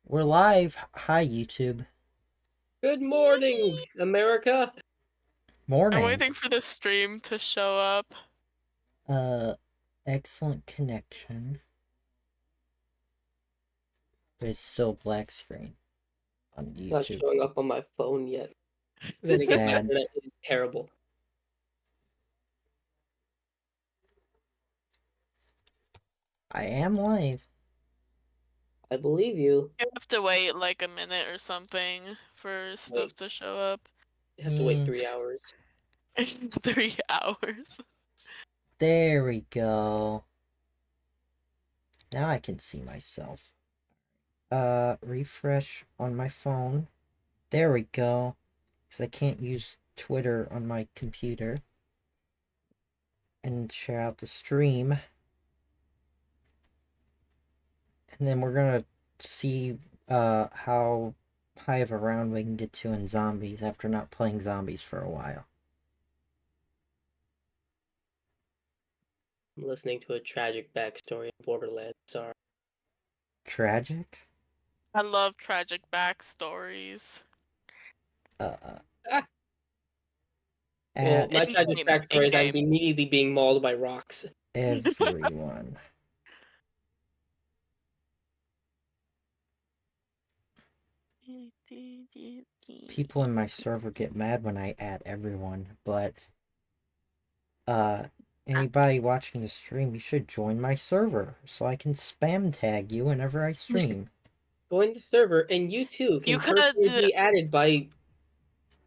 We're live. Hi, YouTube. Good morning, America. I'm Morning. waiting for the stream to show up. Excellent connection. But it's still black screen on Not YouTube. showing up on my phone yet. Then again, my Sad. internet is terrible. I am live. I believe you. You have to wait like a minute or something for stuff to show up. You have to wait 3 hours. 3 hours. There we go. Now I can see myself. Refresh on my phone. There we go. Because I can't use Twitter on my computer. And share out the stream. And then we're gonna see how high of a round we can get to in zombies after not playing zombies for a while. I'm listening to a tragic backstory in Borderlands. Sorry. Tragic? I love tragic backstories. Well, At my tragic backstory is I'm immediately being mauled by rocks. everyone. People in my server get mad when I add everyone, but anybody watching the stream, you should join my server so I can spam tag you whenever I stream. Join the server, and you too can personally be added by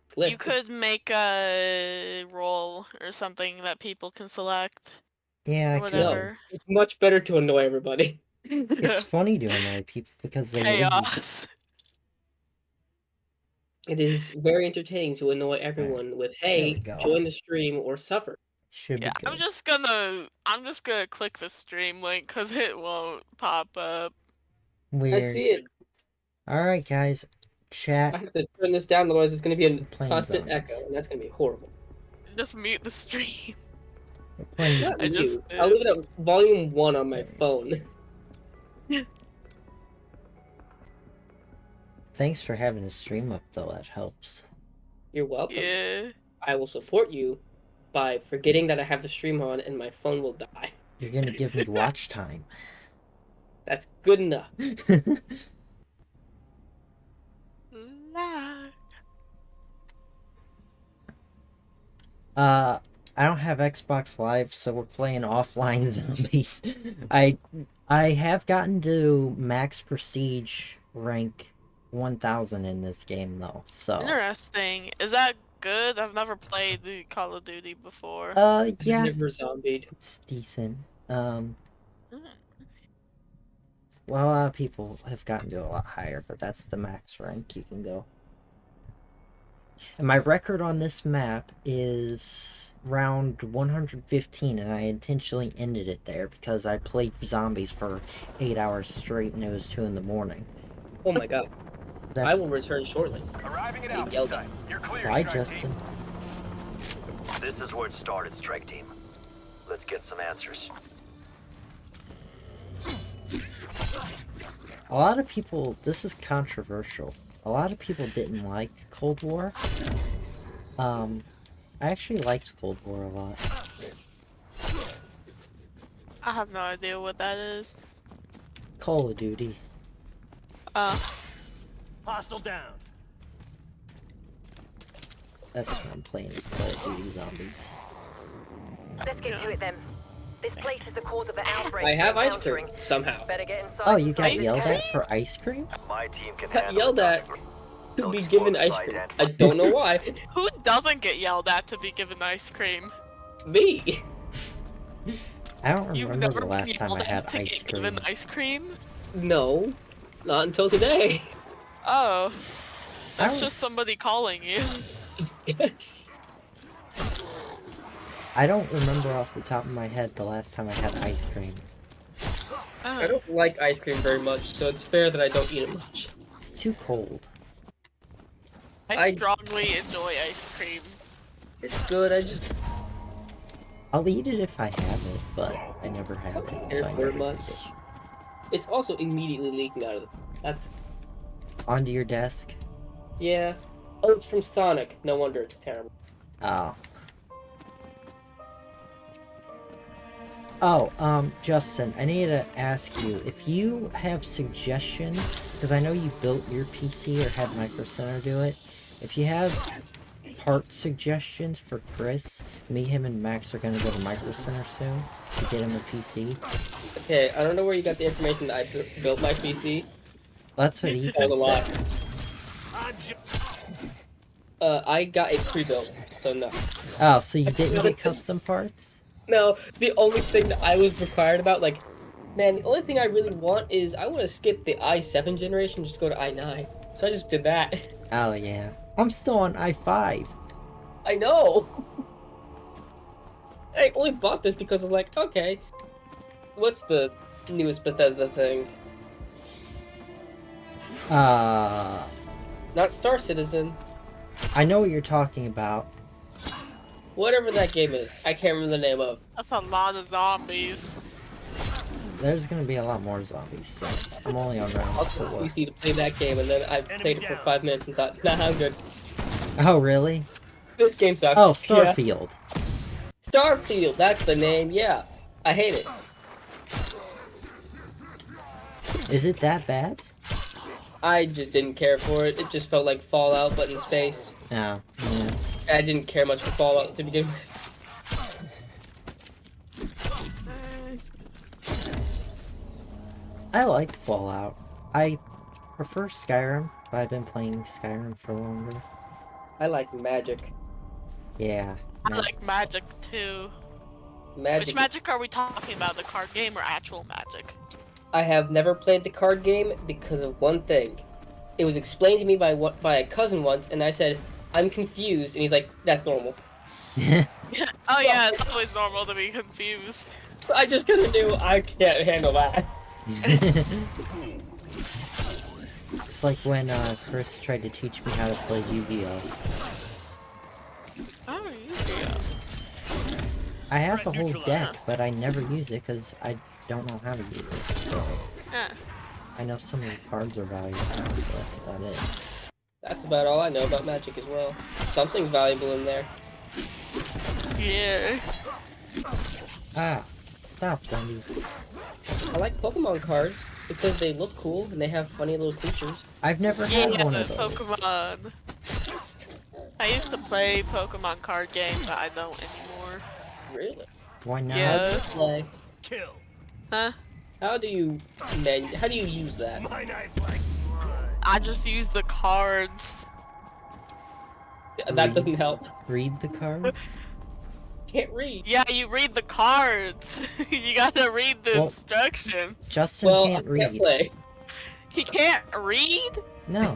Cliff. You could make a role or something that people can select. Yeah, or whatever. No, it's much better to annoy everybody. It's funny to annoy people because they Chaos. leave. It is very entertaining to annoy everyone with, hey, join the stream or suffer. Should be good. I'm just gonna click the stream link because it won't pop up. Weird. I see it. Alright, guys. Chat. I have to turn this down, otherwise it's going to be a constant echo, and that's going to be horrible. Just mute the stream. I'll leave it at volume 1 on my phone. Thanks for having the stream up, though. That helps. You're welcome. Yeah. I will support you by forgetting that I have the stream on, and my phone will die. You're gonna give me watch time. That's good enough. I don't have Xbox Live, so we're playing offline zombies. I have gotten to max prestige rank 1000 in this game, though, so... Interesting. Is that good? I've never played the Call of Duty before. Yeah. Never zombied. It's decent. Well, a lot of people have gotten to a lot higher, but that's the max rank you can go. And my record on this map is round 115, and I intentionally ended it there because I played zombies for 8 hours straight and it was 2 in the morning. Oh my god. I will return shortly. Arriving at You're clear, Bye, Justin. This is where it started, Strike Team. Let's get some answers. A lot of people, this is controversial. A lot of people didn't like Cold War. I actually liked Cold War a lot. I have no idea what that is. Call of Duty. Hostile down. That's what I'm playing, is Call of Duty Zombies. Let's get to it then. This place is the cause of the outbreak. I have ice cream, somehow. Better get inside. Oh, you got yelled at for ice cream? My team can Got handle yelled at to be given ice cream. I don't know why. Who doesn't get yelled at to be given ice cream? Me. I don't You've remember never the last time I had to ice get cream. given ice cream? No, not until today. Oh, that's just somebody calling you. Yes. I don't remember off the top of my head the last time I had ice cream. I don't like ice cream very much, so it's fair that I don't eat it much. It's too cold. I strongly enjoy ice cream. It's good, I just... I'll eat it if I have it, but I never have it, so I never eat it. It's also immediately leaking out of it. Onto your desk? Yeah. Oh, it's from Sonic. No wonder it's terrible. Oh. Oh, Justin, I need to ask you, if you have suggestions, because I know you built your PC or had Micro Center do it, if you have part suggestions for Chris, me, him, and Max are going to go to Micro Center soon to get him a PC. Okay, I don't know where you got the information that I built my PC. That's what Ethan Told a lot. said. I got a pre-built, so no. Oh, so you didn't get custom parts? No, the only thing that I was required about, like, man, the only thing I really want is I want to skip the i7 generation, just go to i9. So I just did that. Oh, yeah. I'm still on i5. I know. I only bought this because I'm like, okay, what's the newest Bethesda thing? Not Star Citizen. I know what you're talking about. Whatever that game is. I can't remember the name of. That's a lot of zombies. There's gonna be a lot more zombies, so I'm only on round I'll 4. get PC to play that game, and then I played it for 5 minutes and thought, nah, I'm good. Oh, really? This game sucks. Oh, Yeah. Starfield. Starfield, that's the name, yeah. I hate it. Is it that bad? I just didn't care for it. It just felt like Fallout, but in space. Oh, yeah. I didn't care much for Fallout to begin with. I like Fallout. I prefer Skyrim, but I've been playing Skyrim for longer. I like Magic. Yeah. I like Magic too. Magic. Which Magic are we talking about? The card game or actual Magic? I have never played the card game because of one thing. It was explained to me by a cousin once, and I said, I'm confused, and he's like, that's normal. Oh yeah, it's always normal to be confused. I just couldn't do, I can't handle that. It's like when Chris tried to teach me how to play Yu-Gi-Oh! Oh, Yu-Gi-Oh! I have the whole deck, but I never use it because I don't know how to use it. So Yeah. I know some of the cards are valuable, but that's about it. That's about all I know about Magic as well. Something's valuable in there. Yeah. Ah, stop, zombies. I like Pokemon cards because they look cool and they have funny little creatures. I've never had Yeah, one of those. Pokemon. I used to play Pokemon card game, but I don't anymore. Really? Why not? Yeah. Like, Huh? how do you use that? I just use the cards. That doesn't help. Read the cards? Can't read. Yeah, you read the cards. You gotta read the Well, instructions. Justin Well, can't I read. can't play. He can't read? No.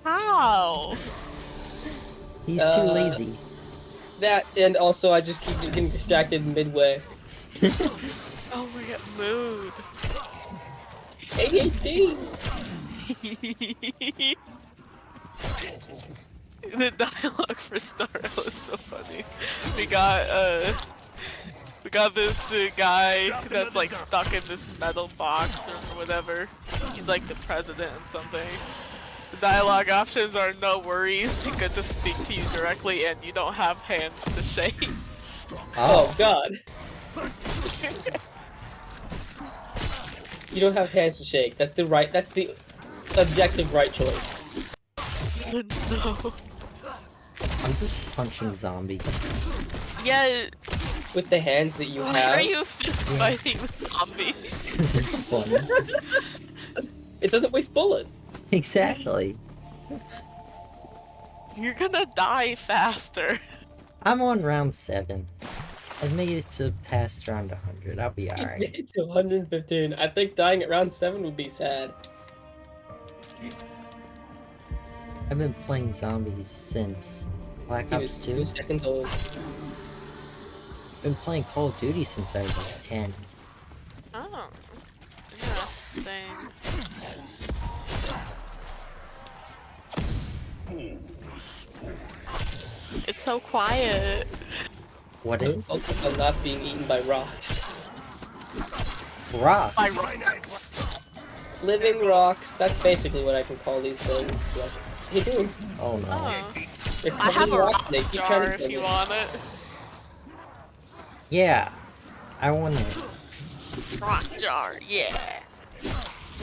How? He's too lazy. That, and also I just keep getting distracted midway. Oh my god, mood. ADHD! The dialogue for Starro is so funny. We got this guy that's like stuck in this metal box or whatever. He's like the president of something. The dialogue options are no worries, we get to speak to you directly and you don't have hands to shake. Oh god. You don't have hands to shake. That's the objective right choice. No. I'm just punching zombies. Yeah, With the hands that you why have. are you fist fighting with zombies? Because it's fun. It doesn't waste bullets. Exactly. You're gonna die faster. I'm on round 7. I've made it to past round 100. I'll be alright. It's 115. I think dying at round 7 would be sad. I've been playing zombies since Black He Ops was 2. 2 seconds old. Been playing Call of Duty since I was like 10. Oh. Interesting. It's so quiet. What is? Focus on not being eaten by rocks. Rock. By rocks. Living rocks. That's basically what I can call these things. What are you doing? Oh no. Oh. They're I covered have in a rocks, rock and they keep jar trying to if kill you me. want it. Yeah. I want it. Rock jar, yeah.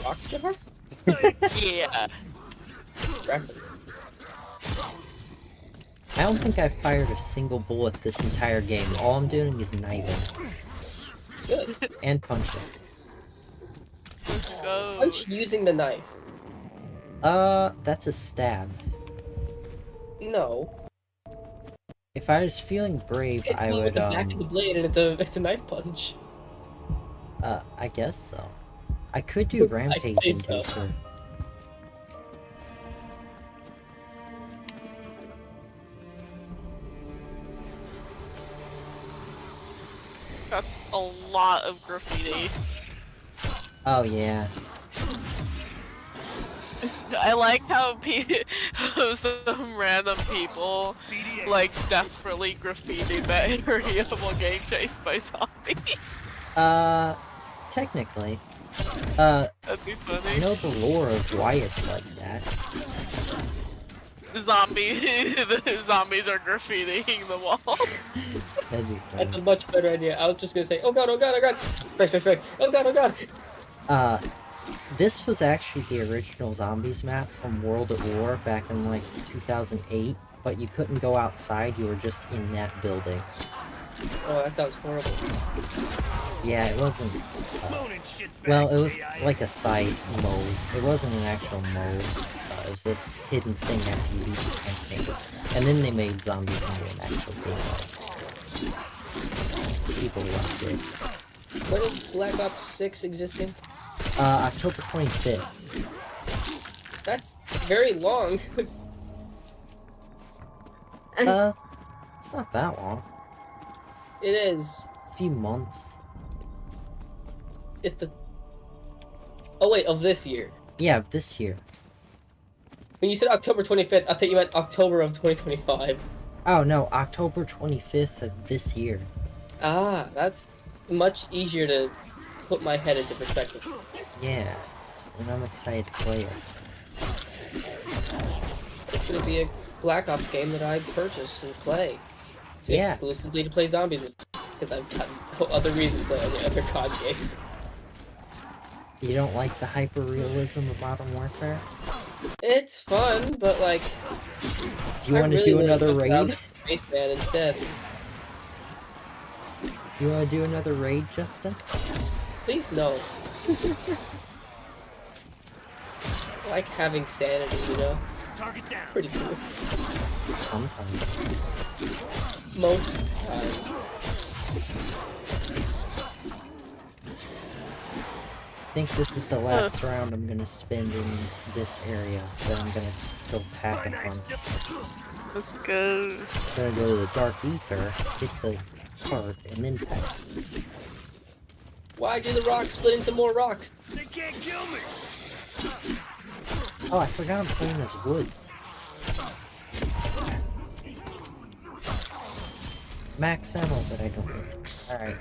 Rock jar? Yeah. Reference. I don't think I've fired a single bullet this entire game. All I'm doing is knifing. Good. And punching. Let's go. Punch using the knife. That's a stab. No. If I was feeling brave, It's I not would, with the back of the blade, and it's a knife punch. I guess so. I could do Rampage say so. Inducer. That's a lot of graffiti. Oh, yeah. I like how some random people like desperately graffitied that area while getting chased by zombies. Technically. That'd be funny. You know the lore of why it's like that. The zombies are graffitiing the walls. That'd be That's a funny. much better idea. I was just gonna say, oh god, oh god, oh god! Strike. Oh god, oh god! This was actually the original Zombies map from World at War back in, like, 2008, but you couldn't go outside, you were just in that building. Oh, that sounds horrible. Yeah, it wasn't... well, it was like a side mode. It wasn't an actual mode. It was a hidden thing after you beat the campaign. And then they made zombies into an actual game mode. People loved it. When is Black Ops 6 existing? October 25th. That's very long. It's not that long. It is. A few months. It's the... Oh wait, of this year. Yeah, this year. When you said October 25th, I thought you meant October of 2025. Oh no, October 25th of this year. Ah, that's much easier to put my head into perspective. Yeah, and I'm excited to play it. It's gonna be a Black Ops game that I purchase and play. It's Yeah. exclusively to play zombies with, because I've got no other reason to play any other COD game. You don't like the hyper-realism of Modern Warfare? It's fun, but like... Do you want to do another raid? Spaceman instead. You want to do another raid, Justin? Please no. I like having sanity, you know? Pretty cool. Sometimes. Most times. I think this is the last round I'm gonna spend in this area. Then I'm gonna go pack a punch. Let's go. Gonna go to the Dark Ether, get the card, and then pack. Why do the rocks split into more rocks? They can't kill me! Oh, I forgot I'm playing as Woods. Max ammo, but I don't need. Alright.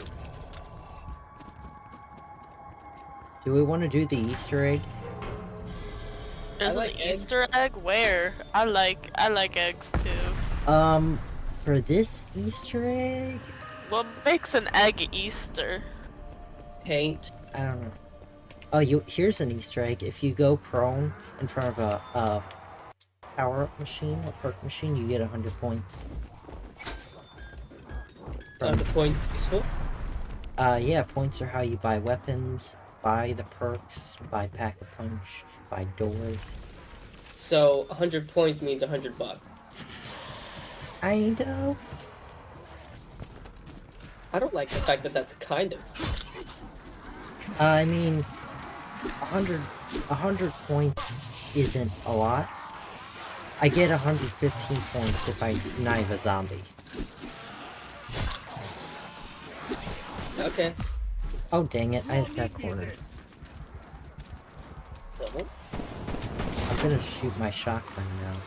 Do we want to do the Easter egg? There's I like an eggs. Easter egg. Where? I like eggs too. For this Easter egg? What makes an egg Easter? Paint. I don't know. Oh, here's an Easter egg. If you go prone in front of a power-up machine, a perk machine, you get 100 points. Are the points useful? Yeah, points are how you buy weapons, buy the perks, buy pack-a-punch, buy doors. So 100 points means $100. Kind of. I don't like the fact that that's kind of. I mean, 100 points isn't a lot. I get 115 points if I knife a zombie. Okay. Oh dang it, I just got cornered. Well, I'm gonna shoot my shotgun now.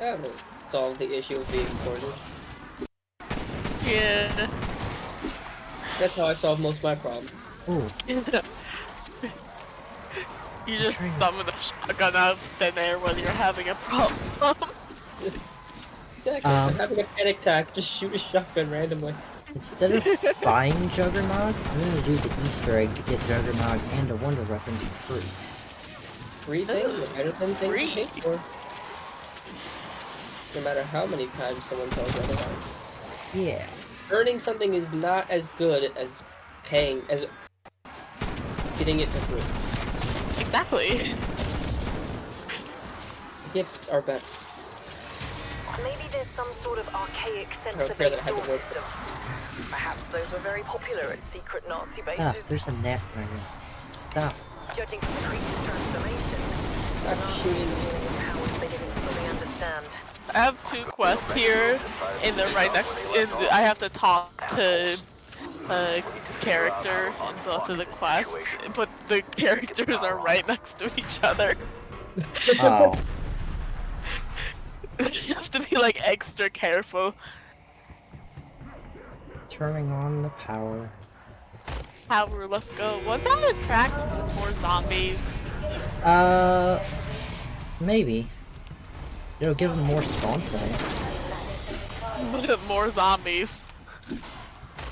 that will solve the issue of being cornered. Yeah. That's how I solve most of my problems. Ooh, You just trying to- summon a shotgun out of thin air when you're having a problem. Exactly. I'm having a panic attack. Just shoot a shotgun randomly. Instead of buying Juggernog, I'm gonna do the Easter egg to get Juggernog and a Wonder Weapon for free. Free things are better than things Free. you pay for. No matter how many times someone tells you otherwise. Yeah. Earning something is not as good as paying, as getting it for free. Exactly. Gifts are better. Maybe there's some sort of archaic I don't care that I sensor-based have to door work for system. Perhaps those were very popular at secret Nazi bases. Ah, there's a gnat right here. Stop. Judging from the creature's transformation, I'm shooting. powers they didn't fully understand. I have 2 quests here, and they're right next. And I have to talk to a character in both of the quests, but the characters are right next to each other. Oh. You have to be like extra careful. Turning on the power. Power, let's go. Won't that attract more zombies? Maybe. It'll give them more spawn points. More zombies.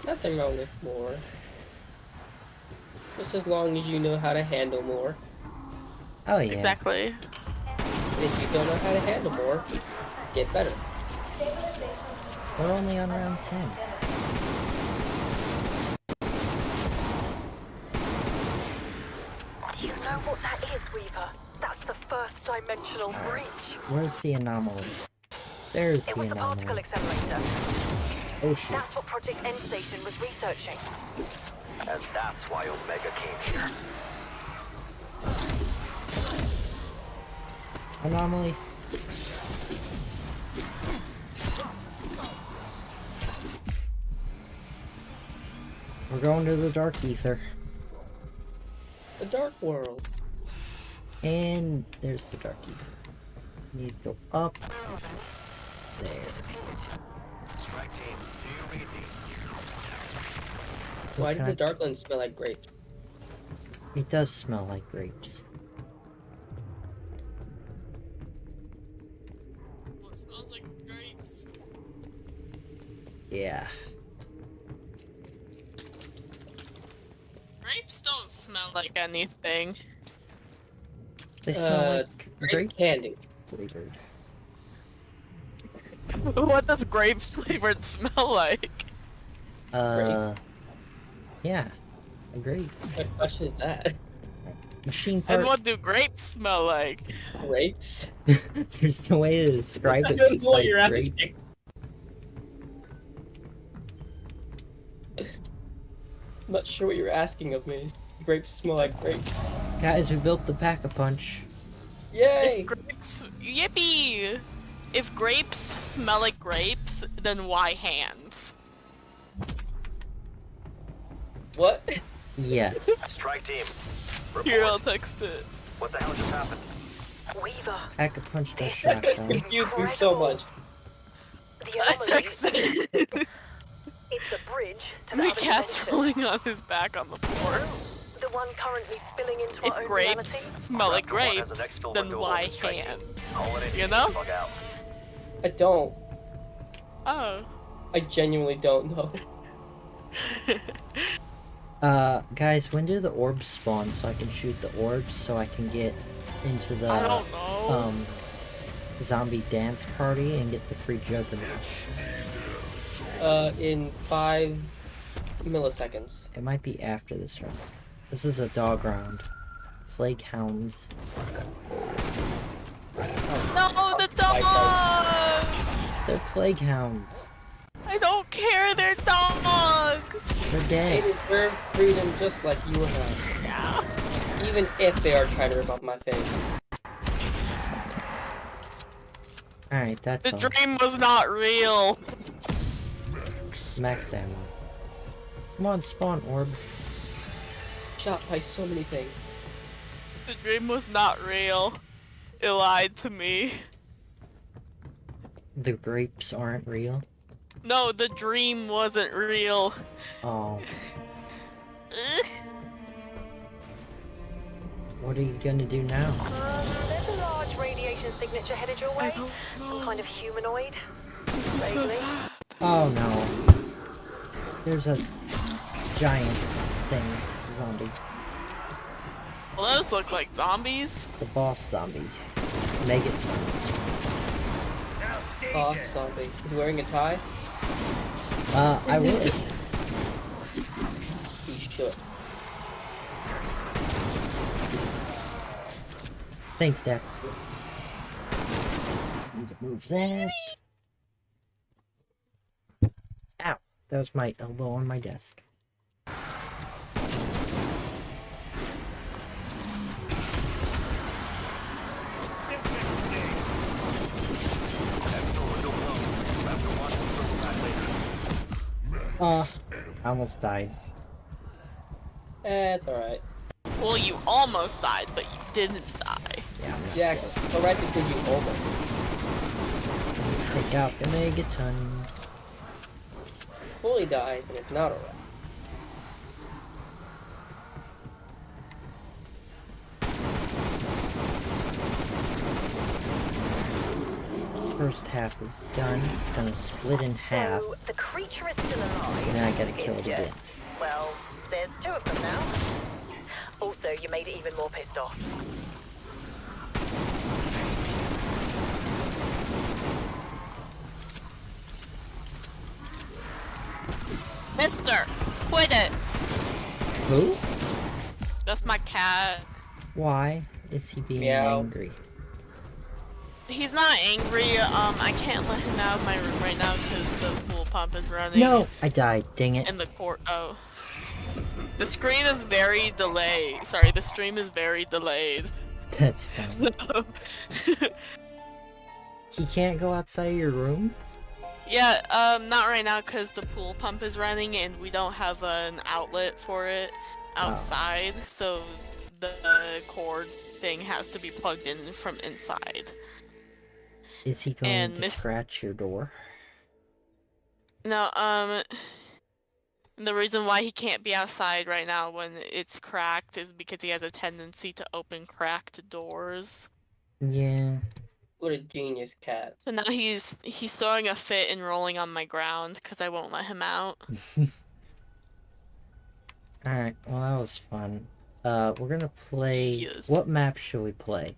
Nothing wrong with more. Just as long as you know how to handle more. Oh yeah. Exactly. And if you don't know how to handle more, get better. We're only on round 10. Do you know what that is, Weaver? That's the first dimensional breach. Where's the anomaly? There's It the was the particle anomaly. accelerator. Oh shit. That's what Project End Station was researching. And that's why Omega came here. Anomaly. We're going to the dark ether. The Dark World. And there's the dark ether. Need to go up. There. Strike team, do you read me? Why Can does I- the Darkland smell like grapes? It does smell like grapes. Oh, it smells like grapes. Yeah. Grapes don't smell like anything. They smell like Grape grape candy. flavored. What does grape flavored smell like? Yeah. A grape. What question is that? Machine And part. what do grapes smell like? Grapes? There's no way to describe I it don't know what besides you're grape. asking. I'm not sure what you're asking of me. Grapes smell like grapes. Guys, we built the Pack-a-Punch. Yay! If grapes, yippee! If grapes smell like grapes, then why hands? What? Yes. Strike team, Here, I'll report. text it. What the hell just happened? Weaver, Pack-a-Punch does That just shotgun. confused me so much. the I anomaly, texted. it's the bridge to the My other cat's dimension. rolling on his back on the floor. The one currently spilling into If our own grapes reality. smell like Raptor 1 has an grapes, exfil then window why open, strike team. hands? Call it in You and know? bug out. I don't. Oh. I genuinely don't know. Guys, when do the orbs spawn so I can shoot the orbs so I can get into the I don't know. zombie dance party and get the free Juggernaut? In 5 milliseconds. It might be after this round. This is a dog round. Plague hounds. No, the dogs! They're plague hounds. I don't care, they're dogs! They're They dead. deserve freedom just like you and I. Yeah. Even if they are trying to rip off my face. Alright, that's The all. dream was not real. Max ammo. Come on, spawn orb. Shot by so many things. The dream was not real. It lied to me. The grapes aren't real. No, the dream wasn't real. Oh, Ugh. What are you gonna do now? There's a large radiation signature headed your way. Some kind of humanoid. Vaguely. Oh no. There's a giant thing, zombie. Well, those look like zombies. The boss zombie. Megaton. Boss zombie. He's wearing a tie? I wish. He should. Thanks, Dad. Need to move that. Ow. That was my elbow on my desk. I almost died. It's alright. Well, you almost died, but you didn't die. Yeah, I'm not Exactly. Alright because you almost. dead. Take out the Megaton. Fully died, and it's not alright. First half is done. It's gonna split in half. So, the creature is still alive. And then I gotta kill it It's again. just- Well, there's 2 of them now. Also, you made it even more pissed off. Mister, quit it. Who? That's my cat. Why is he being Meow. angry? He's not angry. I can't let him out of my room right now because the pool pump is running. No! I died. Dang it. And the court. Oh. The screen is very delayed. Sorry, the stream is very delayed. That's fine. So. He can't go outside your room? Yeah, not right now because the pool pump is running and we don't have an outlet for it outside. So the cord thing has to be plugged in from inside. Is he going And to scratch your door? No, the reason why he can't be outside right now when it's cracked is because he has a tendency to open cracked doors. Yeah. What a genius cat. So now he's throwing a fit and rolling on my ground because I won't let him out. Alright, well that was fun. We're gonna play... Yes. What map should we play?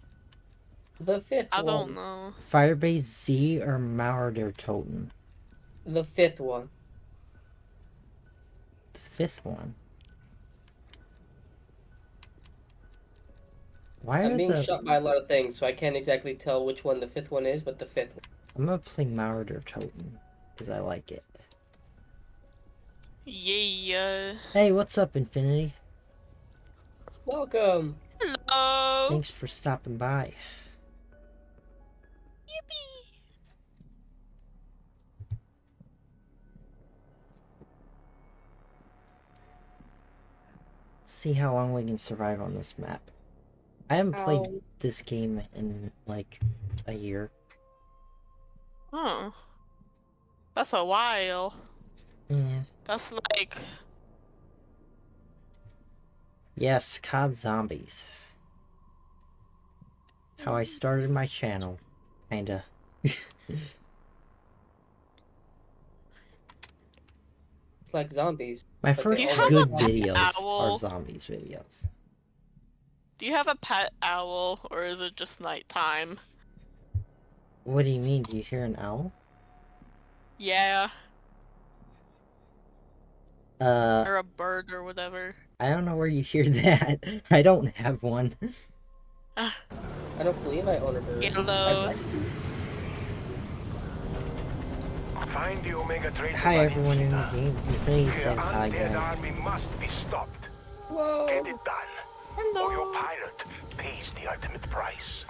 The 5th I one. don't know. Firebase Z or Marauder Totem? The 5th one. The 5th one? Why I'm are being the... shot by a lot of things, so I can't exactly tell which one the 5th one is, but the 5th one. I'm gonna play Marauder Totem, because I like it. Yeah. Hey, what's up, Infinity? Welcome! Hello. Thanks for stopping by. Yippee. See how long we can survive on this map. I haven't played Ow. this game in, like, a year. Oh. That's a while. Yeah. That's like... Yes, COD Zombies. How I started my channel. Kinda. It's like zombies. My Okay, first you have good a pet videos are owl? zombies videos. Do you have a pet owl, or is it just nighttime? What do you mean? Do you hear an owl? Yeah. Uh, Or a bird or whatever. I don't know where you hear that. I don't have one. I don't believe I own a bird. Hello. Find the Omega Trace Hi device, everyone in the Gina. game. Infinity The says hi undead guys. army must be stopped. Whoa! Get it done. Hello. Or your pirate pays the ultimate price.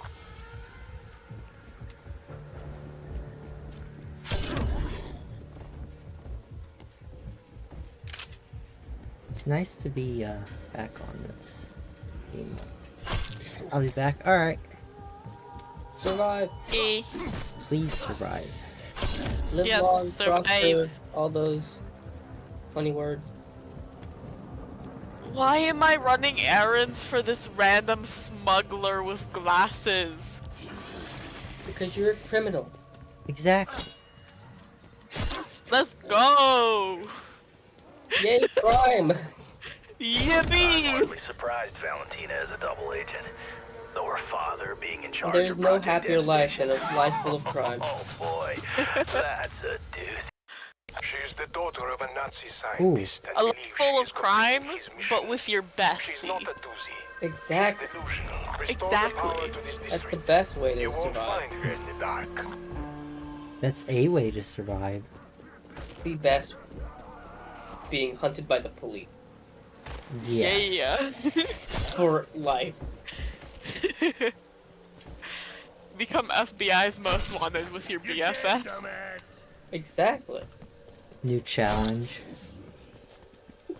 It's nice to be back on this game. I'll be back. Alright. Survive! Hey. Please survive. Live Yes, long, survive. prosper, all those funny words. Why am I running errands for this random smuggler with glasses? Because you're a criminal. Exactly. Let's go! Yay, crime! I'm Yippee! hardly surprised Valentina is a double agent. Though her father being in charge There's of no Project happier life than a Devastation. life full of crime. Oh boy, that's a doozy. She's the daughter of a Nazi Ooh. scientist. and A life believes full she of is crime, completing his but mission. with your She's not bestie. a doozy. Exactly. Delusional. Restore the Exactly. power to this That's the district. best way to You won't survive. find her in the dark. That's a way to survive. The best being hunted by the police. Yes. Yeah. For life. Become FBI's most wanted with your BFFs. Exactly. New challenge.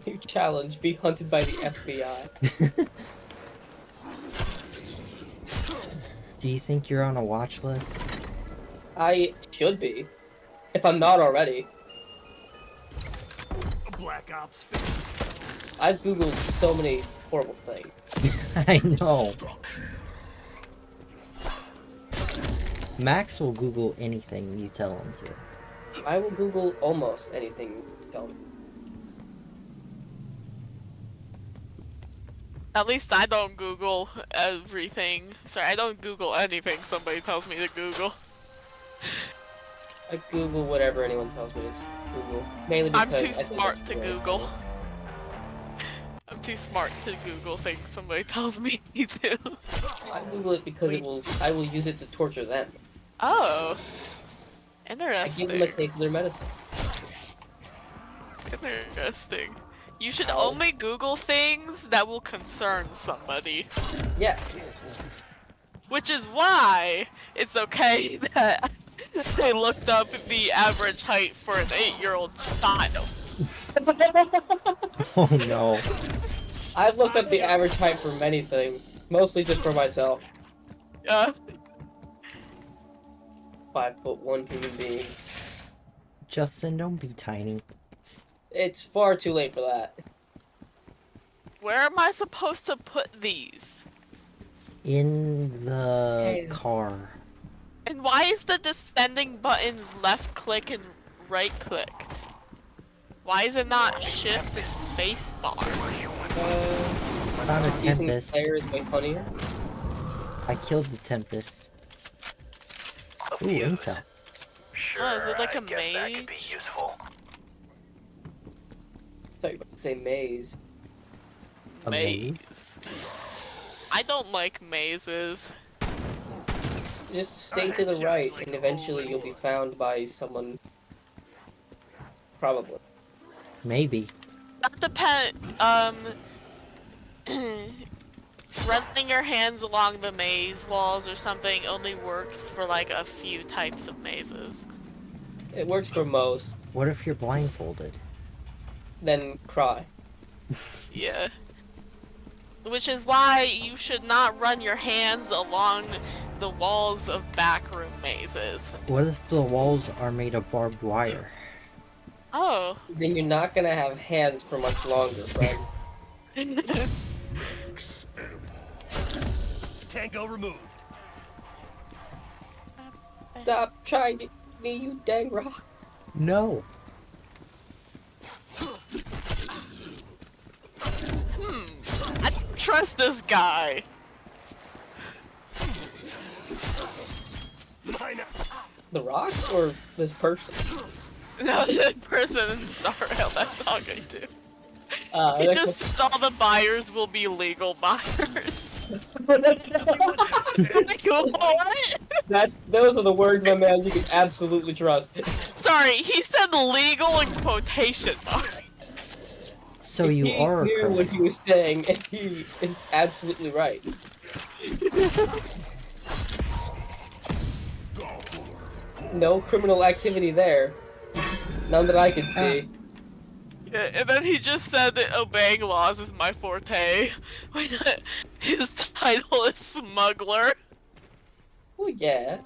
New challenge, be hunted by the FBI. Do you think you're on a watch list? I should be. If I'm not already. Black Ops. I've googled so many horrible things. I know. Max will Google anything you tell him to. I will Google almost anything you tell me. At least I don't Google everything. Sorry, I don't Google anything somebody tells me to Google. I Google whatever anyone tells me to Google. Mainly because I'm too I think smart it's to great. Google. I'm too smart to Google things somebody tells me to. I Google it because I will use it to torture them. Oh. I Interesting. give them a taste of their medicine. Interesting. You should Oh. only Google things that will concern somebody. Yes. Which is why it's okay that they looked up the average height for an 8-year-old child. Oh no. I've looked up the average height for many things. Mostly just for myself. 5'1" human being. Justin, don't be tiny. It's far too late for that. Where am I supposed to put these? In the Hey. car. And why is the descending buttons left click and right click? Why is it not shift and space bar? Found a Using the Tempest. player is way funnier. I killed the Tempest. A Ooh, fuse. intel. Sure, Oh, is it like I a guess that could be mage? useful. I thought you were about to say maze. A maze? I don't like mazes. Just stay to the right, and eventually you'll be found by someone. Probably. Maybe. That depend. Running your hands along the maze walls or something only works for like a few types of mazes. It works for most. What if you're blindfolded? Then cry. Yeah. Which is why you should not run your hands along the walls of backroom mazes. What if the walls are made of barbed wire? Oh. Then you're not gonna have hands for much longer, friend. Tango removed. Stop trying to me, you dang rock. No. I don't trust this guy. Mine. The rocks or this person? No, the person in Star Rail I'm talking to. He That's just said all the buyers will be legal buyers. Like, what? those are the words, my man, you can absolutely trust. Sorry, he said legal in quotation marks. So you He are a knew what criminal. he was saying, and he is absolutely right. No criminal activity there. None that I can see. Yeah, and then he just said that obeying laws is my forte. His title is smuggler. Well, yeah.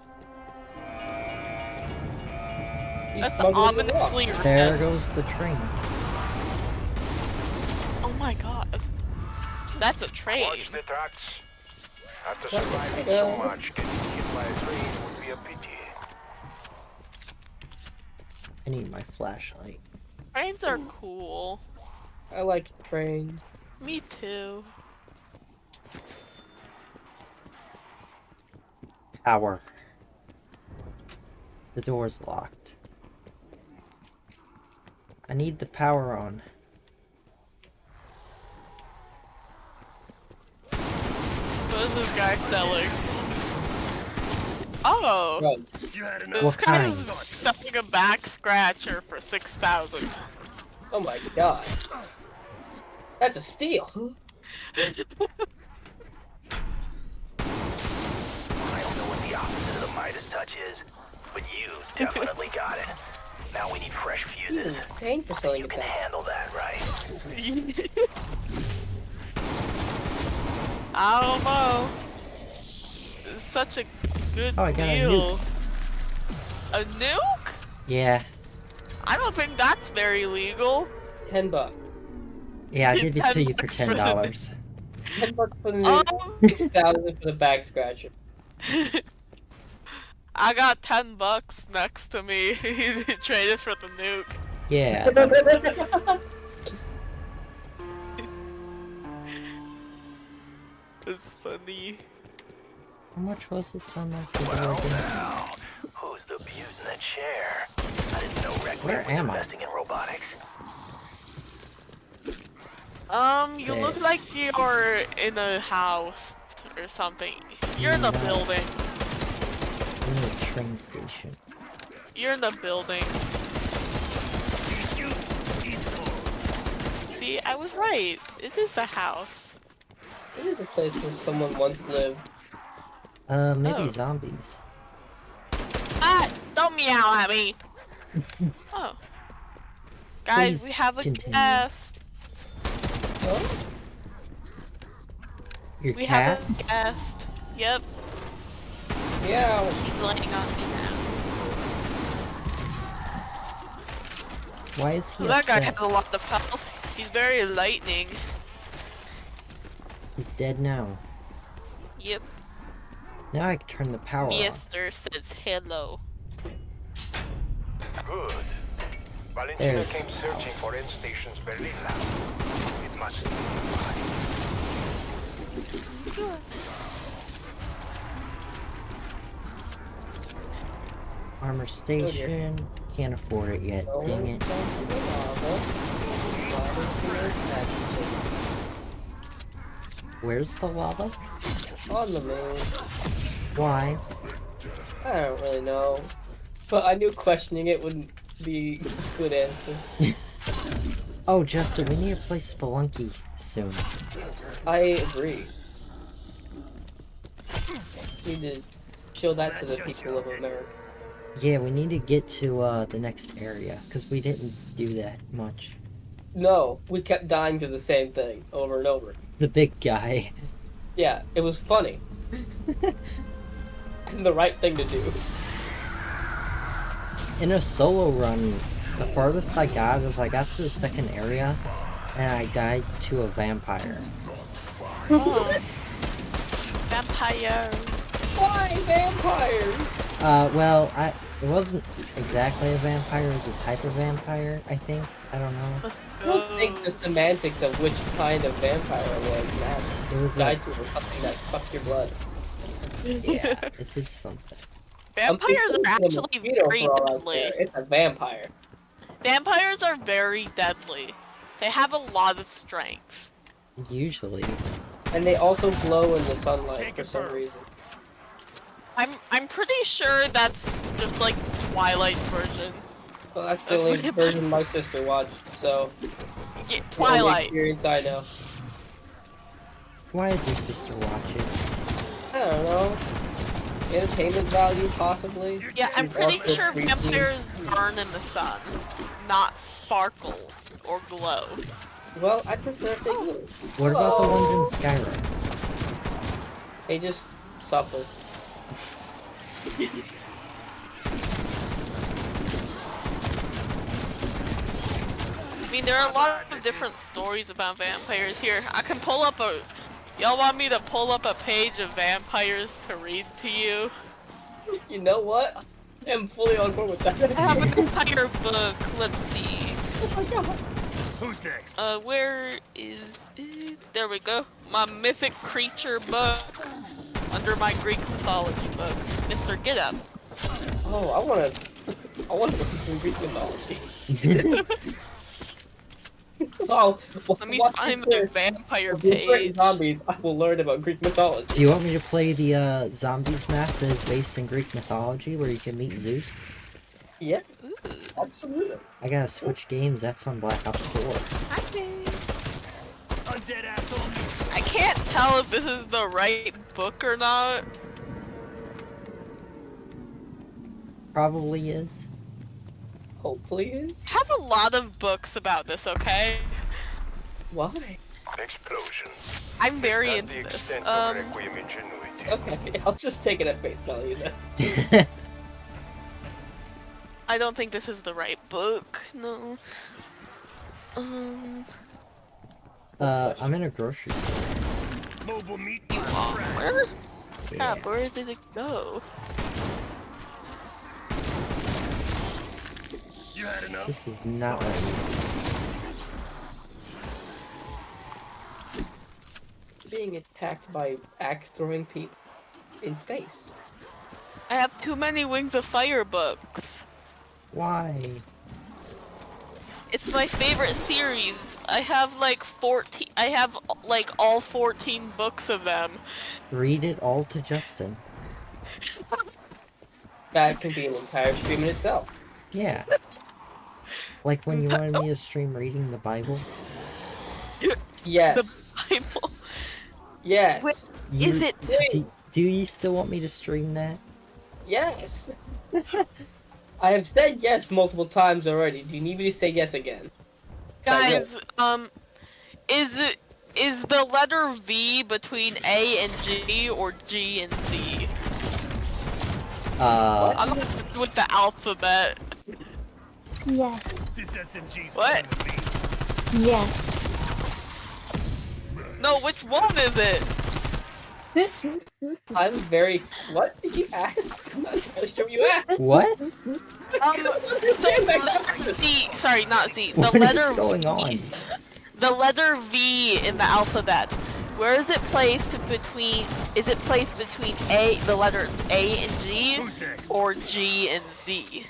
He's That's smuggling the rock. ominously There red. goes the train. Oh my god. That's a train. Watch the tracks. After What the surviving hell? so much, getting hit by a train would be a pity. I need my flashlight. Trains are cool. I like trains. Me too. Power. The door's locked. I need the power on. What is this guy selling? Oh! Drugs. You had This enough. What guy is kind? selling a back scratcher for 6,000. Oh my god. That's a steal. I don't know what the opposite of the Midas touch is, but you definitely got it. Now we need fresh He's fuses. insane for selling You it can back. handle that, right? I don't know. It's such a good Oh, I got a deal. A nuke? Yeah. I don't think that's very legal. $10. Yeah, I give it to you for $10 for the- $10. $10 for the new, 6,000 for the back scratcher. I got $10 next to me. He traded for the nuke. Yeah. It's funny. How much was it on that video Well, again? now, who's the beaut in the chair? I didn't know Where Requiem was am I? investing in robotics. You Okay. look like you're in a house or something. You're in a No. building. I'm in a train station. You're in a building. See, I was right. It is a house. It is a place where someone once lived. Maybe Oh. zombies. Ah! Don't meow at me! Oh. Guys, Please we have a continue. guest. Oh? Your We cat? have a guest. Yep, Yeah. he's laying on me now. Why is he So that guy has upset? a lot of health. He's very lightning. He's dead now. Yep. Now I can turn the power on. Mister says hello. Good. Valentina There's- came searching for end stations Berlin lab. It must be nearby. Good. Armor station. Can't afford it yet. No Dang one it. comes to the lava. Lava's the Where's the lava? most on the moon. Why? I don't really know. But I knew questioning it wouldn't be a good answer. Oh, Justin, we need to play Spelunky soon. I agree. Need to show that to the people of America. Yeah, we need to get to the next area because we didn't do that much. No, we kept dying to the same thing over and over. The big guy. Yeah, it was funny. And the right thing to do. In a solo run, the farthest I got is I got to the second area and I died to a vampire. Oh. Vampire. Why vampires? Well, it wasn't exactly a vampire, it was a type of vampire, I think. I don't know. Let's I go. don't think the semantics of which kind of vampire it was matter. It was Died a, to something that sucked your blood. yeah, it did something. Vampires It's are a actually mosquito very for all I deadly. care. It's a vampire. Vampires are very deadly. They have a lot of strength. Usually. And they also glow in the sunlight for some reason. I'm pretty sure that's just like Twilight's version. Well, that's the only version my sister watched, so Yeah, the only Twilight. experience I know. Why did your sister watch it? I don't know. Entertainment value, possibly. Yeah, I'm She's pretty also sure freaky. vampires burn in the sun, not sparkle or glow. Well, I prefer if they glue. What about the Oh. ones in Skyrim? They just suffer. mean, there are a lot of different stories about vampires here. I can pull up a... Y'all want me to pull up a page of vampires to read to you? You know what? I am fully on board with that. I have an entire book. Let's see. Oh my god. Who's next? Where is it? There we go. My mythic creature book. Under my Greek mythology books. Mr. Get Up. Oh, I wanna listen to some Greek mythology. Oh, Let me find the vampire Different page. zombies. I will learn about Greek mythology. Do you want me to play the zombies map that is based in Greek mythology where you can meet Zeus? Yeah, Ooh. absolutely. I gotta switch games. That's on Black Ops 4. Undead asshole. I can't tell if this is the right book or not. Probably is. Hopefully is. I have a lot of books about this, okay? Why? Explosions. I'm very Not into the this. extent of Requiem ingenuity. Okay, I'll just take it at face value then. I don't think this is the right book. No. I'm in a grocery store. Mobile meat. You are? Where? Yeah. Crap, where did it go? You had enough? This is not right. Being attacked by axe-throwing people in space. I have too many Wings of Fire books. Why? It's my favorite series. I have like 14. I have like all 14 books of them. Read it all to Justin. That can be an entire stream in itself. Yeah. Like when you wanted me to stream reading the Bible. Yes. The Bible. Yes. Wait. You, Is it? Do you still want me to stream that? Yes. I have said yes multiple times already. Do you need me to say yes again? Guys, is the letter V between A and G or G and Z? I'm not with the alphabet. Yes. This SMG's What? coming to me. Yes. No, which one is it? I'm very. What did you ask? I'm not entirely sure what you asked. What? So Say letter Z, sorry, not Z. The What letter is going V, on? The letter V in the alphabet. Where is it placed between? Is it placed between A, the letters A and G, Who's next? or G and Z?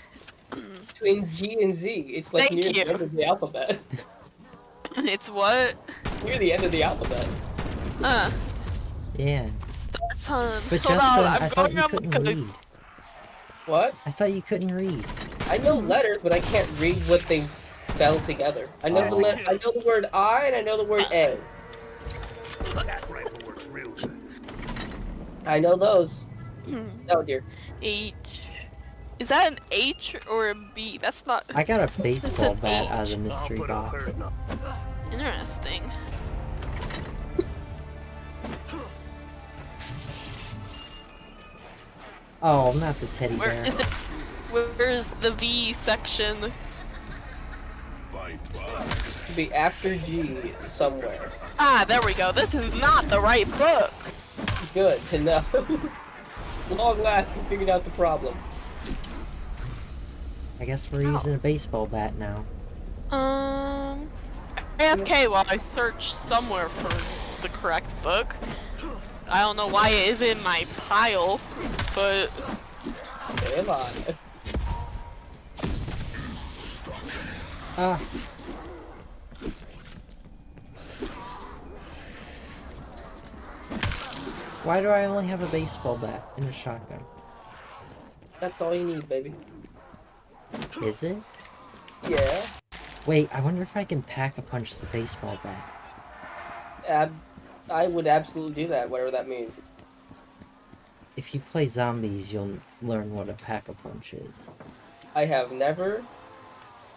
Between G and Z, it's like Thank near you. the end of the alphabet. It's what? Near the end of the alphabet. Yeah. Starts on. But Hold Justin, on, I'm I thought going you on couldn't my- read. What? I thought you couldn't read. I know letters, but I can't read what they spell together. I know Oh. I know the word I and I know the word A. Attack rifle works real good. I know those. Oh dear. H. Is that an H or a B? That's not I got a baseball an bat out of the H. mystery I'll put a box. hurt on- interesting. Oh, not the teddy Where bear. is it? Where's the V section? Bye bye. To be after G somewhere. Ah, there we go. This is not the right book. Good to know. Long last, we figured out the problem. I guess we're using a baseball bat now. AFK while I search somewhere for the correct book. I don't know why it is in my pile, but Stay alive. Ah. Why do I only have a baseball bat and a shotgun? That's all you need, baby. Is it? Yeah. Wait, I wonder if I can pack a punch the baseball bat. I would absolutely do that, whatever that means. If you play zombies, you'll learn what a pack a punch is. I have never.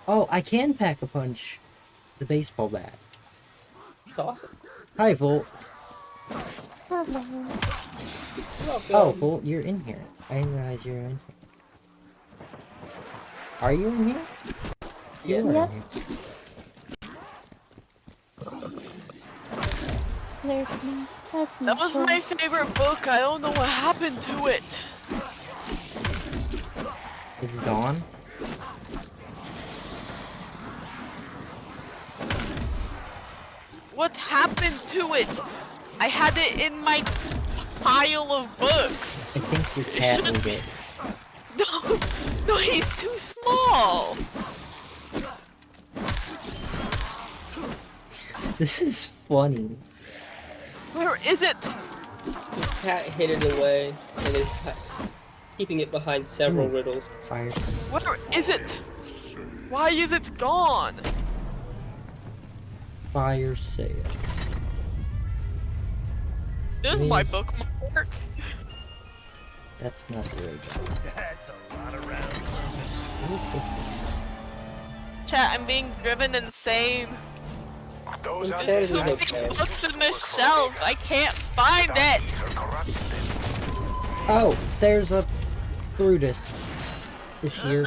Oh, I can pack a punch the baseball bat. It's awesome. Hi, Volt. Welcome. Oh, Volt, you're in here. I didn't realize you were in here. Are you in here? Yeah. You are Yep. in here. There's no. That's That not was cool. my favorite book. I don't know what happened to it. It's gone. What happened to it? I had it in my pile of books. I think your cat ate it. No, no, he's too small. This is funny. Where is it? The cat hid it away and is keeping it behind several riddles. Fire. Where is it? Why is it gone? Fire sale. There's my bookmark. That's not the right guy. That's a lot of rounds. Chat, I'm being driven insane. Those are Insanity Too is many okay. books in this shelf. I can't find it. Oh, there's a Brutus. Is here.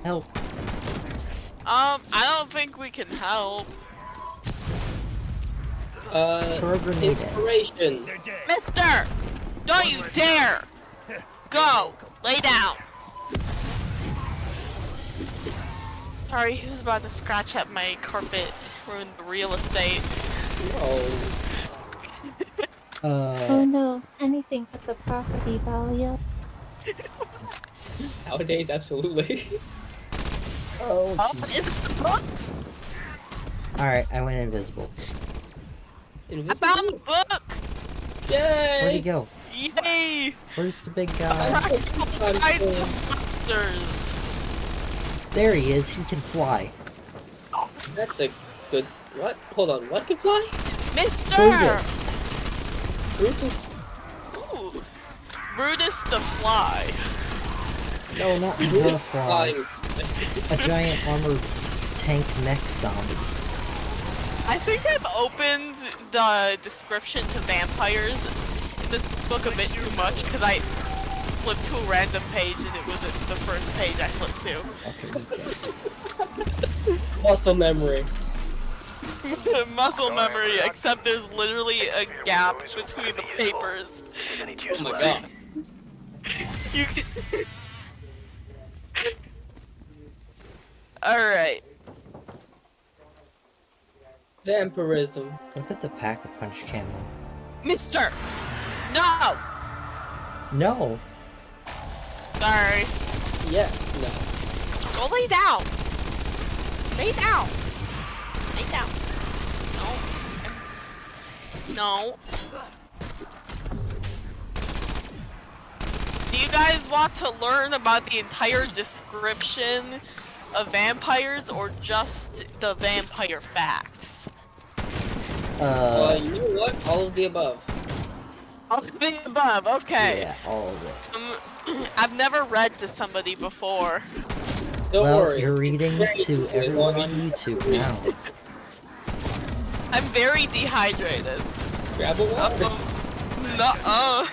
Help. I don't think we can help. Throw a grenade at it. Inspiration. They're dead. Mister! Don't you dare! Go! Lay down! Sorry, he was about to scratch at my carpet, ruin the real estate. Oh, Oh no, anything for the property value. nowadays, absolutely. Oh, Oh, jeez. is it the book? Alright, I went invisible. I Invisible? found the book! Where'd he Yay! go? Yay! Where's the big guy? Fight to monsters! There he is. He can fly. That's a good. What? Hold on. What can fly? Mister! Brutus. Brutus. Ooh. Brutus the Fly. No, not the fly. Flying. A giant armored tank mech zombie. I think I've opened the description to vampires in this book a bit too much because I flipped to a random page and it was the first page I flipped to. Okay, he's dead. Muscle memory. Muscle memory, except there's literally a gap between the papers. Oh my god. You can... Alright. Vampirism. Look at the Pack-a-Punch camo. Mister! No! No! Sorry. Yes. No. Go lay down! Lay down! Lay down. No. No. Do you guys want to learn about the entire description of vampires or just the vampire facts? You know what? All of the above. All of the above, okay. Yeah, all of it. I've never read to somebody before. Don't Well, worry. you're reading Very to easy. everyone on YouTube now. I'm very dehydrated. Grab a water. Nuh-uh.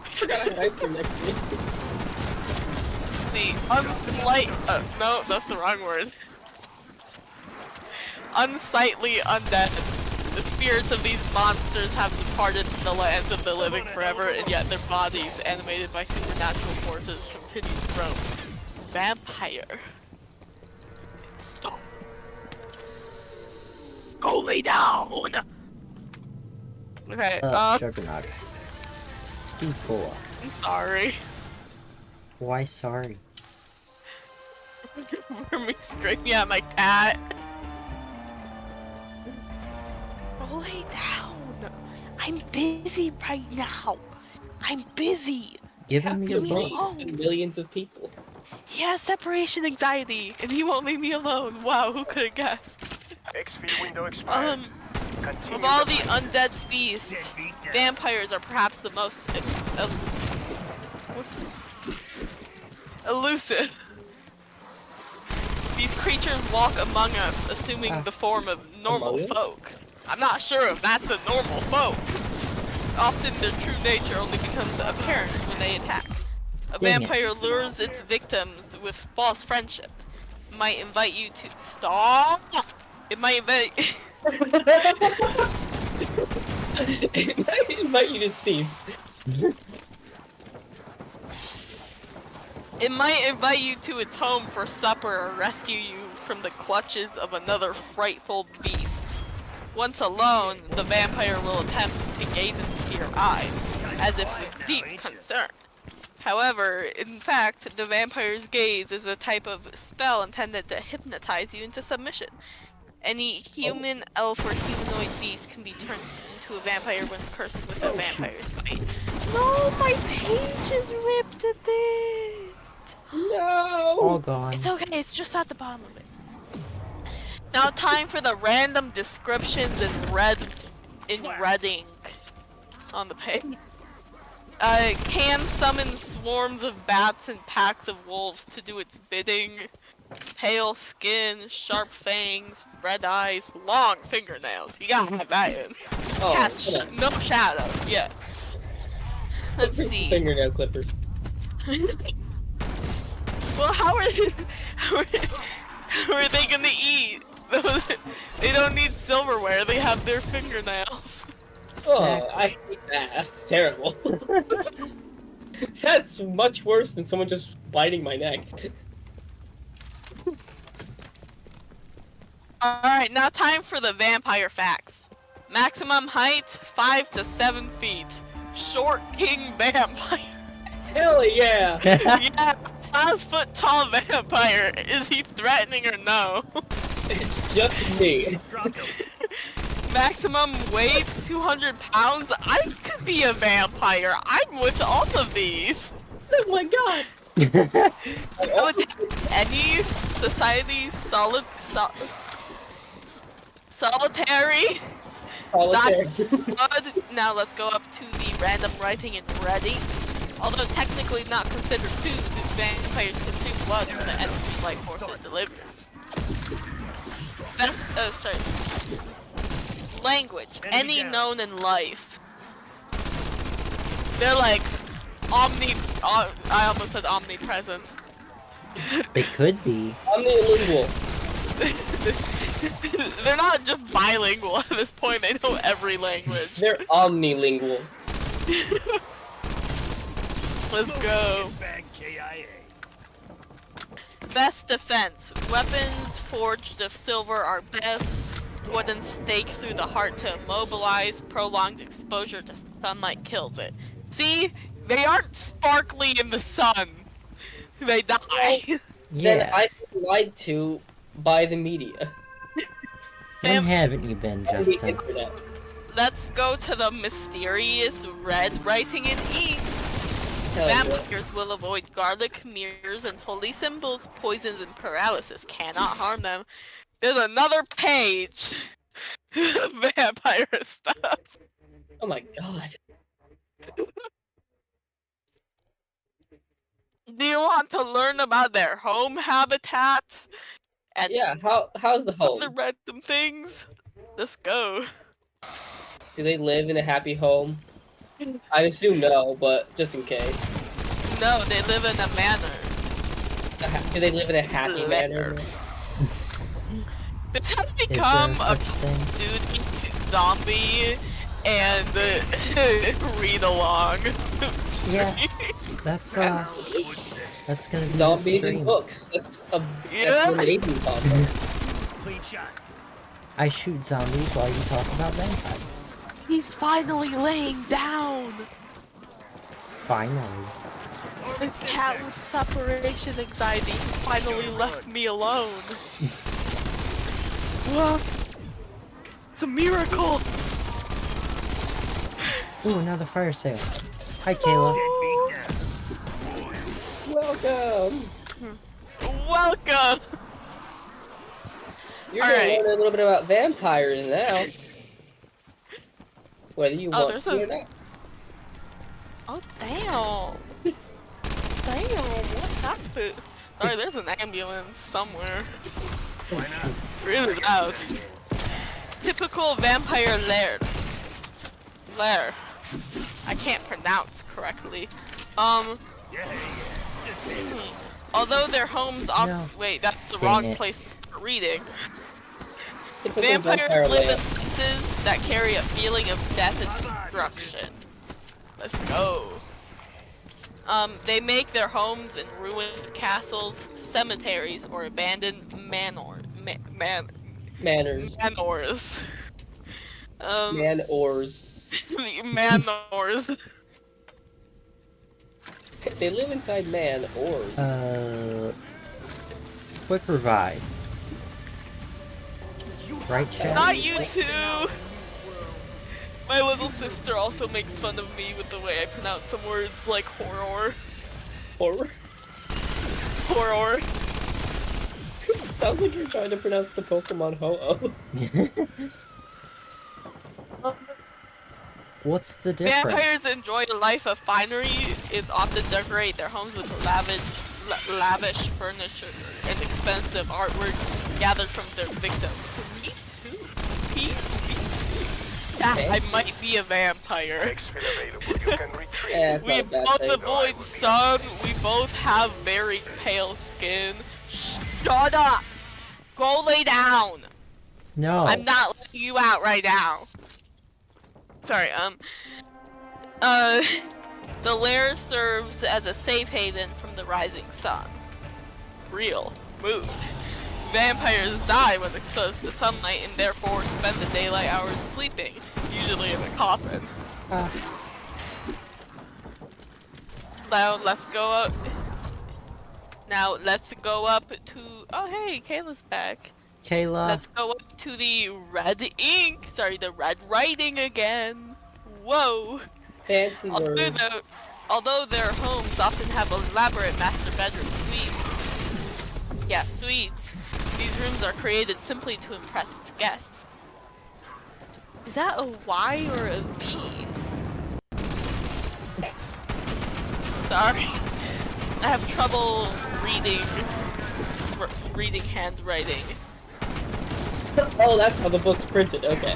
Forgot I had for next week. See, no, that's the wrong word. Unsightly undead. The spirits of these monsters have departed from the lands of the living forever, and yet their bodies, animated by supernatural forces, continue to grow. Vampire. Stop. Go lay down! Okay, Juggernaut. Speed cola. I'm sorry. Why sorry? For me screaming at my cat. Go lay down. I'm busy right now. I'm busy. Give him your Leave me book. alone. And millions of people. He has separation anxiety, and he won't leave me alone. Wow, who could have guessed? XP window expired. Continue Of all the the undead beasts, vampires are perhaps the most elusive. These creatures walk among us, assuming the form of normal Among us? folk. I'm not sure if that's a normal folk. Often their true nature only becomes apparent when they attack. A Dang it. vampire lures its victims with false friendship. Might invite you to stop. It might invite I invite you to cease. It might invite you to its home for supper or rescue you from the clutches of another frightful beast. Once alone, the vampire will attempt to gaze into your eyes, as if with deep concern. However, in fact, the vampire's gaze is a type of spell intended to hypnotize you into submission. Any human, elf, or humanoid beast can be turned into a vampire when cursed with a vampire's bite. No, my page is ripped a bit. No! All gone. It's okay, it's just at the bottom of it. Now time for the random descriptions in red ink on the page. Can summon swarms of bats and packs of wolves to do its bidding. Pale skin, sharp fangs, red eyes, long fingernails. You gotta have that in. Oh, Cast no shadow. Yeah. Let's see. Fingernail clippers. Well, how are they gonna eat? They don't need silverware. They have their fingernails. Oh, I hate that. That's terrible. That's much worse than someone just biting my neck. Alright, now time for the vampire facts. Maximum height, 5 to 7 feet. Short king vampire. Hell yeah! Yeah, 5 foot tall vampire. Is he threatening or no? It's just me. Maximum weight, 200 pounds. I could be a vampire. I'm with all of these. Oh my god! I would take any society solitary. Solitaire. Blood. Now let's go up to the random writing in ready. Although technically not considered food, vampires consume blood from the enemy's life force it delivers. Language. Any known in life. They're like I almost said omnipresent. They could be. Omnilingual. They're not just bilingual at this point, they know every language. They're omnilingual. Let's go. Best defense. Weapons forged of silver are best. Wooden stake through the heart to immobilize. Prolonged exposure to sunlight kills it. See? They aren't sparkly in the sun. They die. Then Yeah. I've been lied to by the media. When haven't you been, And the Justin? internet. Let's go to the mysterious red writing in ink. Hell yeah. Vampires will avoid garlic, mirrors, and holy symbols. Poisons and paralysis cannot harm them. There's another page of vampire stuff. Oh my god. Do you want to learn about their home habitat? And Yeah, how's the home? other random things? Let's go. Do they live in a happy home? I assume no, but just in case. No, they live in a manor. Do they live in a happy manner? This has Is there become a such thing? dude zombie and read along. Yeah. That's gonna be the Zombies stream. and books. That's an Yeah. amazing concept. Clean shot. I shoot zombies while you talk about vampires. He's finally laying down. Finally. This cat with separation anxiety has finally left me alone. Whoa. It's a miracle. Ooh, another fire sale. Hi, Kayla. Welcome. Welcome. You're All gonna right. learn a little bit about vampires now. Whether you want there's to a- or not. Oh damn. Damn, what happened? Sorry, there's an ambulance somewhere. Really loud. Typical vampire lair. I can't pronounce correctly. Although their homes often— No. wait, that's the Dang wrong it. place to start reading. Typical Vampires vampire live in layout. places that carry a feeling of death and destruction. Let's go. They make their homes in ruined castles, cemeteries, or abandoned manors. Manners. Manors. Man-ors. Manors. They live inside man-ors. Quick revive. Right, chat? Not you too! My little sister also makes fun of me with the way I pronounce some words like horror. Horror? Horror. Sounds like you're trying to pronounce the Pokemon Ho-Oh. What's the difference? Vampires enjoy a life of finery and often decorate their homes with lavish furniture and expensive artwork gathered from their victims. Me too. Me too. Yeah, I might be a vampire. Exfil available. You can retreat. Yeah, it's We not a bad both thing. avoid sun. We both have very pale skin. Shut up! Go lay down! No. I'm not letting you out right now. Sorry, the lair serves as a safe haven from the rising sun. Real mood. Vampires die when exposed to sunlight and therefore spend the daylight hours sleeping, usually in a coffin. Now let's go up. Now let's go up to. Oh hey, Kayla's back. Kayla. Let's go up to the red ink. Sorry, the red writing again. Whoa. Fancy word. Although their homes often have elaborate master bedroom suites. Yeah, suites. These rooms are created simply to impress guests. Is that a Y or a V? Sorry. I have trouble reading handwriting. Oh, that's how the book's printed. Okay.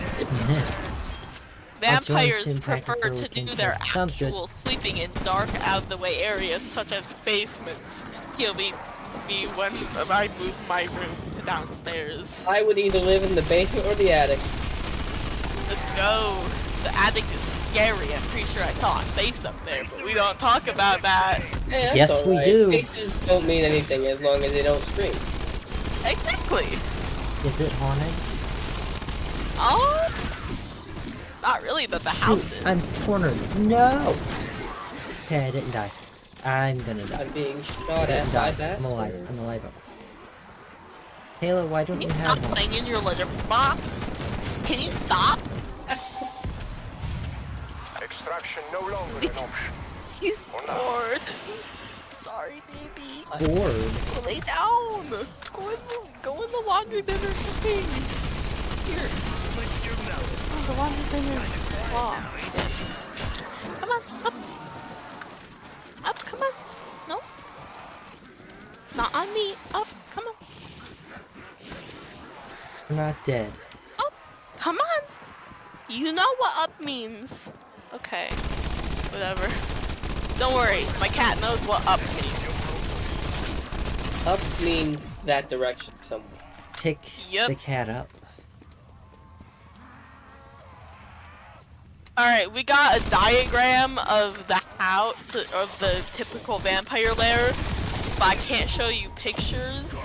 Vampires Alternative prefer tactical to do weekend their camp. Sounds good. actual sleeping in dark, out-of-the-way areas such as basements. He'll be when I move my room to downstairs. I would either live in the basement or the attic. Let's go. The attic is scary. I'm pretty sure I saw a face up there, but we don't talk about that. Hey, that's Yes, we alright. do. Faces don't mean anything as long as they don't scream. Exactly. Is it haunted? Oh, not really, but the house Shoot, is. I'm cornered. No! Okay, I didn't die. I'm gonna die. I'm being shot I at didn't by die. that. I'm alive. I'm alive. Kayla, why don't Can you you have stop one? playing in your litter box? Can you stop? Extraction no longer an option. He's Or not. bored. Sorry, baby. Bored. Lay down. Go in the laundry bin or something. Here. Oh, the laundry bin is locked. Come on, up. Up, come on. No. Not on me. Up, come on. We're not dead. Up, come on. You know what up means. Okay. Whatever. Don't worry, my cat knows what up means. Up means that direction somewhere. Pick Yep. the cat up. Alright, we got a diagram of the house, of the typical vampire lair, but I can't show you pictures.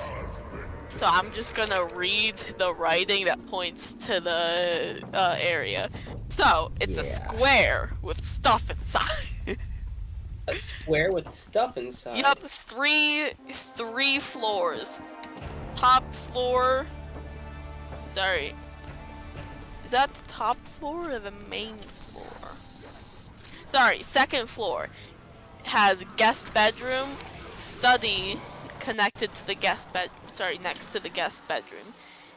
So I'm just gonna read the writing that points to the area. So, it's a Yeah. square with stuff inside. A square with stuff inside. Yup, three floors. Top floor. Sorry. Is that the top floor or the main floor? Sorry, second floor. Has guest bedroom, study connected to the guest bed. Sorry, next to the guest bedroom.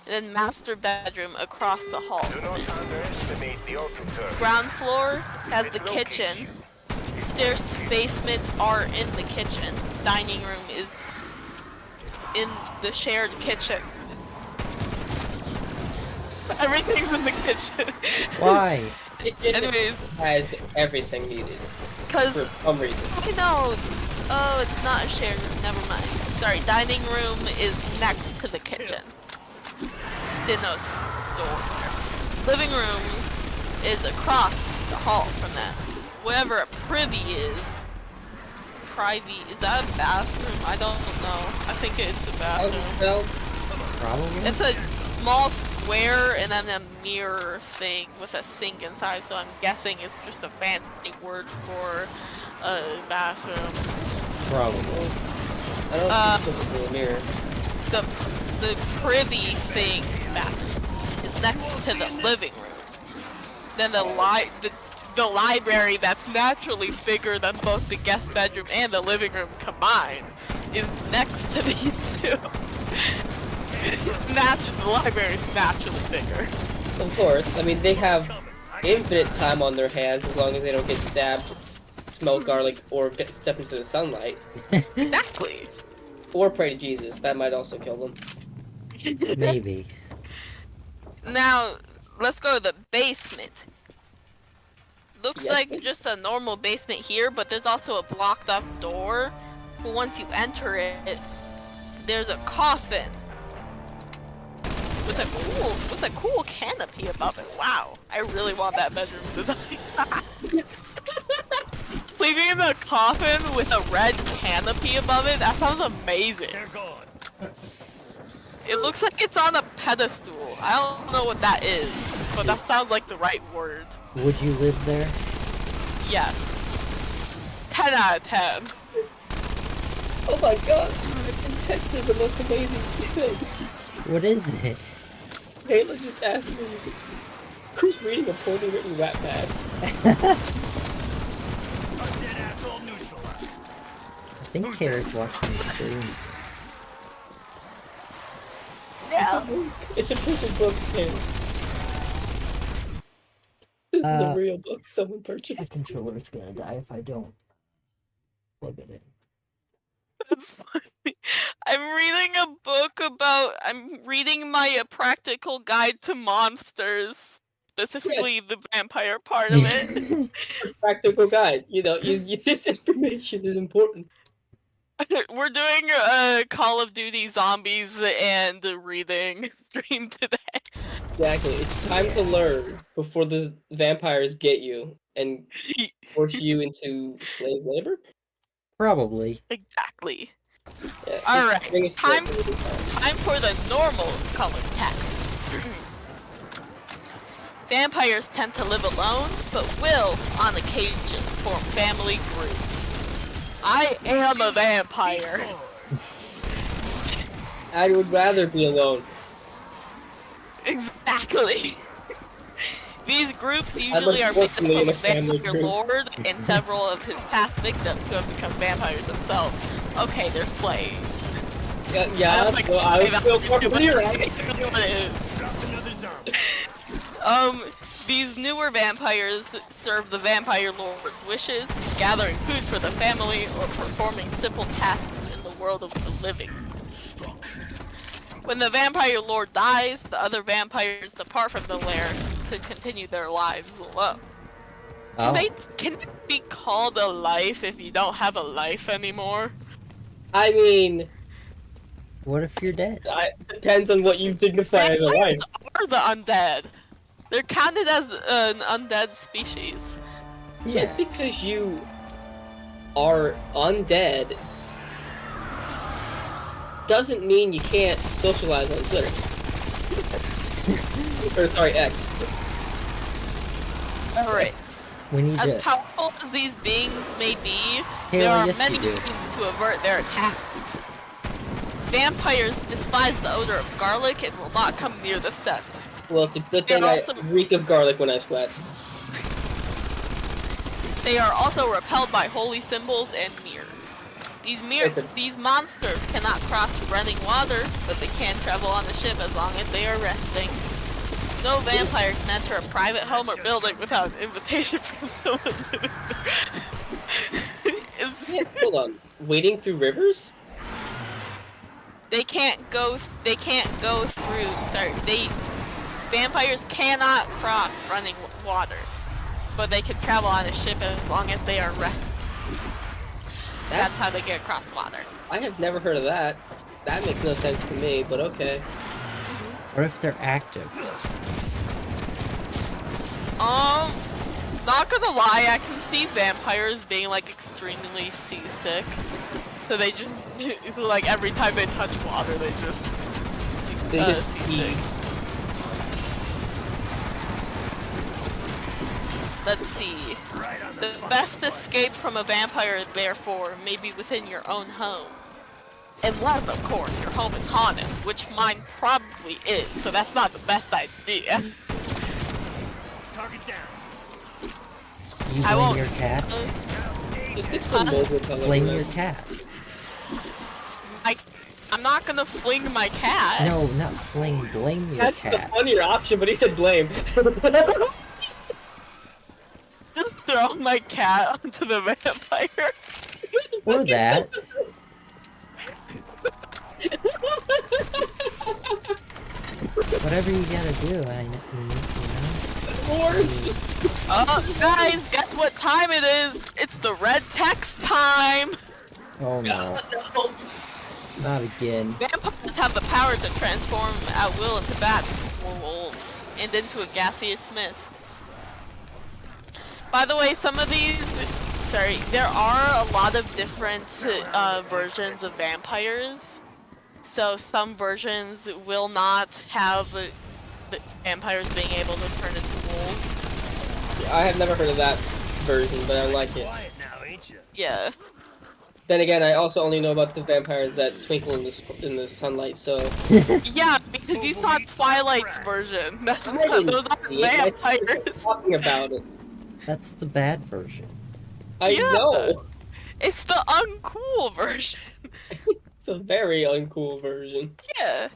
And then master bedroom across the hall. Do not underestimate the auto-turn. Ground floor has the kitchen. Stairs to basement are in the kitchen. Dining room is in the shared kitchen. Everything's in the kitchen. Why? Anyways, has everything needed cause for some reason. I know. Oh, it's not a shared room. Never mind. Sorry, dining room is next to the kitchen. Didn't know. door. Living room is across the hall from that. Wherever a privy is. Is that a bathroom? I don't know. I think it's a bathroom. Well, Probably. It's a small square and then a mirror thing with a sink inside, so I'm guessing it's just a fancy word for a bathroom. Probably. I don't think it's a mirror. The privy thing bathroom is next to the living room. Then the library that's naturally bigger than both the guest bedroom and the living room combined is next to these two. The library is naturally bigger. Of course. I mean, they have infinite time on their hands as long as they don't get stabbed, smell garlic, or step into the sunlight. Exactly. Or pray to Jesus. That might also kill them. Maybe. Now, let's go to the basement. Looks Yes, like please. just a normal basement here, but there's also a blocked off door. But once you enter it, there's a coffin with a cool canopy above it. Wow, I really want that bedroom design. Sleeping in a coffin with a red canopy above it, that sounds amazing. They're gone. It looks like it's on a pedestal. I don't know what that is, but that sounds like the right word. Would you live there? Yes. 10 out of 10. Oh my god! Insects are the most amazing thing. What is it? Kayla just asked me who's reading a poorly written rap pad. Dead asshole neutralized. I think Kara's watching the stream. Yeah. It's a printed book, Kayla. This is a real book someone The purchased. controller's gonna die if I don't plug it in. That's funny. I'm reading my practical guide to monsters. Specifically the vampire part of it. Practical guide. You know, this information is important. We're doing Call of Duty Zombies and reading stream today. Exactly. It's time to learn before the vampires get you and force you into slave labor. Probably. Exactly. Yeah, Alright, bring us to time it. for the normal colored text. Vampires tend to live alone, but will, on occasion, form family groups. I am a vampire. I would rather be alone. Exactly. These groups usually are made up unfortunately of in a a family vampire group. lord and several of his past victims who have become vampires themselves. Okay, they're slaves. Yeah, don't think well, I it's would still slave, fucking be but right. that's basically what it is. Dropped another zombie. These newer vampires serve the vampire lord's wishes, gathering food for the family, or performing simple tasks in the world of the living. When the vampire lord dies, the other vampires depart from the lair to continue their lives alone. Oh. Can it be called a life if you don't have a life anymore? I mean, What if you're dead? it depends on what you dignify as a life. Vampires are the undead. They're counted as an undead species. Just because you are undead doesn't mean you can't socialize on Twitter. Or sorry, X. Alright. We need As to. powerful as these beings may be, Haley, there are yes, many you do. means to avert their attacks. Vampires despise the odor of garlic and will not come near the scent. Well, it's a good They're thing I also- reek of garlic when I sweat. They are also repelled by holy symbols and mirrors. These monsters cannot cross running water, but they can travel on the ship as long as they are resting. No vampire can enter a private home or building without an invitation from someone living there. Yeah, hold on. Wading through rivers? They can't go through. Vampires cannot cross running water, but they can travel on a ship as long as they are resting. That's how they get across water. I have never heard of that. That makes no sense to me, but okay. What if they're active? Not gonna lie, I can see vampires being like extremely seasick. So they just like every time they touch water, they just seasick. sneeze. Let's see. The best escape from a vampire, therefore, may be within your own home. Unless, of course, your home is haunted, which mine probably is, so that's not the best idea. Target down. You I blame won't- your cat? Just get some mobile color. Blame your cat. I'm not gonna fling my cat. No, not fling. Blame your That's the cat. funnier option, but he said blame. Just throw my cat onto the vampire. Or that. Whatever you gotta do, I know. Guys, guess what time it is? It's the red text time! Oh no. Not again. Vampires have the power to transform at will into bats or wolves, and into a gaseous mist. By the way, some of these... Sorry, there are a lot of different versions of vampires. So some versions will not have the vampires being able to turn into wolves. I have never heard of that version, but I like it. Quiet now, ain't you? Yeah. Then again, I also only know about the vampires that twinkle in the sunlight. So Yeah, because you saw Twilight's version. That's I not, didn't those aren't see it, I started vampires. talking about it. That's the bad version. I Yeah. know. It's the uncool version. It's a very uncool version. Yeah.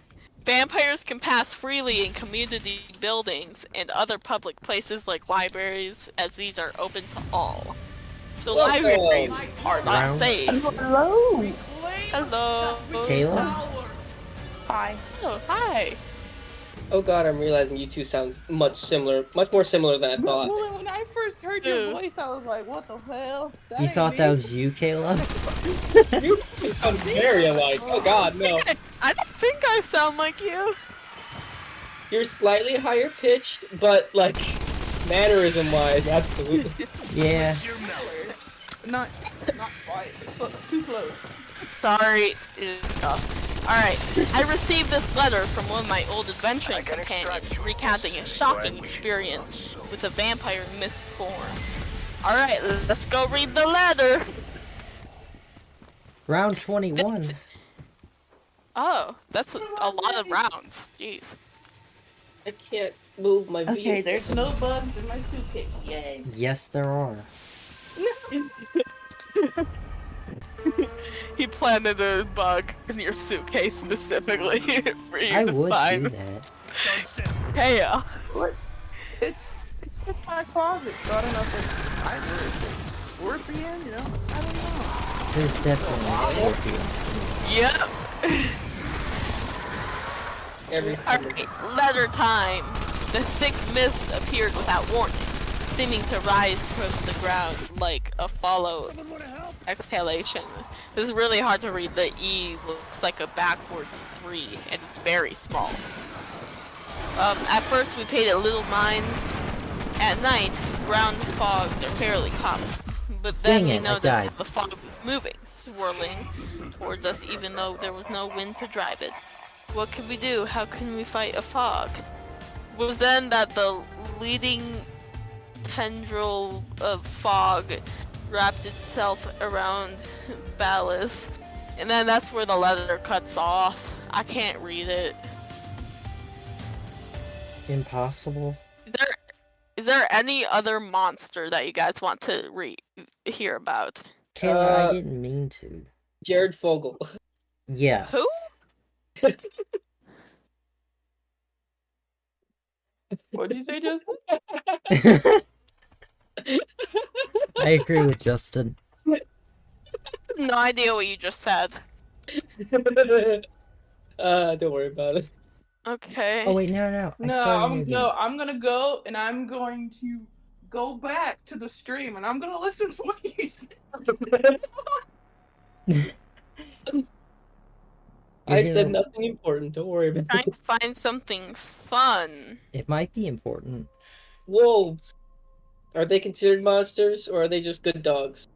Vampires can pass freely in community buildings and other public places like libraries, as these are open to all. So Welcome. libraries are not Round- safe. Hello. Hello. Kayla? Hi. Oh, hi. Oh god, I'm realizing you two sound much more similar than I thought. Well, when I first heard your voice, I was like, what the hell? That You ain't thought me. that was you, Kayla? You sound very alike. Oh god, no. I don't think I sound like you. You're slightly higher pitched, but like mannerism wise, absolutely. Yeah. Your melon. Not quite. Too close. Sorry. Alright, I received this letter from one of my old adventuring companions recounting a shocking experience with a vampire in mist form. Alright, let's go read the letter! Round 21. Oh, that's a lot of rounds. Jeez. I can't move my vehicle. Okay, there's no bugs in my suitcase. Yay. Yes, there are. He planted a bug in your suitcase specifically for you I to would find. do that. Don't sit. Hey, What? It's in my closet, so I don't know if it's scorpion, you know? I don't know. There's definitely scorpions. Yep. Everything. Alright, letter time. The thick mist appeared without warning, seeming to rise from the ground like a follow exhalation. This is really hard to read. The E looks like a backwards 3, and it's very small. At first we paid it little mind. At night, ground fogs are fairly common. But then Dang we it, I noticed died. how the fog was moving, swirling towards us even though there was no wind to drive it. What could we do? How can we fight a fog? It was then that the leading tendril of fog wrapped itself around Ballas. And then that's where the letter cuts off. I can't read it. Impossible. Is there any other monster that you guys want to hear about? Kayla, I didn't mean to. Jared Fogle. Yes. Who? What did you say, Justin? I agree with Justin. No idea what you just said. Don't worry about it. Okay. Oh wait, no. I started a new game. I'm gonna go and I'm going to go back to the stream and I'm gonna listen to what you said. I You're said gonna- nothing important. Don't worry about Trying it. to find something fun. It might be important. Wolves. Are they considered monsters, or are they just good dogs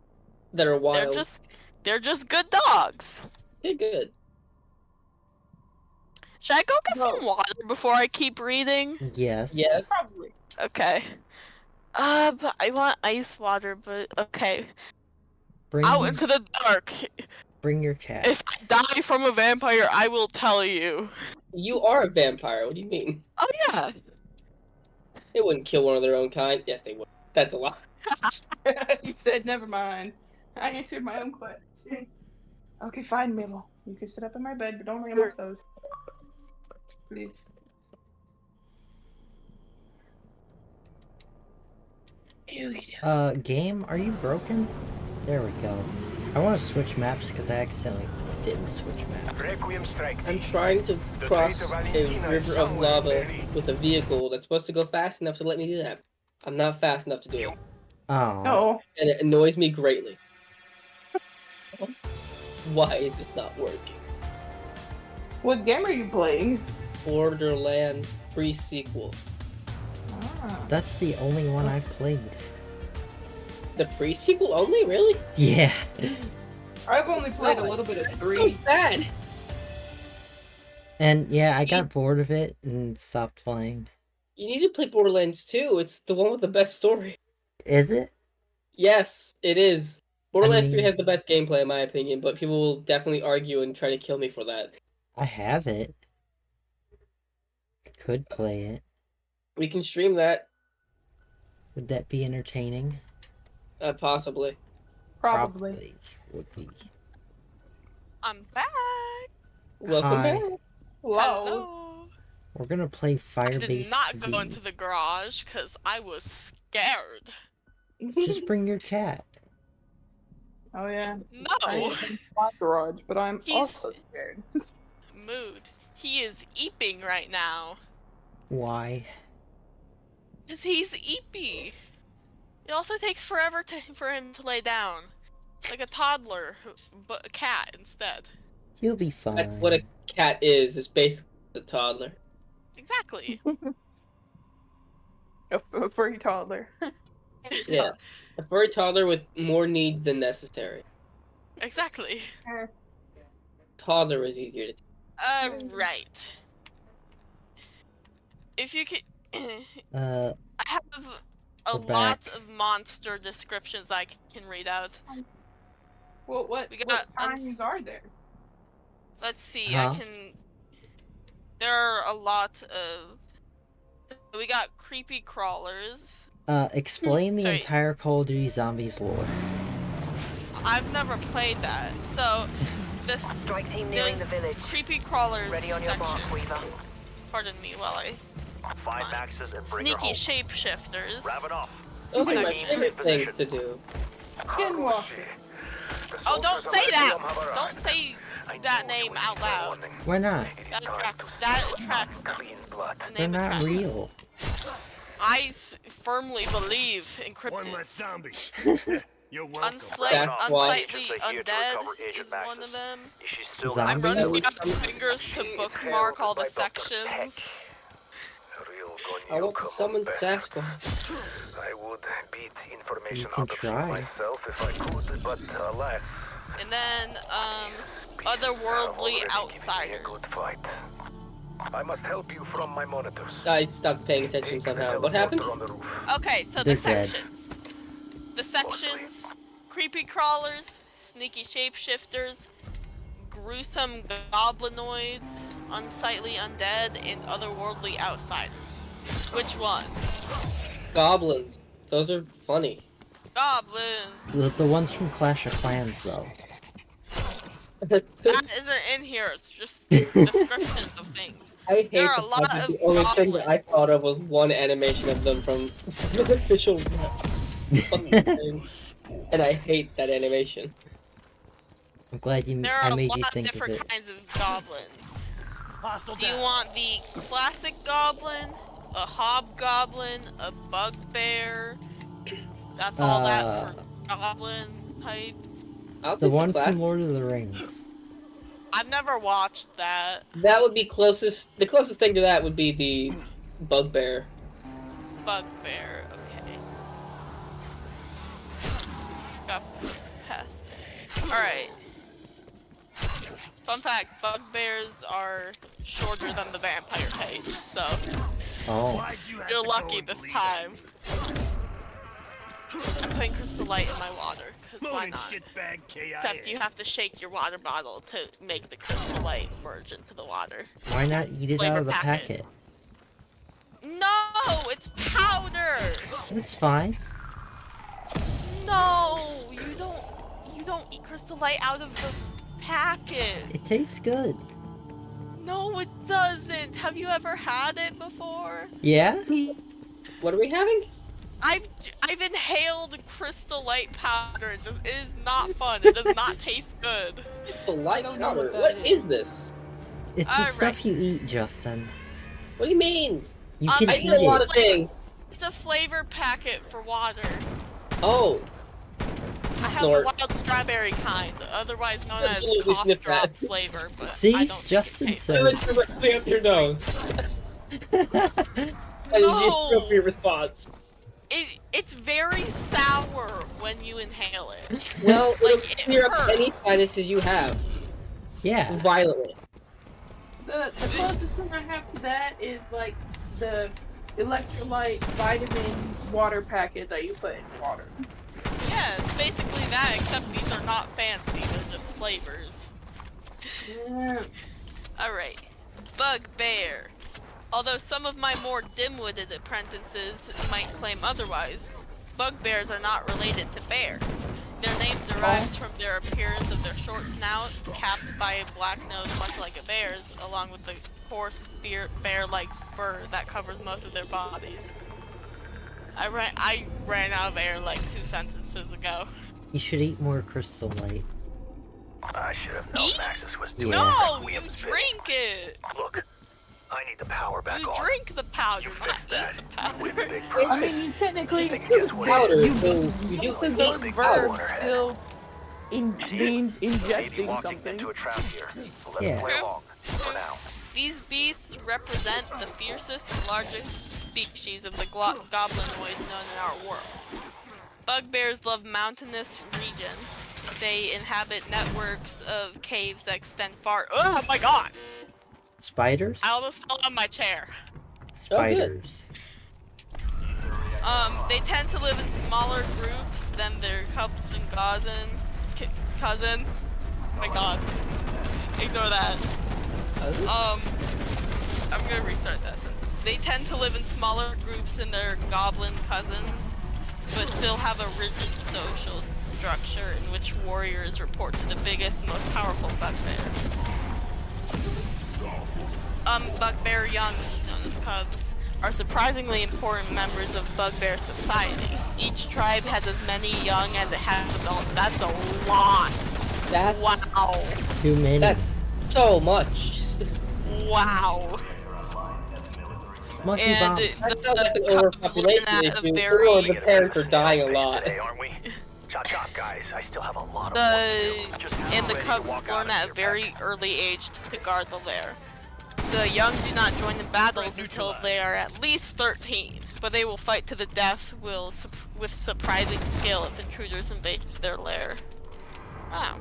that are wild? They're just good dogs. Okay, good. Should I go get No. some water before I keep reading? Yes. Yes. Probably. Okay. But I want ice water, but okay. Bring Out into the dark. bring your cat. If I die from a vampire, I will tell you. You are a vampire. What do you mean? Oh yeah. They wouldn't kill one of their own kind. Yes, they would. That's a lie. You said never mind. I answered my own question. Okay, fine, Mabel. You can sit up in my bed, but don't lay on my clothes. Please. Game, are you broken? There we go. I want to switch maps because I accidentally didn't switch maps. Requiem strike I'm team. trying to The cross fate of a Valentina is river of somewhere lava buried. with a vehicle that's supposed to go fast enough to let me do that. I'm not fast enough to do it, Oh. No. and it annoys me greatly. Why is this not working? What game are you playing? Borderlands pre-sequel. Ah. That's the only one I've played. The pre-sequel only? Really? Yeah. I've only played a little bit of That's 3. so sad. And yeah, I got bored of it and stopped playing. You need to play Borderlands 2. It's the one with the best story. Is it? Yes, it is. Borderlands 3 mean- has the best gameplay in my opinion, but people will definitely argue and try to kill me for that. I have it. Could play it. We can stream that, Would that be entertaining? possibly. Probably. Would be. I'm back. Welcome Hi. back. Hello. Hello. We're gonna play I Firebase did not go Z. into the garage because I was scared. Just bring your cat. Oh yeah. No. I am in my garage, but I'm He's- also scared. Mood. He is eeping right now. Why? Because he's eepy. It also takes forever for him to lay down. Like a toddler, but a cat instead. He'll be fine. That's what a cat is basically a toddler. Exactly. A furry toddler. Yes. A furry toddler with more needs than necessary. Exactly. Toddler is easier to Right. If you could... Uh, I have a We're lot back. of monster descriptions I can read out. Well, what We got kinds are there? Let's see, Huh? There are a lot of... We got creepy crawlers. explain the Sorry. entire Call of Duty Zombies lore. I've never played that. So, this... Strike team nearing There's the village. creepy crawlers Ready on your section. mark, Weaver. Pardon me while I... Find Maxes and bring her Sneaky home. shapeshifters. Wrap it off. Those are my Like- favorite things to do. Skinwalker. Oh, don't say that! Don't say that name out loud. Why not? That attracts them. The They're name not attracts them. real. I firmly believe in cryptids. zombies. You're welcome. That's why- Unsightly undead is one of them. Is she still Zombie? I'm running Zombies? out of fingers to bookmark all the sections. I want to summon Sasquatch. I would beat information You can out of try. myself if I could, but alas, And then, otherworldly outsiders. fight. I must help you from my monitors. I stopped paying attention somehow. What happened? On the roof. Okay, so They're the dead. sections. The sections, creepy crawlers, sneaky shapeshifters, gruesome goblinoids, unsightly undead, and otherworldly outsiders. Which one? Goblins. Those are funny. Goblins. The ones from Clash of Clans, though. That isn't in here, it's just descriptions of things. I hate There are the a lot fact that of the only thing that I goblins. thought of was one animation of them from the official fucking thing. And I hate that animation. I'm glad There are I a made you lot of think of different it. kinds of goblins. Do you want the classic goblin, a hobgoblin, a bugbear? That's all that for goblin types. I'll The take one class. from Lord of the Rings. I've never watched that. That would be closest. The closest thing to that would be the bugbear. bugbear. Okay. Got past it. Alright. Fun fact, bugbears are shorter than the vampire page, so Oh. you're lucky this time. I'm putting crystal light in my water, because why not? Except you have to shake your water bottle to make the crystal light merge into the water. Why not eat it out of the packet? No, it's powder. It's fine. No, you don't eat crystal light out of the packet. It tastes good. No, it doesn't. Have you ever had it before? Yeah? What are we having? I've inhaled crystal light powder. It is not fun. It does not taste good. Crystal light don't know powder. what What that is this? It's the Alright. stuff you eat, Justin. What do you mean? You can I eat eat a lot it. of things. It's a flavor packet for water. Oh, I have Snort. the wild strawberry kind, otherwise known as Absolutely cough sniff drop that. flavor. But See? I don't Justin think it tastes said- do it directly up your nose. That is the appropriate response. It's very sour when you inhale it. Well, Like, it'll clear up hurts. any sinuses you have Yeah. violently. The closest thing I have to that is like the electrolyte vitamin water packet that you put in water. Yeah, it's basically that, except these are not fancy, they're just flavors. Yeah. Alright. Bugbear. Although some of my more dim-witted apprentices might claim otherwise, bugbears are not related to bears. Their name derives from their appearance of their short snout, capped by a black nose much like a bear's, along with the coarse bear-like fur that covers most of their bodies. I ran out of air like 2 sentences ago. You should eat more crystal light. I should have known Eat? Maxis was doing Yeah. No! You Williams bidding. drink it! Look, I need the power back You on. drink the powder, You not fix that. eat the powder. With the big I prize. mean, you technically Think it gets what it Powder, is. so you both do of those eat verbs powder. still means Maybe ingesting walking something. into a trap here. Let Yeah. him play along. For now. These beasts represent the fiercest and largest species of the goblinoid known in our world. Bugbears love mountainous regions. They inhabit networks of caves that extend far. Oh my god! Spiders? I almost fell on my chair. Spiders. They tend to live in smaller groups than their cousin. Oh my god. Ignore that. I'm gonna restart that sentence. They tend to live in smaller groups than their goblin cousins, but still have a rigid social structure in which warriors report to the biggest, most powerful bugbear. Bugbear young, known as cubs, are surprisingly important members of bugbear society. Each tribe has as many young as it has adults. That's a lot. That's Wow. Too many. That's so much. Wow. Monkey And bomb. That sounds like an cubs live overpopulation at a issue, very- or the parents are dying a lot. Today, aren't we? Chop chop, guys. I still have a lot of work The to do. Just and the ready to cubs walk out learn of at here, a very Patrick. early age to guard the lair. The young do not join in battles until they are at least 13, but they will fight to the death with surprising skill if intruders invade their lair. Wow.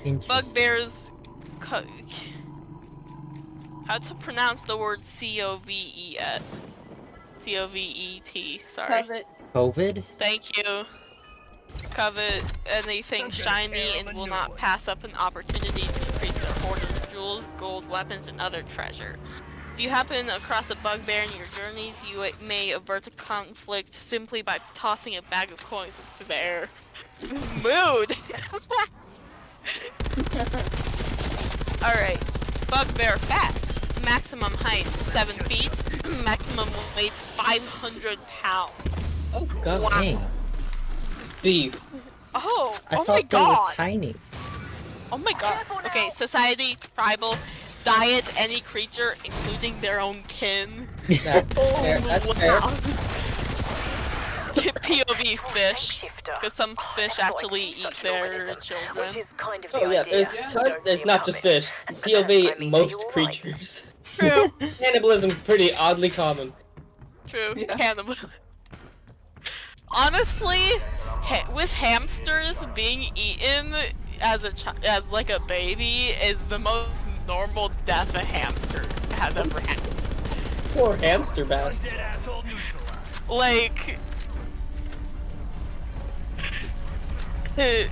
Interesting. Bugbears. How to pronounce the word C-O-V-E-T? C-O-V-E-T. Sorry. Covet. COVID? Thank you. Covet anything shiny and will not pass up an opportunity to increase their hoard of jewels, gold, weapons, and other treasure. If you happen across a bugbear in your journeys, you may avert a conflict simply by tossing a bag of coins into the air. Mood! Alright. Bugbear facts. Maximum height 7 feet. Maximum weight 500 pounds. Oh god, Dang. beef. Oh! I Oh my thought they god! were tiny. Oh my god. Okay, society, tribal, diet any creature, including their own kin. That's fair. That's fair. POV fish, because some fish actually eat their children. Oh yeah, it's not just fish. POV most creatures. True. Cannibalism is pretty oddly common. True. Yeah. Cannibal. Honestly, with hamsters being eaten as like a baby is the most normal death a hamster has ever had. Poor hamster bastard. Like, they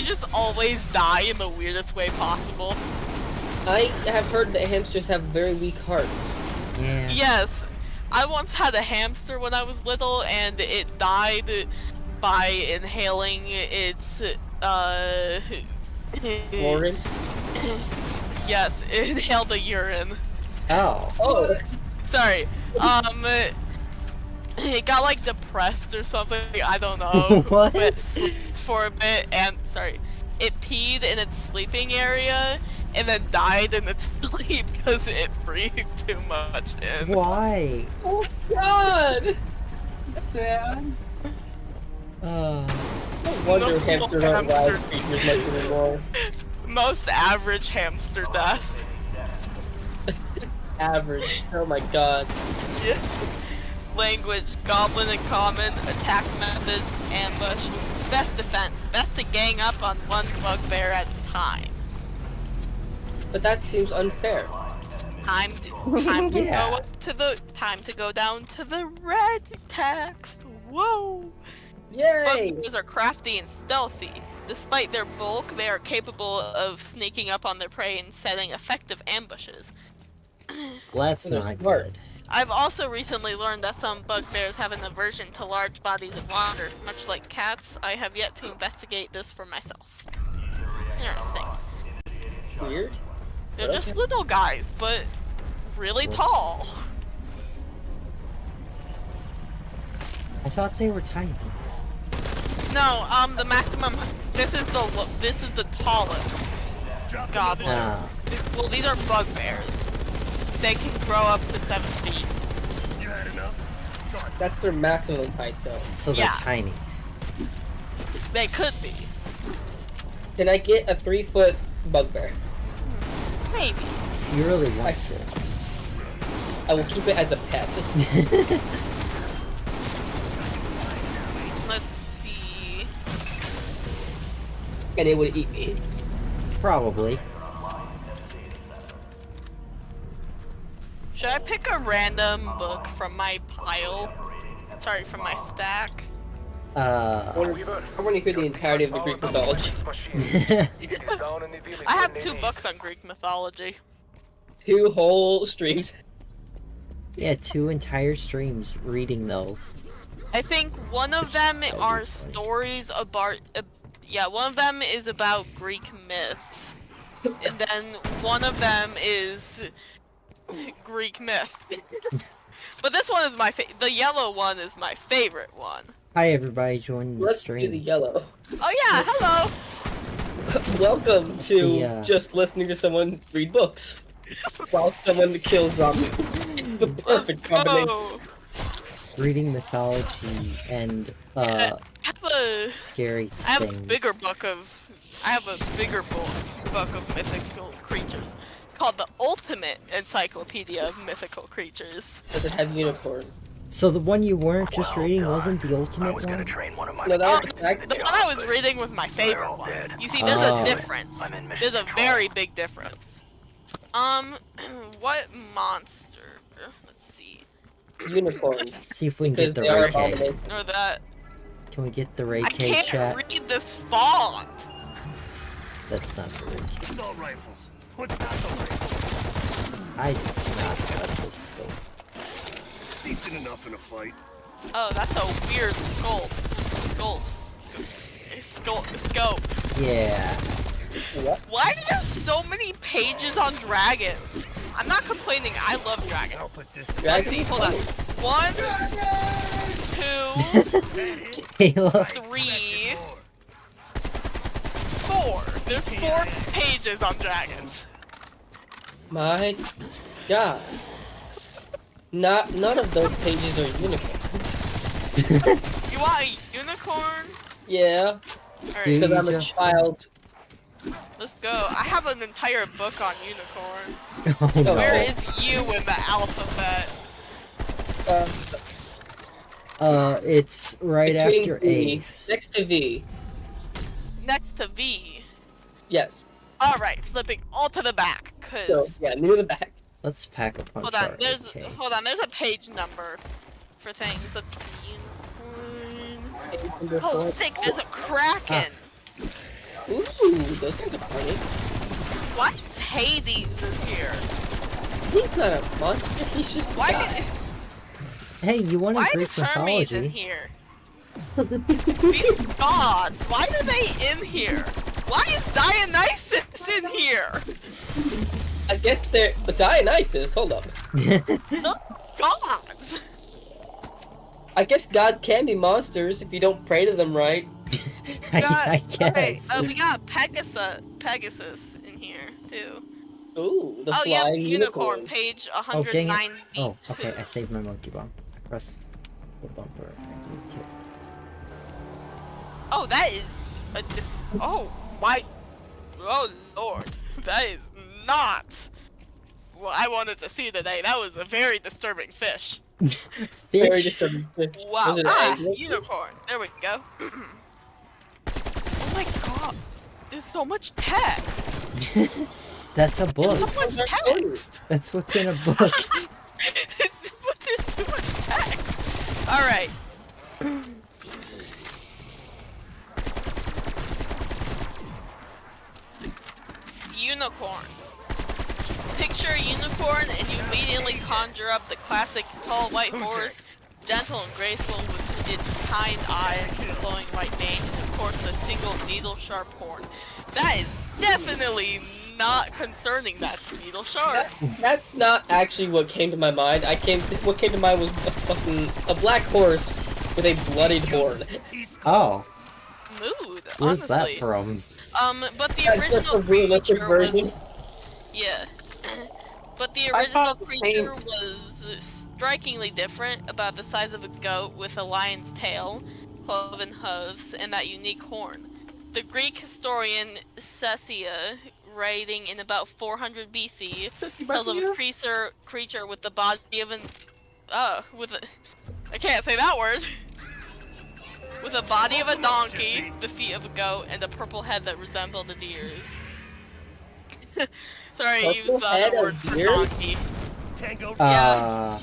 just always die in the weirdest way possible. I have heard that hamsters have very weak hearts. Yeah. Yes, I once had a hamster when I was little, and it died by inhaling its Warren? Yes, it inhaled the urine. Oh. Oh, Sorry. It got like depressed or something. I don't know. What? But it slept for a bit, and sorry, it peed in its sleeping area, and then died in its sleep because it breathed too much in. Why? oh God! Sad. Uh, No wonder No hamsters aren't wild hamster. creatures much anymore. Most average hamster death. Average. Oh my God. Language, goblin and common, attack methods, ambush, best defense, best to gang up on one bugbear at a time. But that seems unfair. Time to Yeah. time to go down to the red text. Whoa! Yay! Bugbears are crafty and stealthy. Despite their bulk, they are capable of sneaking up on their prey and setting effective ambushes. well, that's They're not smart. good. I've also recently learned that some bugbears have an aversion to large bodies of water, much like cats. I have yet to investigate this for myself. Interesting. Weird. They're just little guys, but really tall. I thought they were tiny. No, the maximum. This is the tallest goblin. Ah. Well, these are bugbears. They can grow up to 7 feet. That's their maximum height, though. So they're Yeah. tiny. They could be. Can I get a 3-foot bugbear? Maybe. If you really want to. I will keep it as a pet. Let's see. And it would eat me. Probably. Should I pick a random book from my pile? Sorry, from my stack. I want to hear the entirety of the Greek mythology. I have 2 books on Greek mythology. 2 whole streams. Yeah, 2 entire streams reading those. I think one of them are stories about. Yeah, one of them is about Greek myths, and then one of them is Greek myth. But this one is the yellow one is my favorite one. Hi everybody joining the Let's stream. do the yellow. Oh yeah, hello. Welcome to See, just listening to someone read books while someone kills zombies. The perfect combination. Oh, Reading mythology and I have a scary I have things. a bigger book of mythical creatures. It's called the Ultimate Encyclopedia of Mythical Creatures. Does it have unicorns? So the one you weren't just reading wasn't the I ultimate was gonna one? train one of my No, that Oh, was the fact. the one I was reading was my favorite one. You see, there's Oh. a difference. I'm in mission There's a control. very big difference. What monster? Let's see. Unicorn. See if we can Because get the they are Ray K. abomination. Or that. Can we get the Ray I K can't chat? read this font. That's not the Ray K. Assault rifles. What's not the rifle? I just not got this scope. Decent enough in a fight. Oh, that's a weird scope. Yeah. Why are there so many pages on dragons? I'm not complaining. I love dragons. Outputs this Let's see. Hold on. 1, 2, Caleb. 3, 4. There's 4 pages on dragons. My God. None of those pages are unicorns. You want a unicorn? Yeah, Dude, Alright. because you I'm a just- child. Let's go. I have an entire book on unicorns. Oh no. Where is you in the alphabet? It's right Between after V, A. next to V. Next to V. Yes. Alright, flipping all to the back, So cause yeah, near the back. Let's pack a punch. hold on, our there's AK. a page number for things. Let's see. Unicorn. Oh, sick! There's a kraken. Ooh, those things are funny. Why is Hades in here? He's not a monster. He's just a Why? guy. Hey, you want Why to is Greek Hermes in mythology? here? These gods. Why are they in here? Why is Dionysus in here? I guess they're the Dionysus. Hold up. Gods. I guess gods can be monsters if you don't pray to them right. I Okay, guess. we got Pegasus in here too. Ooh, the Oh yeah, flying unicorn, unicorn. page Oh, dang 192. it. Oh, okay, I saved my monkey bomb. I pressed the bumper. I did Oh, that is a oh my, oh lord, that is not what I wanted to see today. That was a very disturbing fish. Very Fish. disturbing. Wow, Was it an angler? unicorn. There we go. Oh my god, there's so much text. That's a There's book. so much text. That's what's in a book. But there's too much text. All right. Unicorn. Picture a unicorn and you immediately conjure up the classic tall white horse, gentle and graceful with its kind eyes and flowing white mane, and of course the single needle-sharp horn. That is definitely not concerning that's needle sharp. That's not actually what came to my mind. What came to mind was a black horse with a bloodied horn. Oh, Mood, where's that honestly. from? But the That's just original a realistic creature version. was... Yeah. But the I original thought the creature was strikingly different, about the size of a goat with a lion's tail, cloven hooves, and that unique horn. The Greek historian Ctesia, writing in about 400 BC, tells of a creature with the body of an... I can't say that word! With a body of a donkey, the feet of a goat, and a purple head that resembled a deer's. Sorry, I used Purple the head other of word for deer? donkey. Uh,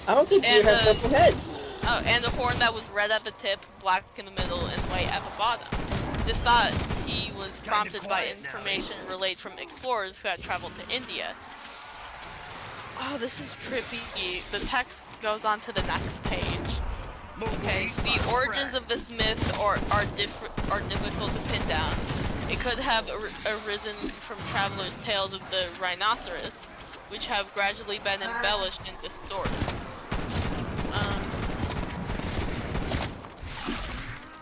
I don't think deer And, have purple heads. Oh, and a horn that was red at the tip, black in the middle, and white at the bottom. This thought he was prompted by information relayed from explorers who had traveled to India. Oh, this is trippy. The text goes on to the next page. Okay, the origins of this myth are difficult to pin down. It could have arisen from travelers' tales of the rhinoceros, which have gradually been embellished and distorted.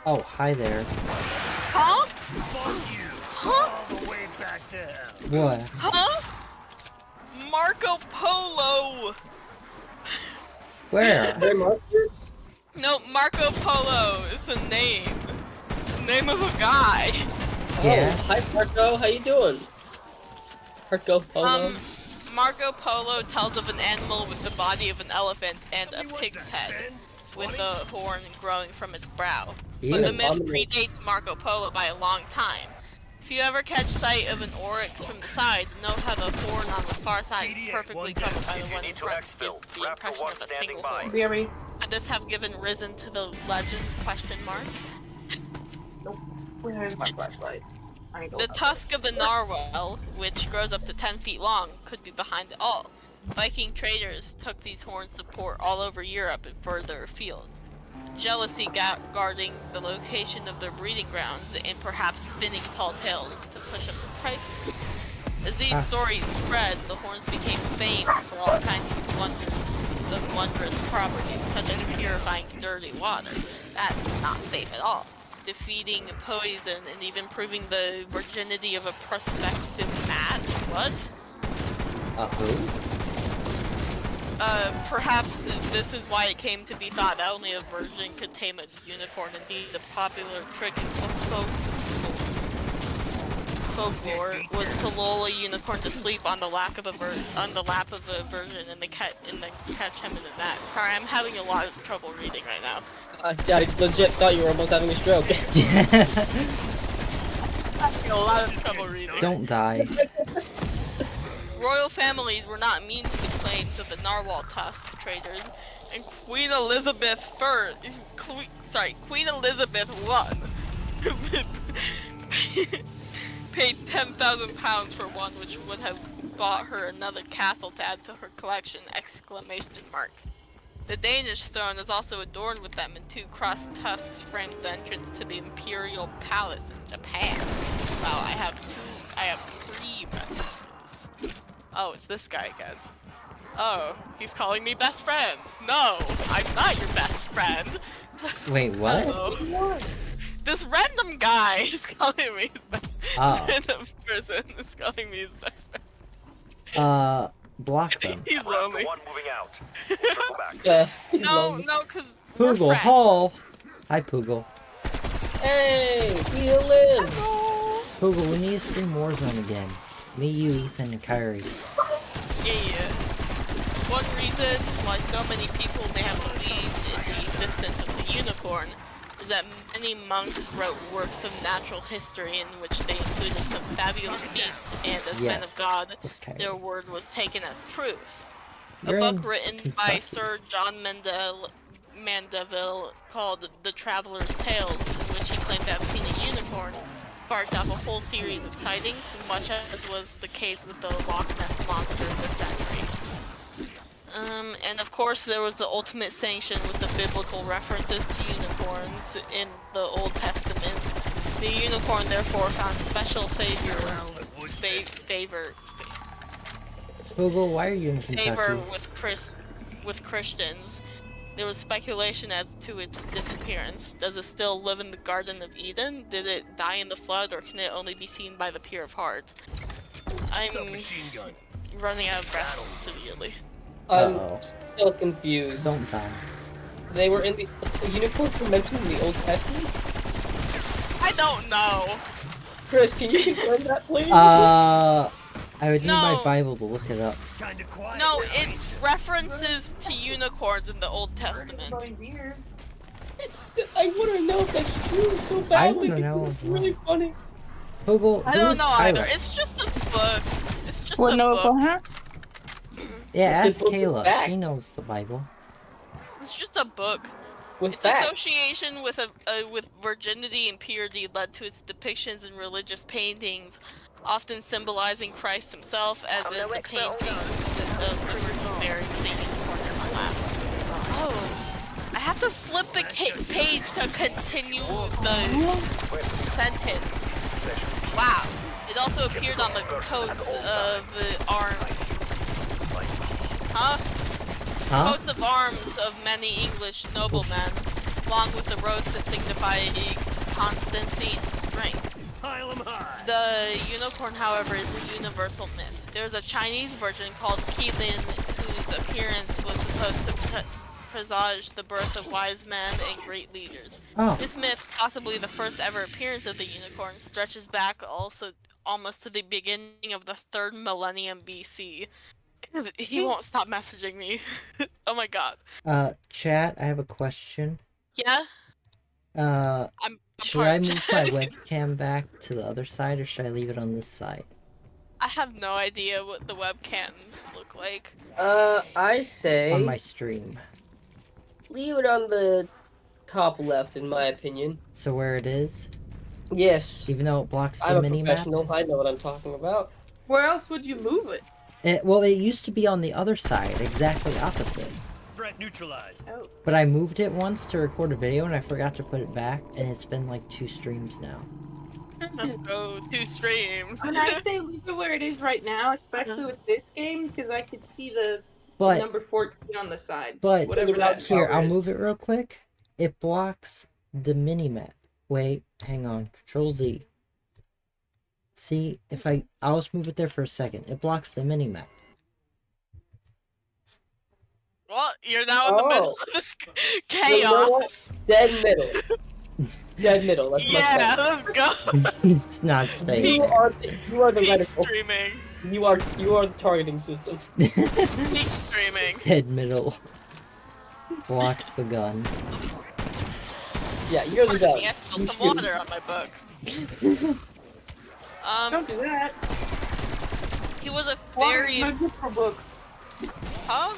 oh, hi there. Huh? Huh? What? Huh? Marco Polo! Where? They're monsters? No, Marco Polo is the name. It's the name of a guy. Yeah. Oh, hi Marco, how you doing? Marco Polo. Marco Polo tells of an animal with the body of an elephant and a pig's head, with a horn growing from its brow. But the Ew. myth predates Marco Polo by a long time. If you ever catch sight of an oryx from the side, know how the horn on the far side is perfectly covered by the one in front to give the impression of a single horn. Very. Could this have given risen to the legend? Question mark. Where is my flashlight? I ain't The going tusk of the narwhal, which grows up to 10 feet long, could be behind it all. Viking traders took these horns to port all over Europe and further afield. Jealousy guarding the location of their breeding grounds and perhaps spinning tall tales to push up the prices. As these stories spread, the horns became famed for all kinds of wondrous properties, such as purifying dirty water. That's not safe at all. Defeating poison and even proving the virginity of a prospective mat. What? Who? Perhaps this is why it came to be thought that only a virgin could tame a unicorn, indeed the popular trick in folklore was to lull a unicorn to sleep on the lap of a virgin and then catch him in the net. Sorry, I'm having a lot of trouble reading right now. I legit thought you were almost having a stroke. Having a lot of trouble reading. Don't die. Royal families were not immune to the claims of the narwhal tusk traders, and Queen Elizabeth Queen Elizabeth I paid £10,000 for one, which would have bought her another castle to add to her collection! The Danish throne is also adorned with them, and 2 crossed tusks framed the entrance to the Imperial Palace in Japan. Wow, I have 3 messages. Oh, it's this guy again. Oh, he's calling me best friends. No, I'm not your best friend. Wait, what? Hello. This random guy is calling me his best random person is calling me his best friend. Block them. He's lonely. One moving out. We'll circle back. No, cause we're Poogle friends. Hall! Hi, Poogle. Hey, heal in. Poogle, we need to stream Warzone again. Me, you, Ethan, and Kyrie. Yeah. One reason why so many people may have believed in the existence of the unicorn is that many monks wrote works of natural history in which they included some fabulous feats, and as men of God, their word was taken as truth. A book written by Sir John Mandeville called The Traveller's Tales, in which he claimed to have seen a unicorn, sparked off a whole series of sightings, much as was the case with the Loch Ness Monster this century. And of course there was the ultimate sanction with the biblical references to unicorns in the Old Testament. The unicorn therefore found special favor Poogle, why are you in Kentucky? with Christians. There was speculation as to its disappearance. Does it still live in the Garden of Eden? Did it die in the flood, or can it only be seen by the pure of heart? I'm running out of breath severely. I'm still confused. Don't die. They were in the unicorns were mentioned in the Old Testament? I don't know. Chris, can you confirm that, please? I would need my Bible to look it up. No, it's references to unicorns in the Old Testament. I want to know if that's true so badly. I want to know. It's really funny. Poogle, I don't know either. It's just a book. It's just a book. Yeah, It's ask a book Kayla. back. She knows the Bible. It's just a book. With Its facts. association with with virginity and purity led to its depictions in religious paintings, often symbolizing Christ himself, as in the paintings of the Virgin Mary with the unicorn in her lap. Oh, I have to flip the page to continue the sentence. Wow. It also appeared on the coats of arms. Coats of arms of many English noblemen, along with the rose to signify constancy and strength. The unicorn, however, is a universal myth. There's a Chinese version called Qilin, whose appearance was supposed to presage the birth of wise men and great leaders. This myth, possibly the first ever appearance of the unicorn, stretches back also almost to the beginning of the 3rd millennium BC. He won't stop messaging me. Oh my god. Chat, I have a question. Yeah? Should I move my webcam back to the other side, or should I leave it on this side? I have no idea what the webcams look like. I say... On my stream. Leave it on the top left, in my opinion. So where it is? Yes. Even though it blocks the I'm a mini-map? professional, I know what I'm talking about. Where else would you move it? Well, it used to be on the other side, exactly opposite. Threat neutralized. Oh. But I moved it once to record a video and I forgot to put it back, and it's been like 2 streams now. Let's go 2 streams. And I say leave it where it is right now, especially with this game, because I could see the number 14 on the side. But whatever that here, power I'll is. move it real quick. It blocks the mini-map. Wait, hang on. Control Z. See, if I'll just move it there for a second. It blocks the mini-map. Well, you're now in the middle of this chaos. Dead middle. Dead middle. That's Yeah, much let's go. It's not better. staying You there. are the Peak reticle. streaming. You are the targeting system. Peak streaming. Dead middle. Blocks the gun. Yeah, you're the Pardon me, gun. I spilled You some shoot. water on my book. Don't do that. He was a Water very... is not good for a book. Huh?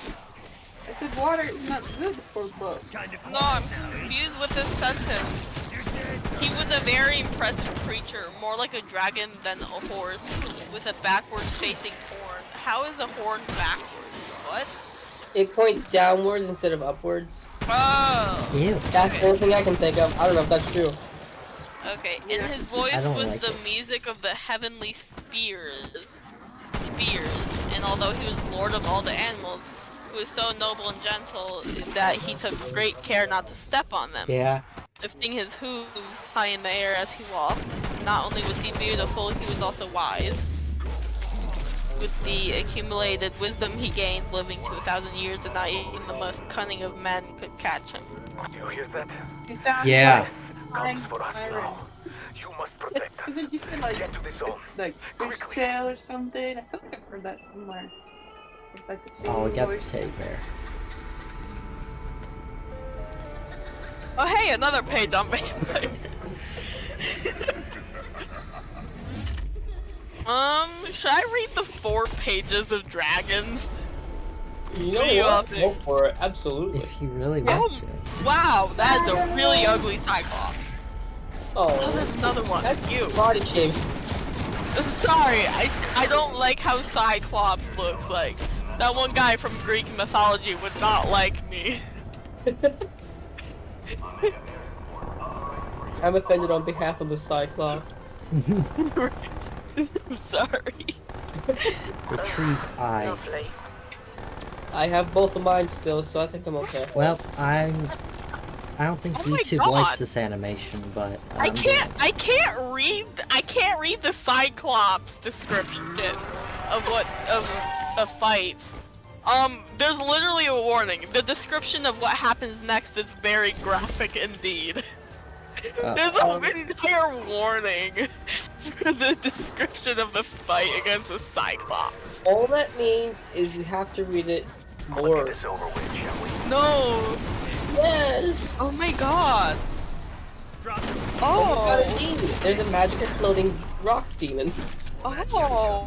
I said water is not good for a book. No, I'm confused with this sentence. He was a very impressive creature, more like a dragon than a horse, with a backwards-facing horn. How is a horn backwards? What? It points downwards instead of upwards. Oh! Ew. That's the only thing I can think of. I don't know if that's true. Okay, and his voice don't was like the it. music of the heavenly spears, and although he was lord of all the animals, he was so noble and gentle that he took great care not to step on them. Yeah. Lifting his hooves high in the air as he walked. Not only was he beautiful, he was also wise. With the accumulated wisdom he gained living to 1,000 years, and not even the most cunning of men could catch him. Do you hear that? He sounds Yeah. like Comes for us siren. now. You must protect us. Isn't you said like Get to the zone. fish tail or something? I feel like I've heard that somewhere. It's like the same Oh, we got the voice. teddy bear. Oh hey, another page on vampire. Should I read the 4 pages of dragons? You know What do you all what? Go think? for it. Absolutely. If you really want to. Wow, that is a really ugly Cyclops. Oh, Oh, there's another one. that's You. body shape. I'm sorry, I don't like how Cyclops looks like. That one guy from Greek mythology would not like me. I'm offended on behalf of the Cyclops. I'm sorry. Retrieve eye. Lovely. I have both of mine still, so I think I'm okay. Well, I don't think Oh my YouTube God. likes this animation, but I can't read the Cyclops description of what of a fight. There's literally a warning. The description of what happens next is very graphic indeed. There's an entire warning for the description of the fight against a Cyclops. All that means is you have to read it Get more. this over with, shall we? No. Yes! Oh my god. Got a Oh. demon. There's a magical floating rock demon. Oh.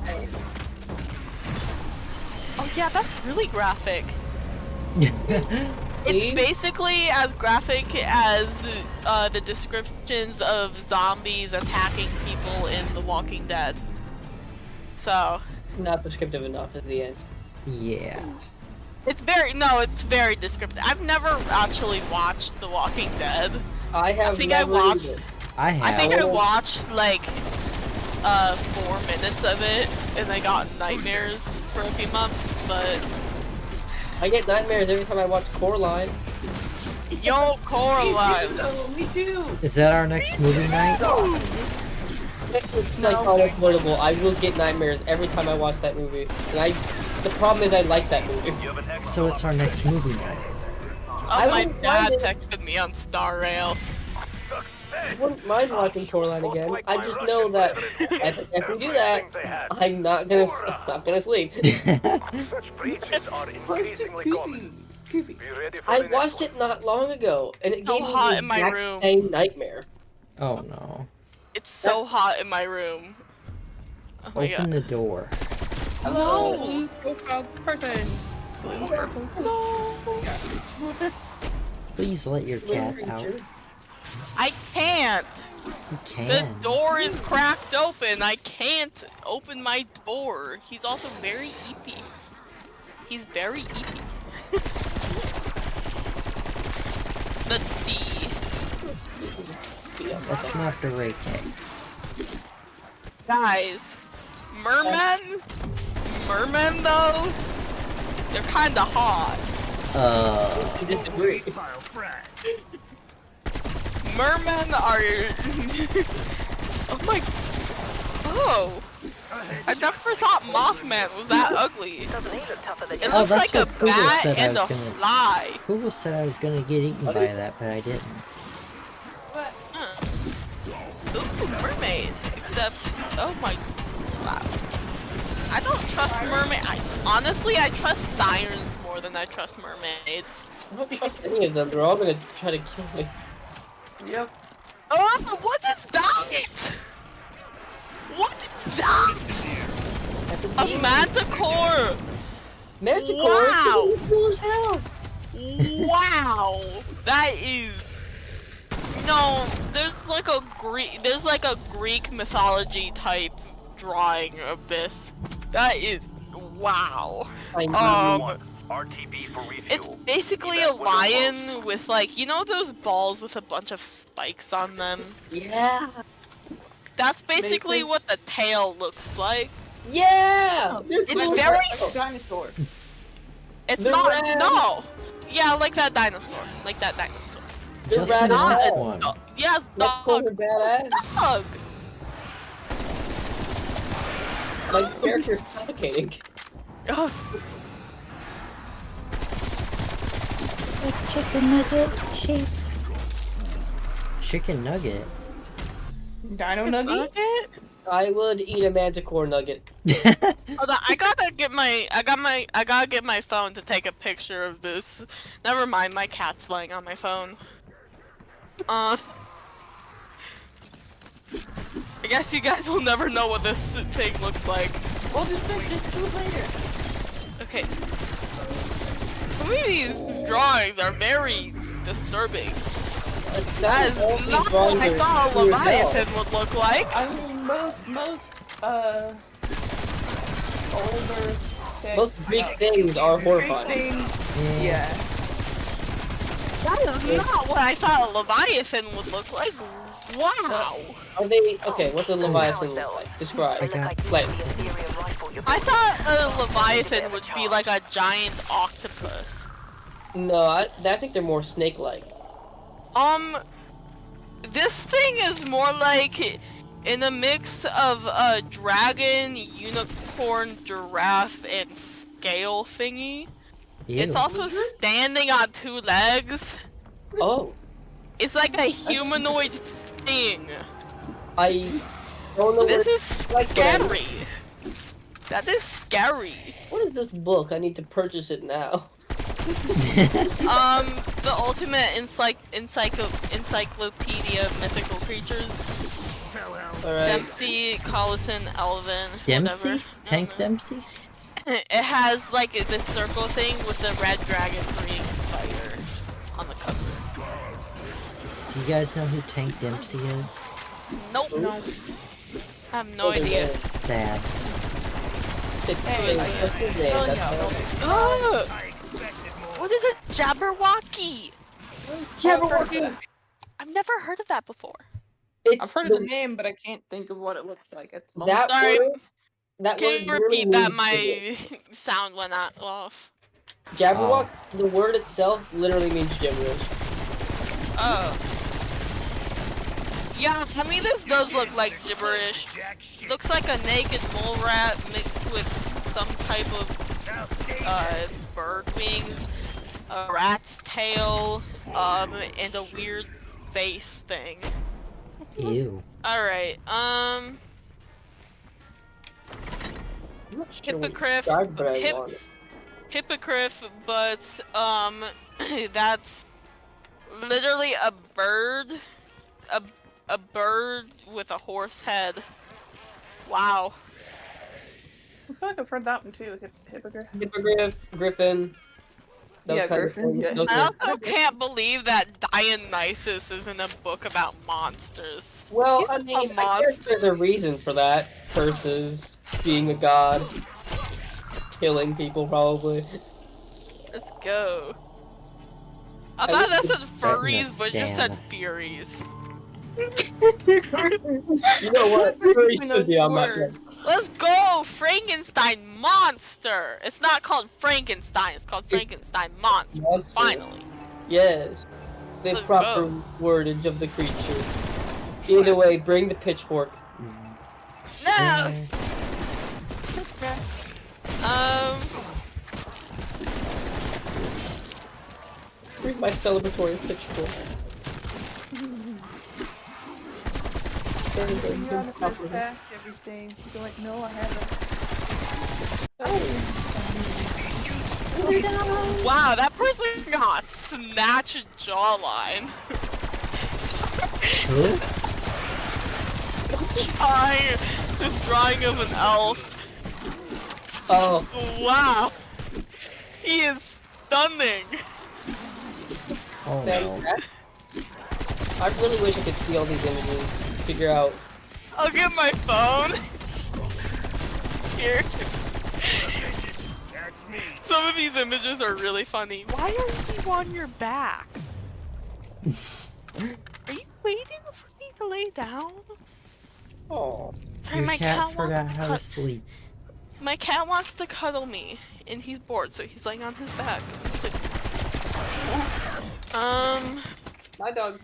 Oh yeah, that's really graphic. It's See? basically as graphic as the descriptions of zombies attacking people in The Walking Dead. So, Not descriptive enough is the answer. Yeah. it's very descriptive. I've never actually watched The Walking Dead. I have think I never watched- either. I have. I think I watched like 4 minutes of it, and I got nightmares for a few months, but I get nightmares every time I watch Coraline. yo, Coraline. Oh, me too. Is that our next movie night? It's like unavoidable. I will get nightmares every time I watch that movie. And the problem is I like that movie. You have an extra So it's our next movie night. I Oh, my don't dad mind it. texted me on Star Rail. I wouldn't mind watching Coraline again. I just know that if we do that, I'm not gonna sleep. Such breaches are It's just increasingly creepy. common. Creepy. Be ready for I the next watched one. it not long ago, and it So gave me hot the in my exact room. same nightmare. Oh no. It's so hot in my room. Oh my Open god. the door. Hello, profile person. Please let your cat Little out. creature. I can't. You The can. door is cracked open. I can't open my door. He's also very eepy. He's very eepy. Let's see. That's not the Ray K. Guys, mermen though, they're kinda hot. I disagree. Mermen are. Oh my. Oh. I never thought Mothman was that ugly. Doesn't he look tougher than It you? Oh, looks that's like a what Google bat said I and a was gonna- fly. Google said I was gonna get eaten by that, but I didn't. What? Huh. mermaid. Except, oh my, wow. I don't trust mermaid. Honestly, I trust sirens more than I trust mermaids. I don't trust any of them. They're all gonna try to kill me. Yep. Oh, what is that? What is that? That's A manticore! Manticore. Wow. It's cool as hell. Wow, that is no. There's like a Greek mythology type drawing of this. That is wow. I know. RTB for refuel. It's basically a lion with like those balls with a bunch of spikes on them. Yeah. That's basically sense. what the tail looks like. Yeah. It's very. Dinosaur. It's They're not. red. No. Yeah, like that dinosaur. Like that dinosaur. They're Just rad the as next hell. one. Yes, That's dog. badass. Dog. My character's suffocating. Oh, Chicken nugget shape. Chicken nugget. Dino nugget. nugget? I would eat a manticore nugget. Hold on, I gotta get my phone to take a picture of this. Never mind, my cat's laying on my phone. I guess you guys will never know what this thing looks like. We'll just do it later. Okay. Some of these drawings are very disturbing. That is not what I thought a Leviathan would look like. I mean, most older things, Most Greek things are Greek horrifying. things, yeah. That is not what I thought a Leviathan would look like. Wow. Are they okay? What's a leviathan look like? Describe. Like, I thought a Leviathan would be like a giant octopus. no, I think they're more snake-like. This thing is more like in a mix of a dragon, unicorn, giraffe, and scale thingy. Ew. It's also standing on two legs. Oh, It's like a humanoid thing. I don't know. This where- is like scary. That is scary. What is this book? I need to purchase it now. The ultimate encyclopedia of mythical creatures. Alright. Dempsey, Collison, Elvin, Dempsey? whatever. Tank Dempsey? It has like this circle thing with the red dragon breathing fire on the cover. Do you guys know who Tank Dempsey is? Nope. No. I have no idea. Sad. It's Hey, what's his name? Oh, That's no. Ugh! What is it? Jabberwocky! Jabberwocky. I've never heard of that before. It's I've heard of the name, but I can't think of what it looks like at the moment. that Sorry. word. That Can word you really repeat that? means My sound went off. Jabberwock. The word itself literally means gibberish. Oh. Yeah, I mean this does look like gibberish. Looks like a naked mole rat mixed with some type of bird wings, a rat's tail, and a weird face thing. Ew. Alright, I'm not sure what Hippogriff, describe what I wanted. hippogriff, but that's literally a bird, a bird with a horse head. Wow. I feel like I've heard that one too. Hippogriff. Hippogriff, griffin. Those Yeah, kind griffin, of things. yeah. Those I are- also can't believe that Dionysus is in a book about monsters. Well, He's I a mean, I guess monster. there's a reason for that. Curses, being a god, killing people, probably. Let's go. I I thought that would- said furries, but it just said Stan. furies. You know what? Furry Even should be those on my words. list. Let's go! Frankenstein monster! It's not called Frankenstein, it's called Frankenstein monster. Monster. Finally. Yes. The Let's proper go. wordage of the creature. Either way, bring the pitchfork. No! Bring my celebratory pitchfork. You're on the first pack, everything. She's like, no, I haven't. Wow, that person got snatch jawline. Who? This drawing of an elf. Oh, Wow. He is stunning. Oh no. I really wish I could see all these images. Figure out. I'll get my phone. Here. Some of these images are really funny. Why are you on your back? Are you waiting for me to lay down? Oh, Sorry, Your my cat cat wants forgot to how to sleep. My cat wants to cuddle me, and he's bored, so he's laying on his back and sleeping. My dog's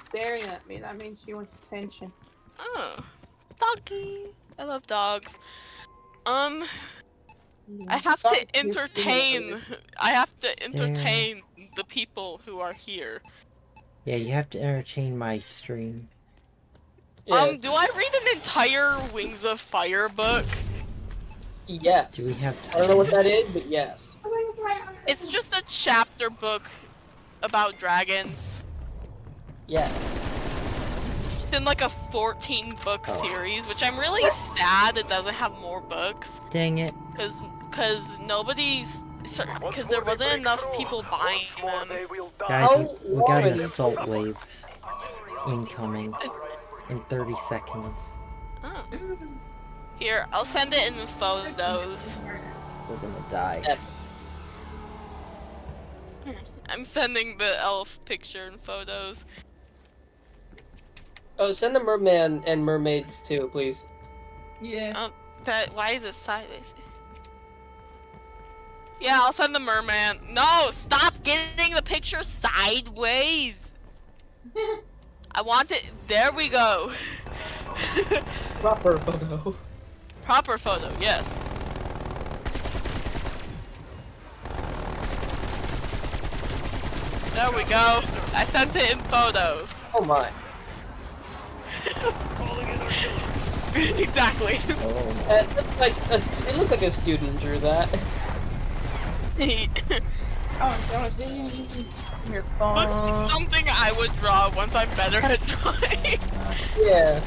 staring at me. That means she wants attention. Oh, doggy. I love dogs. I have to entertain. I have to entertain the people who are here. Yeah, you have to entertain my stream. yeah. Do I read an entire Wings of Fire book? Yes. Do we have I don't know what time? that is, but yes. It's just a chapter book about dragons. Yeah. It's in like a 14-book series, which I'm really sad it doesn't have more books. Dang it. Cause there wasn't enough people buying them. Guys, we got long an is it? assault wave incoming in 30 seconds. Oh. Here, I'll send it in photos. We're gonna die. I'm sending the elf picture in photos. Oh, send the merman and mermaids too, please. Yeah. Why is it sideways? Yeah, I'll send the merman. No, stop getting the picture sideways. I want it. There we go. Proper photo. Proper photo, yes. There we go. I sent it in photos. Oh my. Exactly. Oh. It looks like a student drew that. Oh, don't see your phone. Looks like something I would draw once I'm better at drawing. Yeah.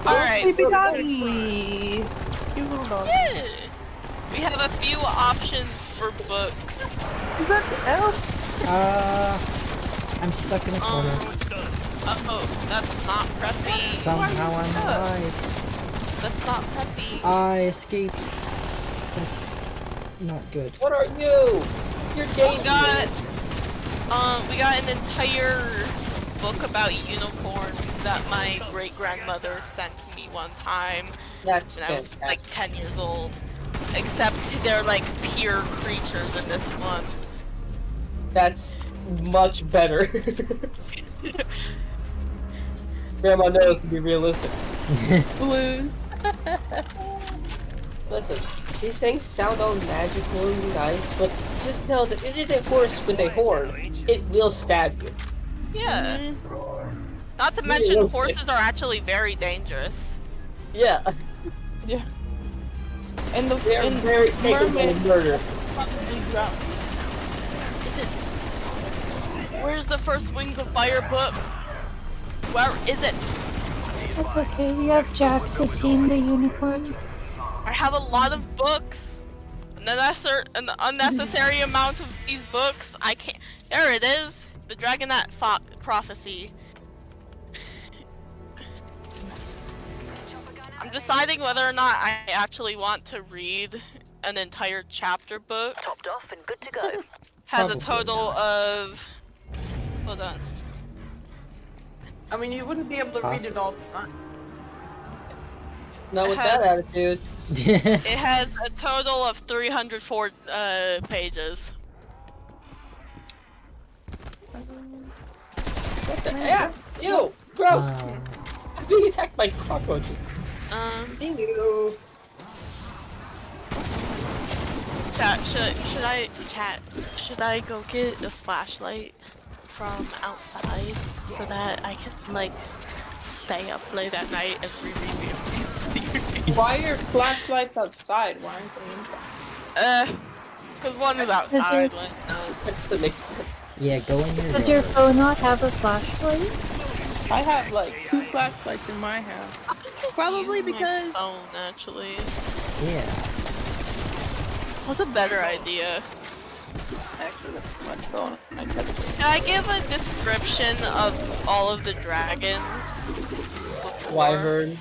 Alright. Sleepy doggy. Cute little dog. Yeah. We have a few options for books. Is that the elf? I'm stuck in a corner. Uh-oh, that's not preppy. Somehow I'm alive. That's not preppy. I escaped. That's not good. What are you? You're dangerous. We got an entire book about unicorns that my great-grandmother sent to me one time. That's And I was like fantastic. 10 years old. Except they're like pure creatures in this one. That's much better. Grandma knows to be realistic. Blue. Listen, these things sound all magical and nice, but just know that it is a horse with a horn. It will stab you. Yeah. Not to mention horses are actually very dangerous. Yeah, Yeah. And the they're and very capable mermaid of murder. probably drowned. Is it? Where's the first Wings of Fire book? Where is it? That's okay, we have Jack to tame the unicorn. I have a lot of books. An unnecessary amount of these books. I can't. There it is. The Dragonette Prophecy. I'm deciding whether or not I actually want to read an entire chapter book. Topped off and good to go. Has a Probably total of. Hold on. I mean, you wouldn't be able to read it all the time. Not with Has- that attitude. It has a total of 304 pages. What the? Yeah. Ew. Gross. Wow. I'm being attacked by cockroaches. Ew. Should I go get a flashlight from outside so that I can like stay up late at night and reread the series. Why are your flashlights outside? Why aren't they inside? Because one is outside. One, That just makes sense. Yeah, go in your Does your yard. phone not have a flashlight? I have like 2 flashlights in my house. Probably use my because phone actually. Yeah. What's a better idea? actually that's my phone. I text it. Can I give a description of all of the dragons? Wyvern.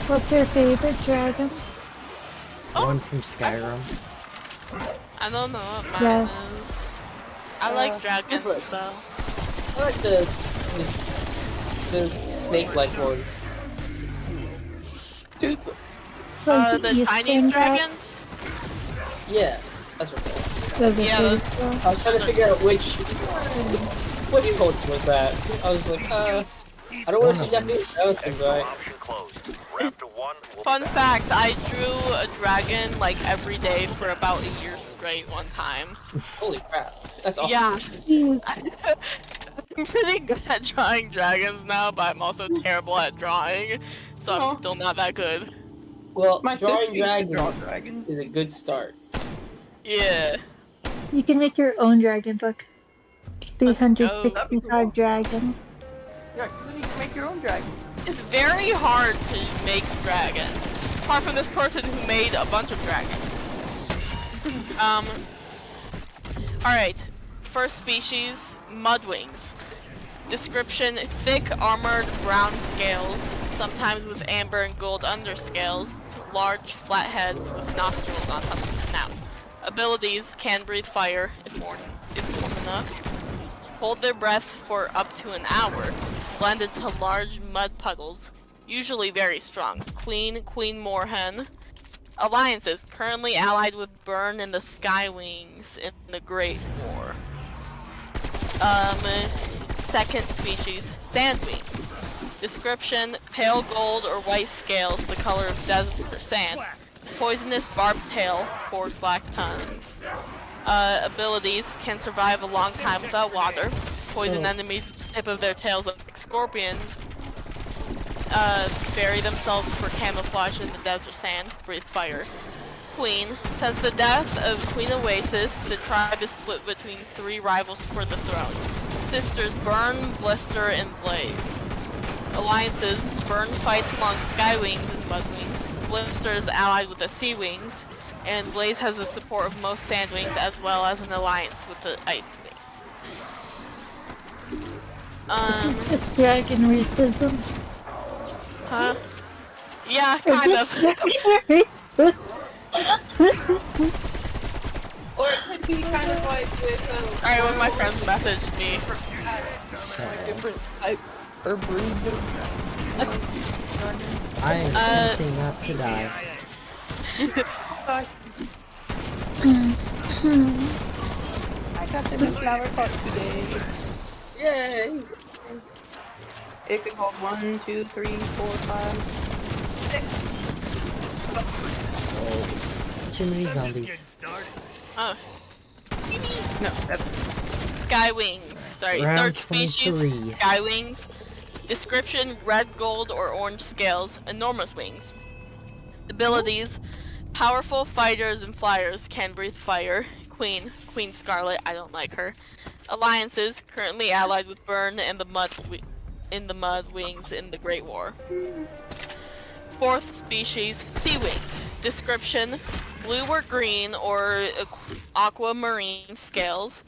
What's your favorite dragon? One from Skyrim. I don't know what mine Yeah. is. I like dragons different. though. I like the snake-like ones. Toothless. Like The Eastern Chinese dra- dragons? Yeah, that's what they are. The Yeah, big one. I was trying to figure out which culture was that. I was like, I don't want to see Japanese dragons, right? Option closed. We're after one. We'll Fun be back. fact, I drew a dragon like every day for about a year straight one time. Holy crap. That's awesome. Yeah. Jeez. I'm pretty good at drawing dragons now, but I'm also terrible at drawing, so Aw. I'm still not that good. Well, My drawing sister used to draw dragons dragons. is a good start. Yeah. You can make your own dragon book. Let's go. 365 dragons. Yeah, because then you can make your own dragon. It's very hard to make dragons. Apart from this person who made a bunch of dragons. Alright. First species, mudwings. Description, thick armored brown scales, sometimes with amber and gold underscales, large flat heads with nostrils on top of the snout. Abilities, can breathe fire if warm enough. Hold their breath for up to an hour. Blend into large mud puddles. Usually very strong. Queen Moorhen. Alliances, currently allied with Burn and the Skywings in the Great War. Second species, sandwings. Description, pale gold or white scales, the color of desert sand. Poisonous barbed tail, 4 black tongues. Abilities, can survive a long time without water. Poison enemies with the tip of their tails like scorpions. Bury themselves for camouflage in the desert sand. Breathe fire. Queen. Since the death of Queen Oasis, the tribe is split between 3 rivals for the throne. Sisters Burn, Blister, and Blaze. Alliances. Burn fights among Skywings and Mudwings. Blister is allied with the Sea Wings. And Blaze has the support of most Sandwings as well as an alliance with the Ice Wings. It's dragon racism. Huh? Yeah, kind of. Or it could be kind of like with Alright, when my friends messaged me. different type or breed of I am attempting not to die. I got them in flower pot today. Yay! It could hold 1, 2, 3, 4, 5, 6. Oh, too many zombies. Oh. No, that's Skywings. Sorry, Round third species, 23. Skywings. Description, red, gold, or orange scales, enormous wings. Abilities, powerful fighters and flyers, can breathe fire. Queen Scarlet, I don't like her. Alliances, currently allied with Burn and the Mud Wings in the Great War. Fourth species, Sea Wings. Description, blue or green or aquamarine scales,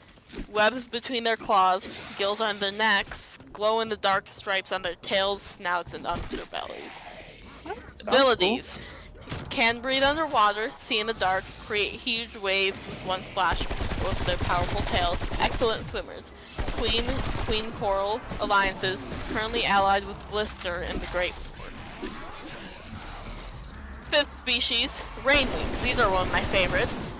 webs between their claws, gills on their necks, glow-in-the-dark stripes on their tails, snouts, and underbellies. Abilities, can breathe underwater, see in the dark, create huge waves with one splash with their powerful tails, excellent swimmers. Queen Coral, alliances, currently allied with Blister in the Great War. Fifth species, Rainwings. These are one of my favorites.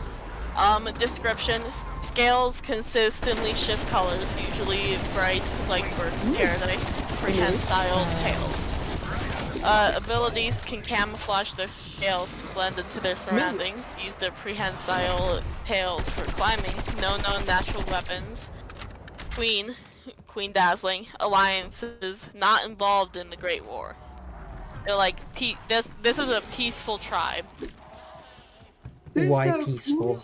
Description, scales consistently shift colors, usually bright like birds in paradise, prehensile tails. Abilities can camouflage their scales to blend into their surroundings, use their prehensile tails for climbing, no known natural weapons. Queen Queen Dazzling, alliances not involved in the Great War. They're like, this is a peaceful tribe. Why peaceful?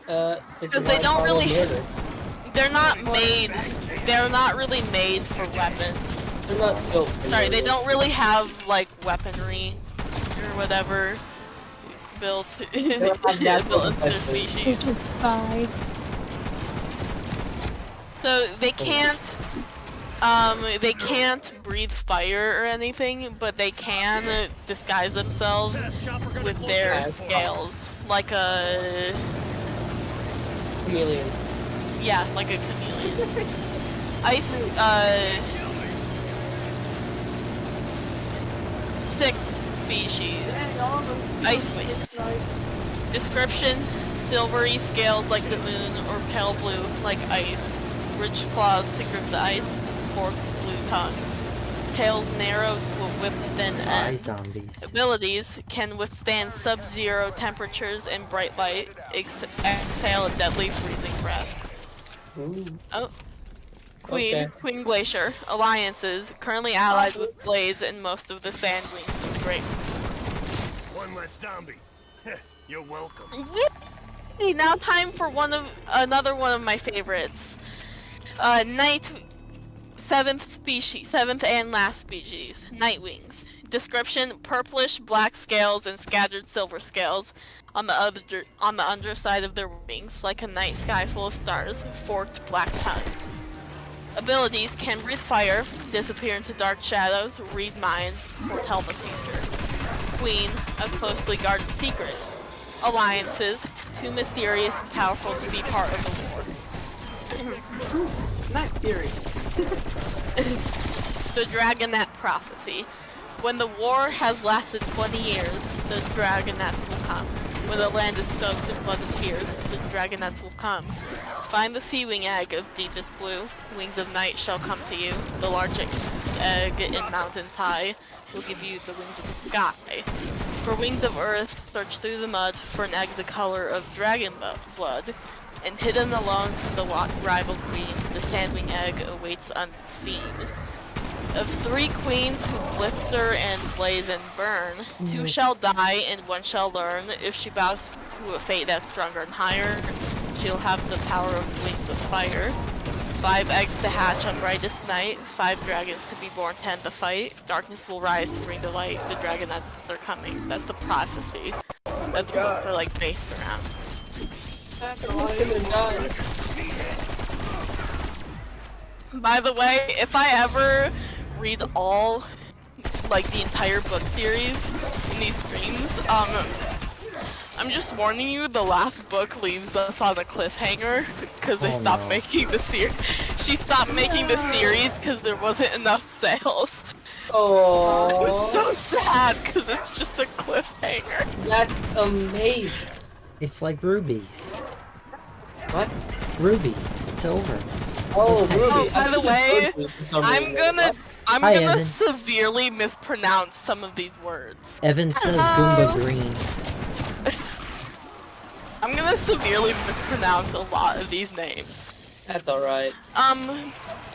Because they don't really, they're not really made for weapons. They're not built. Sorry, they don't really have like weaponry or whatever built built into their species. Bye. So they can't breathe fire or anything, but they can disguise themselves with their scales, like a chameleon. Yeah, like a chameleon. Ice, 6 species. Ice wings. Description: silvery scales like the moon, or pale blue like ice. Ridged claws to grip the ice, forked blue tongues. Tails narrow to a whip-thin end. Zombies. Abilities: can withstand sub-zero temperatures and bright light, exhale a deadly freezing breath. Ooh. Oh. Queen, Okay. Queen Glacier. Alliances, currently allied with Blaze and most of the Sand Wings of the Great. One less zombie. You're welcome. Yay! Now time for another one of my favorites. Night, 7th and last species, Night Wings. Description: purplish black scales and scattered silver scales on the underside of their wings, like a night sky full of stars, forked black tongues. Abilities: can breathe fire, disappear into dark shadows, read minds, foretell the future. Queen, a closely guarded secret. Alliances, too mysterious and powerful to be part of the war. Not theory. The Dragonette Prophecy. When the war has lasted 20 years, the Dragonettes will come. When the land is soaked in blood and tears, the Dragonettes will come. Find the sea wing egg of deepest blue. Wings of night shall come to you. The largest egg in mountains high will give you the wings of the sky. For wings of earth, search through the mud for an egg the color of dragon blood. And hidden alone from the rival queens, the sandwing egg awaits unseen. Of 3 queens who blister and blaze and burn, 2 shall die and 1 shall learn. If she bows to a fate that's stronger and higher, she'll have the power of wings of fire. 5 eggs to hatch on brightest night, 5 dragons to be born to end the fight. Darkness will rise to bring the light, the dragonettes are coming. That's the prophecy that the books are like based around. By the way, if I ever read all, like the entire book series in these streams, I'm just warning you, the last book leaves us on a cliffhanger because they stopped making the series. She stopped making the series because there wasn't enough sales. Oh, It's so sad because it's just a cliffhanger. That's amazing. It's like Ruby. What? Ruby. It's over. Oh, Okay. Ruby. By the way, I'm gonna Hi, Evan. severely mispronounce some of these words. Evan says Goomba Green. I'm gonna severely mispronounce a lot of these names. That's alright.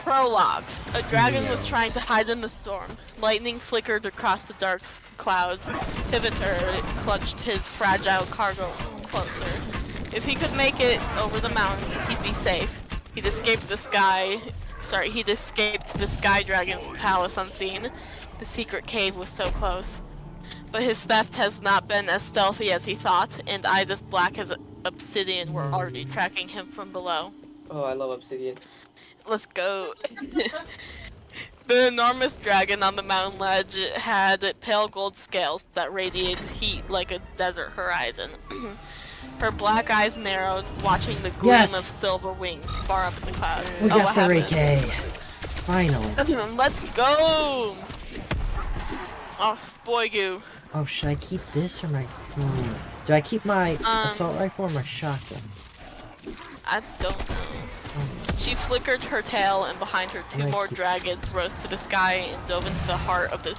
Prologue. A dragon was trying to hide in the storm. Lightning flickered across the dark clouds. Pivoter clutched his fragile cargo closer. If he could make it over the mountains, he'd be safe. He'd escaped the sky dragon's palace unseen. The secret cave was so close. But his theft has not been as stealthy as he thought, and eyes as black as obsidian were already tracking him from below. Oh, I love obsidian. Let's go. The enormous dragon on the mountain ledge had pale gold scales that radiated heat like a desert horizon. Her black eyes narrowed, watching the gleam of silver wings far up in the clouds. We got the happened? AK. Finally. Let's go! Oh, Spoigu. Oh, should I keep this or my... Do I keep my assault rifle or my shotgun? I don't know. She flickered her tail, and behind her 2 more dragons rose to the sky and dove into the heart of the...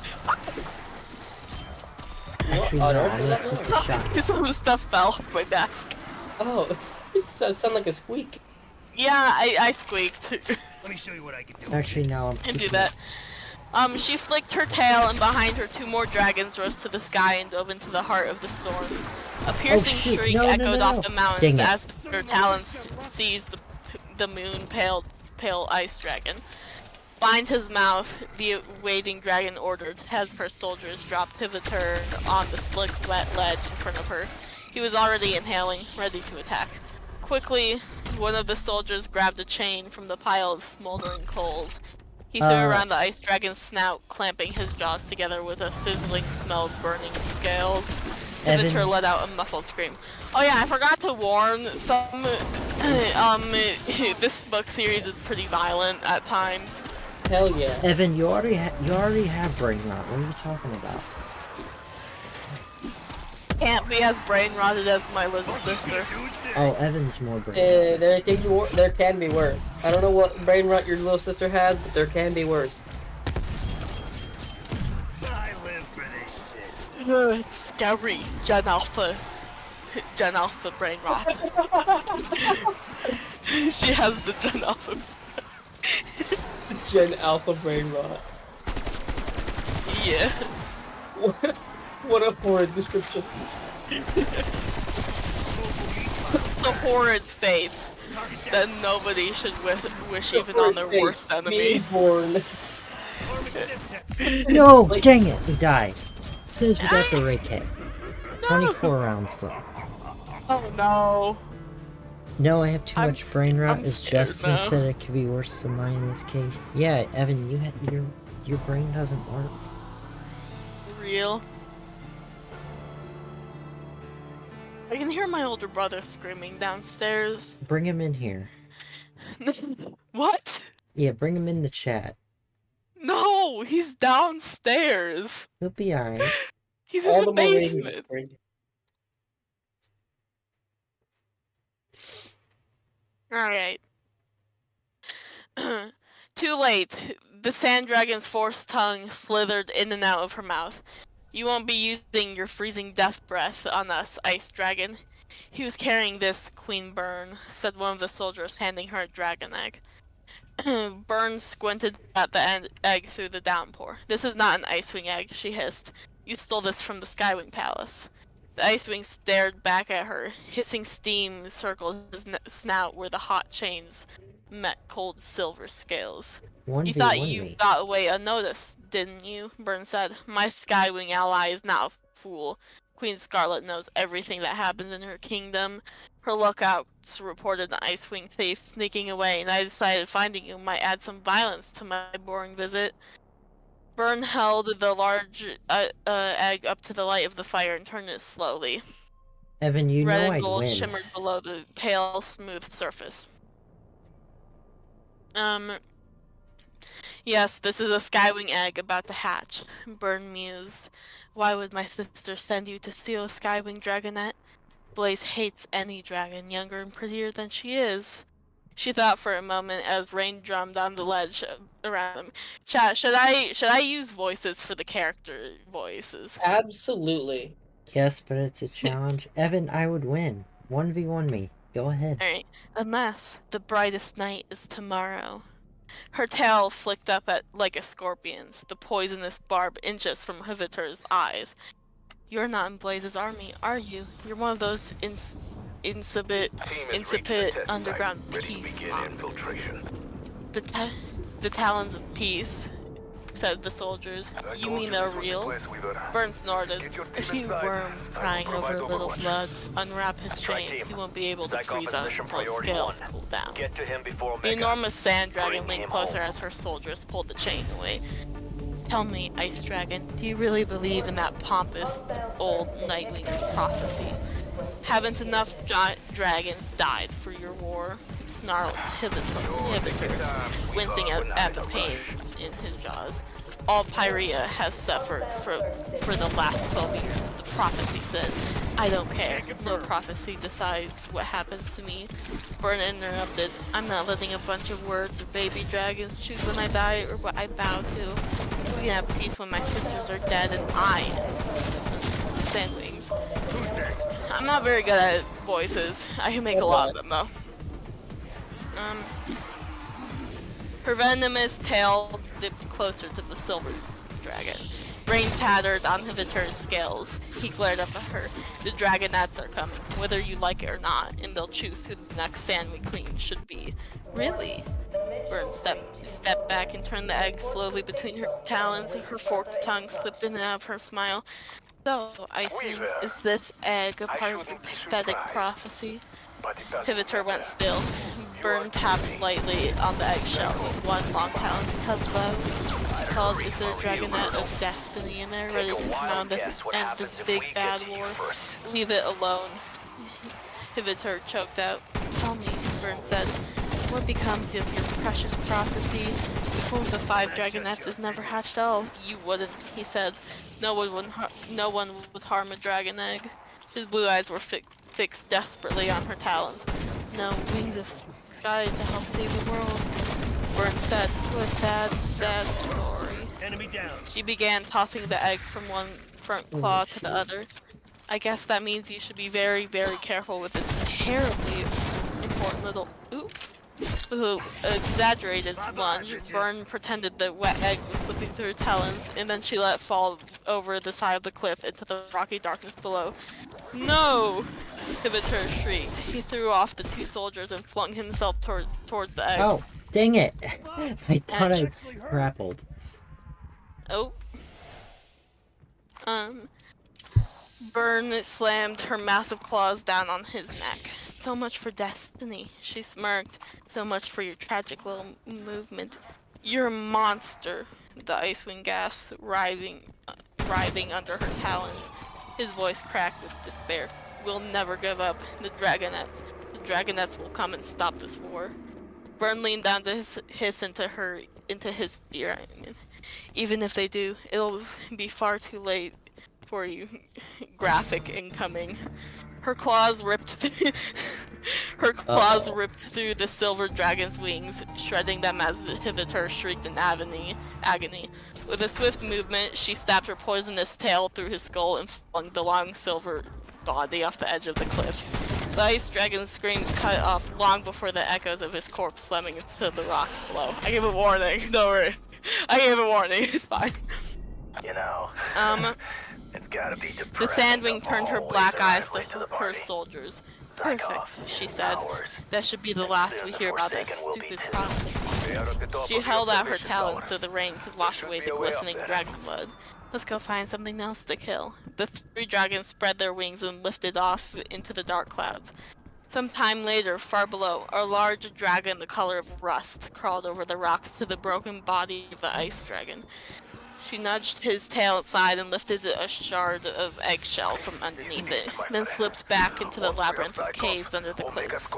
Actually, no, I'm gonna keep the shotgun. Some stuff fell off my desk. Oh, it sounds like a squeak. Yeah, I squeaked. Let me show you what I can do. Actually, now I'm And do keeping that. She flicked her tail, and behind her 2 more dragons rose to the sky and dove into the heart of the storm. A piercing shoot. shriek No, no, echoed no, off no. the Dang mountains it. as their talons seized the moon pale ice dragon. Bind his mouth, the waiting dragon ordered, as her soldiers dropped Pivoter on the slick, wet ledge in front of her. He was already inhaling, ready to attack. Quickly, one of the soldiers grabbed a chain from the pile of smoldering coals. He threw around the ice dragon's snout, clamping his jaws together with a sizzling smell of burning scales. Pivoter Evan. let out a muffled scream. Oh yeah, I forgot to warn, this book series is pretty violent at times. Hell yeah. Evan, you already have brain rot. What are you talking about? Can't be as brain rotted as my little sister. Oh, Evan's more brain rot. There can be worse. I don't know what brain rot your little sister has, but there can be worse. I live for this shit. It's scary. Gen Alpha brain rot. She has the Gen Alpha. Gen Alpha brain rot. Yeah. What a horrid description. It's a horrid fate that nobody should wish even on their worst enemy. Me born. No, dang it, he died. As soon as we got the Ray K. 24 rounds though. Oh no. No, I have too much brain rot. I'm As scared Justin now. said, it could be worse than mine in this case. Yeah, Evan, your brain doesn't work. Real. I can hear my older brother screaming downstairs. Bring him in here. What? Yeah, bring him in the chat. No, he's downstairs. He'll be alright. He's All in the the more reason basement. to bring- Alright. Too late. The sand dragon's forced tongue slithered in and out of her mouth. You won't be using your freezing death breath on us, ice dragon. He was carrying this, Queen Byrne, said one of the soldiers, handing her a dragon egg. Byrne squinted at the egg through the downpour. This is not an Icewing egg, she hissed. You stole this from the Skywing Palace. The Icewing stared back at her. Hissing steam circled his snout where the hot chains met cold silver scales. You thought you got away unnoticed, didn't you? Byrne said. My Skywing ally is not a fool. Queen Scarlet knows everything that happens in her kingdom. Her lookouts reported an Icewing thief sneaking away, and I decided finding you might add some violence to my boring visit. Byrne held the large egg up to the light of the fire and turned it slowly. Evan, you Red know and I'd gold win. shimmered below the pale, smooth surface. Yes, this is a Skywing egg about to hatch, Byrne mused. Why would my sister send you to steal a Skywing dragonette? Blaze hates any dragon younger and prettier than she is. She thought for a moment as rain drummed on the ledge around them. Chat, should I use voices for the character voices? Absolutely. Yes, but it's a challenge. Evan, I would win. 1v1 me. Go ahead. Alright. Alas, the brightest night is tomorrow. Her tail flicked up like a scorpion's, the poisonous barb inches from Hiviter's eyes. You're not in Blaze's army, are you? You're one of those insipid underground peace mongers. The talons of peace, said the soldiers. You mean they're real? Byrne snorted. A few worms crying over a little blood. Unwrap his chains. He won't be able to freeze up until his scales cool down. Get to him before The enormous sand dragon leaned closer as her soldiers pulled the chain away. Tell me, Ice Dragon, do you really believe in that pompous old Nightwing's prophecy? Haven't enough dragons died for your war? Snarled Hiviter, wincing at the pain in his jaws. All Pyrea has suffered for the last 12 years. The prophecy says, I don't care. No prophecy decides what happens to me. Byrne interrupted. I'm not letting a bunch of words or baby dragons choose when I die or what I bow to. We can have peace when my sisters are dead and I Sandwings. Who's next? I'm not very good at voices. I can make a lot of them though. Her venomous tail dipped closer to the silver dragon. Rain pattered on Hivitur's scales. He glared up at her. The dragonettes are coming, whether you like it or not, and they'll choose who the next Sand Queen should be. Really? Byrne stepped back and turned the egg slowly between her talons. Her forked tongue slipped in and out of her smile. So, Icewind, is this egg a part of your pathetic prophecy? Hivitur went still. Byrne tapped lightly on the eggshell with one long talon. Hello? Called, is there a dragonet of destiny in there ready to come out and end this big bad war? Leave it alone. Hivitur choked out. Tell me, Byrne said, what becomes of your precious prophecy? If one of the 5 dragonets is never hatched out, you wouldn't, he said. No one would harm a dragon egg. His blue eyes were fixed desperately on her talons. No wings of sky to help save the world. Byrne said, what a sad, sad story. Enemy down. She began tossing the egg from one front claw to the other. I guess that means you should be very, very careful with this terribly important little exaggerated lunge. Byrne pretended the wet egg was slipping through her talons, and then she let it fall over the side of the cliff into the rocky darkness below. No! Hivitur shrieked. He threw off the 2 soldiers and flung himself towards the egg. Oh, dang it! I thought I grappled. Oh. Byrne slammed her massive claws down on his neck. So much for destiny, she smirked. So much for your tragic little movement. You're a monster, the Icewind gasped, writhing under her talons. His voice cracked with despair. We'll never give up. The dragonets will come and stop this war. Byrne leaned down to hiss into his ear. Even if they do, it'll be far too late for you. Graphic incoming. Her claws ripped through the silver dragon's wings, shredding them as Hivitur shrieked in agony. With a swift movement, she stabbed her poisonous tail through his skull and flung the long silver body off the edge of the cliff. The ice dragon's screams cut off long before the echoes of his corpse slamming into the rocks below. I gave a warning, don't worry. I gave a warning, it's fine. You know, it's gotta be depressing. The Sandwing to turned her always black eyes arrive late to the her party. soldiers. Psych off. Perfect, she said. Hours. That should be the last we hear about that stupid prophecy. She held out her talons so the rain could wash away the glistening dragon blood. Let's go find something else to kill. The 3 dragons spread their wings and lifted off into the dark clouds. Some time later, far below, a large dragon the color of rust crawled over the rocks to the broken body of the ice dragon. She nudged his tail aside and lifted a shard of eggshell from underneath it, then slipped back into the labyrinth of caves under the cliffs.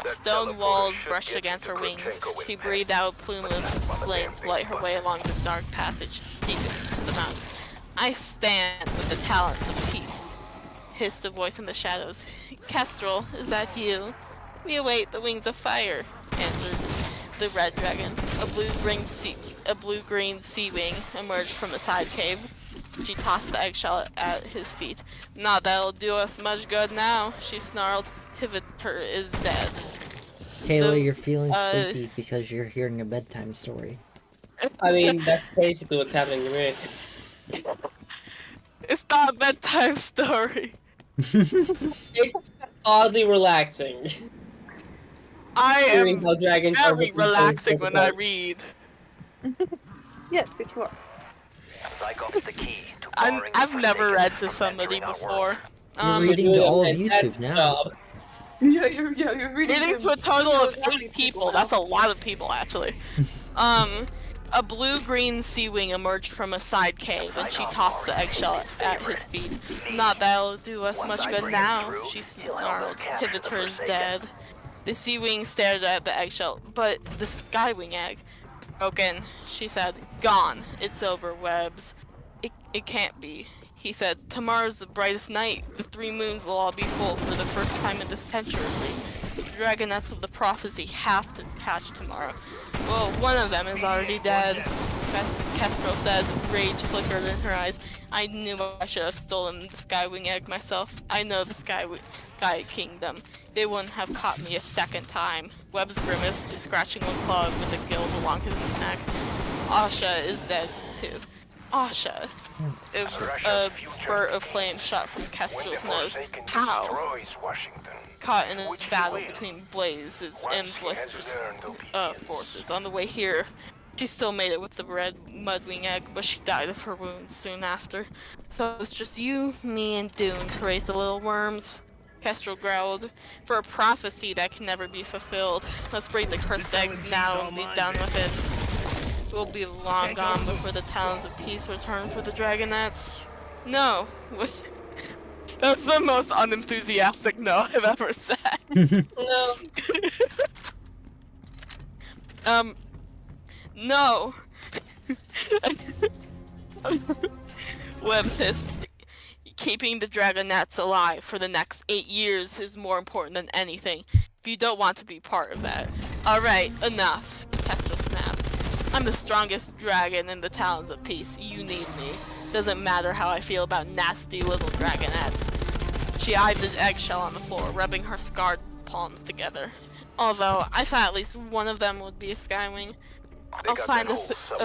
Stone walls brushed against her wings. She breathed out a plume of flame to light her way along the dark passage deep into the mountains. I stand with the talons of peace, hissed a voice in the shadows. Kestrel, is that you? We await the wings of fire, answered the red dragon. A blue-green sea wing emerged from a side cave. She tossed the eggshell at his feet. Not that'll do us much good now, she snarled. Hivitur is dead. Kayla, you're feeling sleepy because you're hearing a bedtime story. I mean, that's basically what's happening to me. It's not a bedtime story. It's oddly relaxing. I am How dragons are very relaxing when I read. Yes, you are. Psych the key to I've never read to somebody before. You're reading to all of YouTube now. Yeah, you're reading. Reading to a total of 8 people. That's a lot of people, actually. A blue-green sea wing emerged from a side cave, and she tossed the eggshell at his feet. Not that'll do us much good now, she snarled. Hivitur is dead. The sea wing stared at the eggshell, but the skywing egg. Broken, she said. Gone. It's over, Webs. It can't be, he said. Tomorrow's the brightest night. The 3 moons will all be full for the first time in this century. The dragonets of the prophecy have to hatch tomorrow. Well, one of them is already dead. Castro said, rage flickered in her eyes. I knew I should have stolen the Skywing egg myself. I know the Sky Kingdom. They wouldn't have caught me a second time. Webb's grimaced, scratching one claw with the gills along his neck. Asha is dead, too. Asha. A spurt of flame shot from Castro's nose. How? Caught in a battle between Blaze's and Blister's forces. On the way here, she still made it with the red mudwing egg, but she died of her wounds soon after. So it's just you, me, and Dune to raise the little worms. Castro growled, for a prophecy that can never be fulfilled. Let's break the cursed eggs now and be done with it. We'll be long gone before the Talons of Peace return for the Dragonettes. No. That's the most unenthusiastic no I've ever said. No. No. Webbs hissed. Keeping the Dragonettes alive for the next 8 years is more important than anything. If you don't want to be part of that. Alright, enough. Castro snapped. I'm the strongest dragon in the Talons of Peace. You need me. Doesn't matter how I feel about nasty little Dragonettes. She eyed the eggshell on the floor, rubbing her scarred palms together. Although, I thought at least one of them would be a Skywing. I'll find a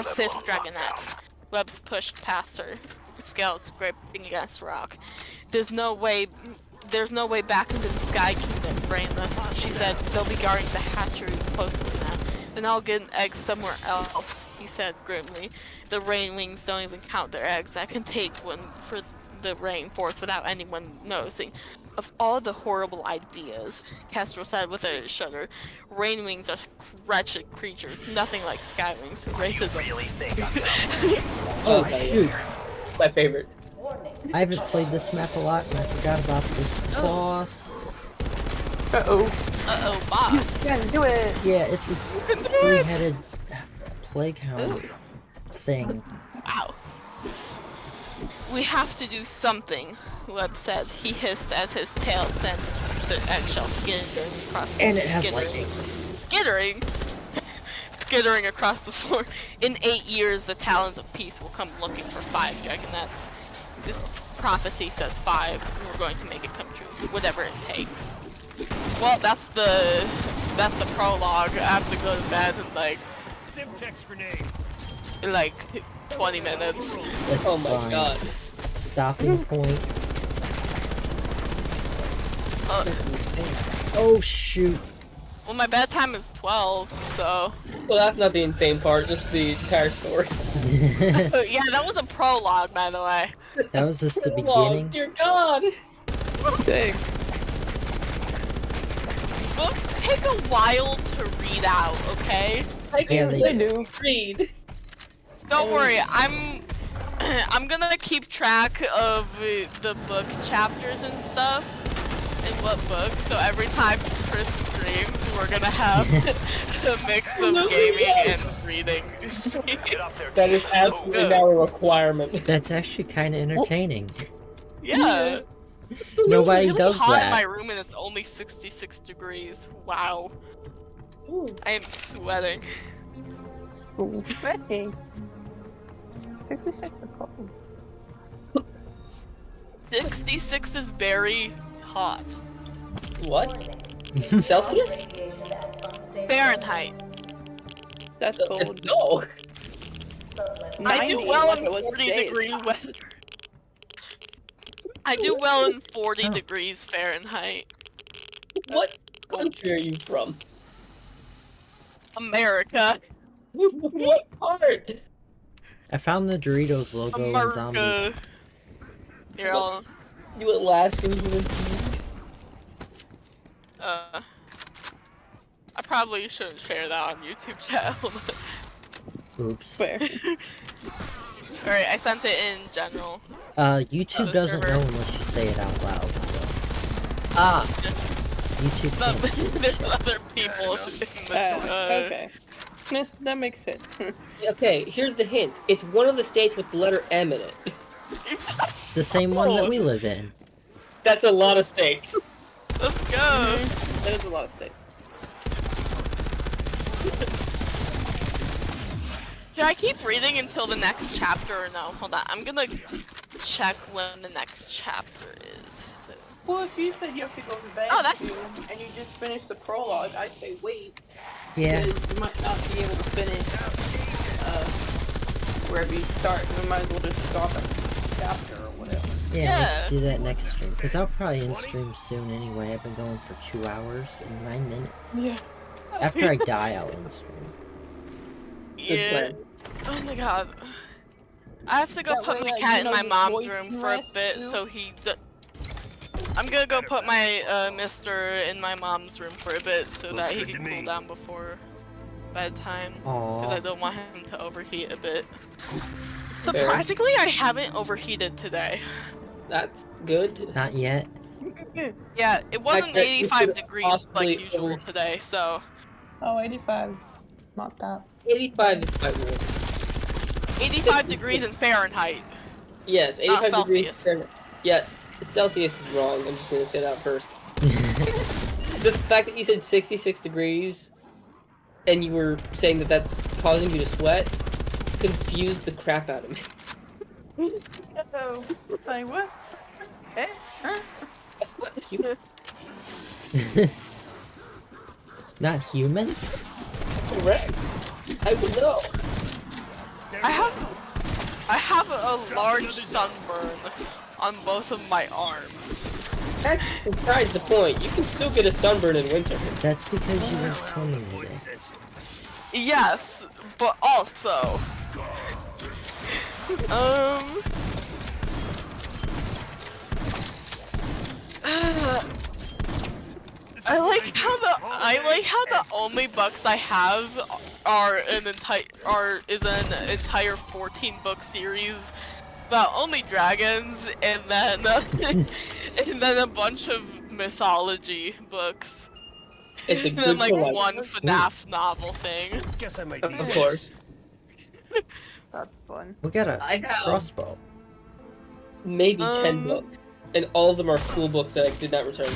fifth Dragonette. Webbs pushed past her, scales scraping against rock. There's no way back into the Sky Kingdom, brainless. She said, they'll be guarding the hatchery closely now. Then I'll get an egg somewhere else, he said grimly. The rain wings don't even count their eggs. I can take one for the rainforest without anyone noticing. Of all the horrible ideas, Castro said with a shudder, rain wings are wretched creatures, nothing like skywings. Racism. Oh shoot! My favorite. I haven't played this map a lot, and I forgot about this boss. Uh-oh, boss. Yeah, do it. Yeah, it's a three-headed plague hound thing. Wow. We have to do something, Webb said. He hissed as his tail sent the eggshell skittering across the And it has lightning. Skittering? Skittering across the floor. In 8 years, the Talons of Peace will come looking for 5 Dragonettes. This prophecy says 5, and we're going to make it come true, whatever it takes. Well, that's the prologue. I have to go to bed in like 20 minutes. That's Oh my fine. god. Stopping point. That's insane. Oh shoot. Well, my bedtime is 12, so... Well, that's not the insane part, just the entire story. Yeah, that was a prologue, by the way. That was just the Oh, beginning. dear god. Dang. Books take a while to read out, okay? I Yeah, can they do. read. Don't worry, I'm gonna keep track of the book chapters and stuff, and what book, so every time Chris streams, we're gonna have a mix of gaming and reading. That is absolutely now a requirement. That's actually kind of entertaining. Yeah. Nobody It's really does hot that. in my room and it's only 66 degrees. Wow. Ooh. I am sweating. Ooh, hey. 66 is cold. 66 is very hot. What? Celsius? Fahrenheit. That's cold. No. I do 90, well like in it was 40 today. degree weather. I do well in 40 degrees Fahrenheit. What country are you from? America. What part? I found the Doritos logo in America. Zombies. Here, I'll, You Alaskan human being. I probably shouldn't share that on YouTube channel. Oops. Fair. Alright, I sent it in general. YouTube the doesn't server. know unless you say it out loud, so. Ah. YouTube But can't see the there's chat. other people in the, Okay. Nah, that makes sense. Okay, here's the hint. It's one of the states with the letter M in it. The same one that we live in. That's a lot of states. Let's go! That is a lot of states. Should I keep reading until the next chapter or no? Hold on, I'm gonna check when the next chapter is. So. Well, if you said you have to go to bed Oh, that's- soon, and you just finished the prologue, I'd say wait. Yeah. Because you might not be able to finish wherever you start. You might as well just stop at the chapter or whatever. Yeah, Yeah. let's do that next stream. Because I'll probably end stream soon anyway. I've been going for 2 hours and 9 minutes. Yeah. After I die, I'll end stream. Yeah. plan. Oh my god. I have to go That put way, my you cat in know, my your mom's voice room can for a rest, bit, too. so I'm gonna go put my mister in my mom's room for a bit so that he can cool down before bedtime. Because I Aw. don't want him to overheat a bit. Surprisingly, I haven't overheated today. That's good. Not yet. Yeah, it wasn't bet you 85 could've degrees possibly like usual today, so... Oh, 85 is not that. 85 is quite warm. 85 degrees in Fahrenheit. Yes, 85 degrees. Celsius. Fahrenheit. Yeah, Celsius is wrong. I'm just gonna say that first. The fact that you said 66 degrees, and you were saying that that's causing you to sweat, confused the crap out of me. Oh, say what? Eh? Huh? That's not cute. Not human? Correct. I would know. I have a large sunburn on both of my arms. That's besides the point. You can still get a sunburn in winter. That's because you went swimming today. Yes, but also... I like how the only books I have are an entire 14-book series about only dragons, and then and then a bunch of mythology books, It's a and good then like collection. one FNAF novel thing. Guess I might Of need course. That's fun. We got a I have crossbow. maybe 10 books, and all of them are school books that I did not return.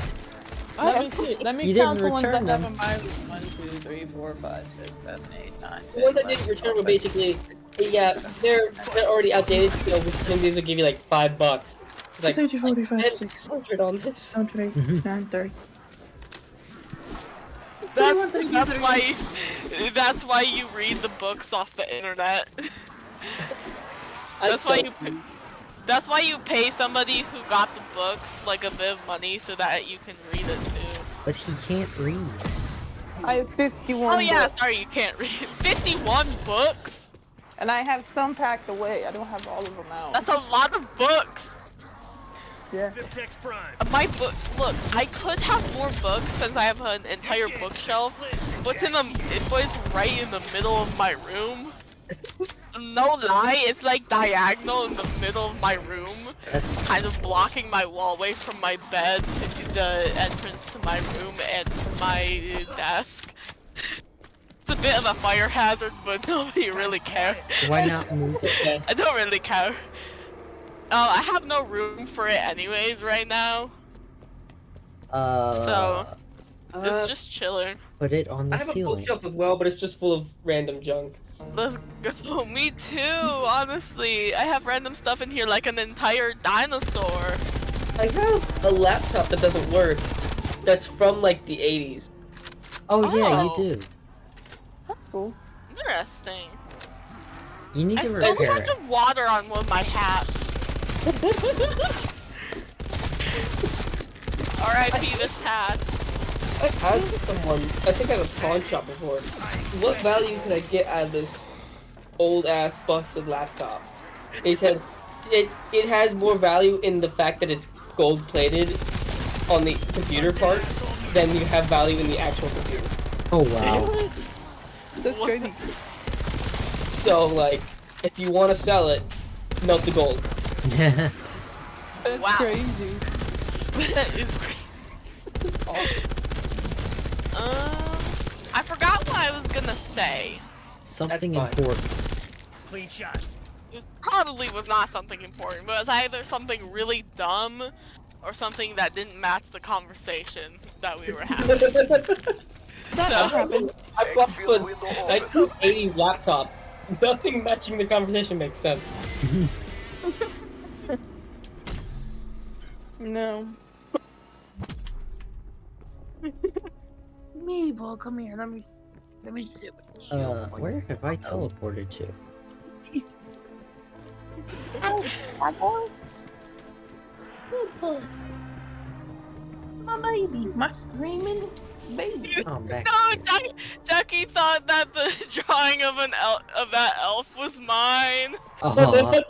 Let me see. Let me You count didn't the ones I return have them. in my room. 1, 2, 3, 4, 5, 6, 7, 8, 9, 10, The ones I 11, didn't return 12, were basically, yeah, they're already outdated, so returning these will give you like $5. It's like, 30, 45, I spent 6, 100 on this. 109, 30. That's why you read the books off the internet. That's why you pay somebody who got the books like a bit of money so that you can read it too. But he can't read. I have 51 Oh yeah, books, sorry, you can't read. 51 books? and I have some packed away. I don't have all of them out. That's a lot of books. Yeah. Ziptex Prime. My book. Look, I could have more books since I have an entire bookshelf. But it's right in the middle of my room. No lie, it's like diagonal in the middle of my room, That's kind of blocking my wall away from my bed, the entrance to my room, and my desk. It's a bit of a fire hazard, but nobody really cares. why not move it? I don't really care. I have no room for it anyways right now, so it's just chilling. Put it on the I have a ceiling. bookshelf as well, but it's just full of random junk. Let's go. Me too, honestly. I have random stuff in here like an entire dinosaur. I have a laptop that doesn't work. That's from like the 80s. Oh yeah, Oh. you do. That's cool. Interesting. You need I to spilled a repair bunch it. of water on one of my hats. R.I.P. this hat. I asked someone, I think at a pawn shop before, what value can I get out of this old ass busted laptop? And he said, it has more value in the fact that it's gold plated on the computer parts than you have value in the actual computer. Oh wow. That's What? crazy. So like, if you want to sell it, melt the gold. That's Wow. crazy. That is crazy. I forgot what I was gonna say. Something fine. important. Clean shot. It probably was not something important, but it was either something really dumb or something that didn't match the conversation that we were having. I bought a 1980 laptop Nothing matching the conversation makes sense. No. Mabel, come here. Let me sit with you. Where have I teleported to? My baby, my screaming baby. Oh, I'm back. No, Jackie thought that the drawing of that elf was mine. Aw.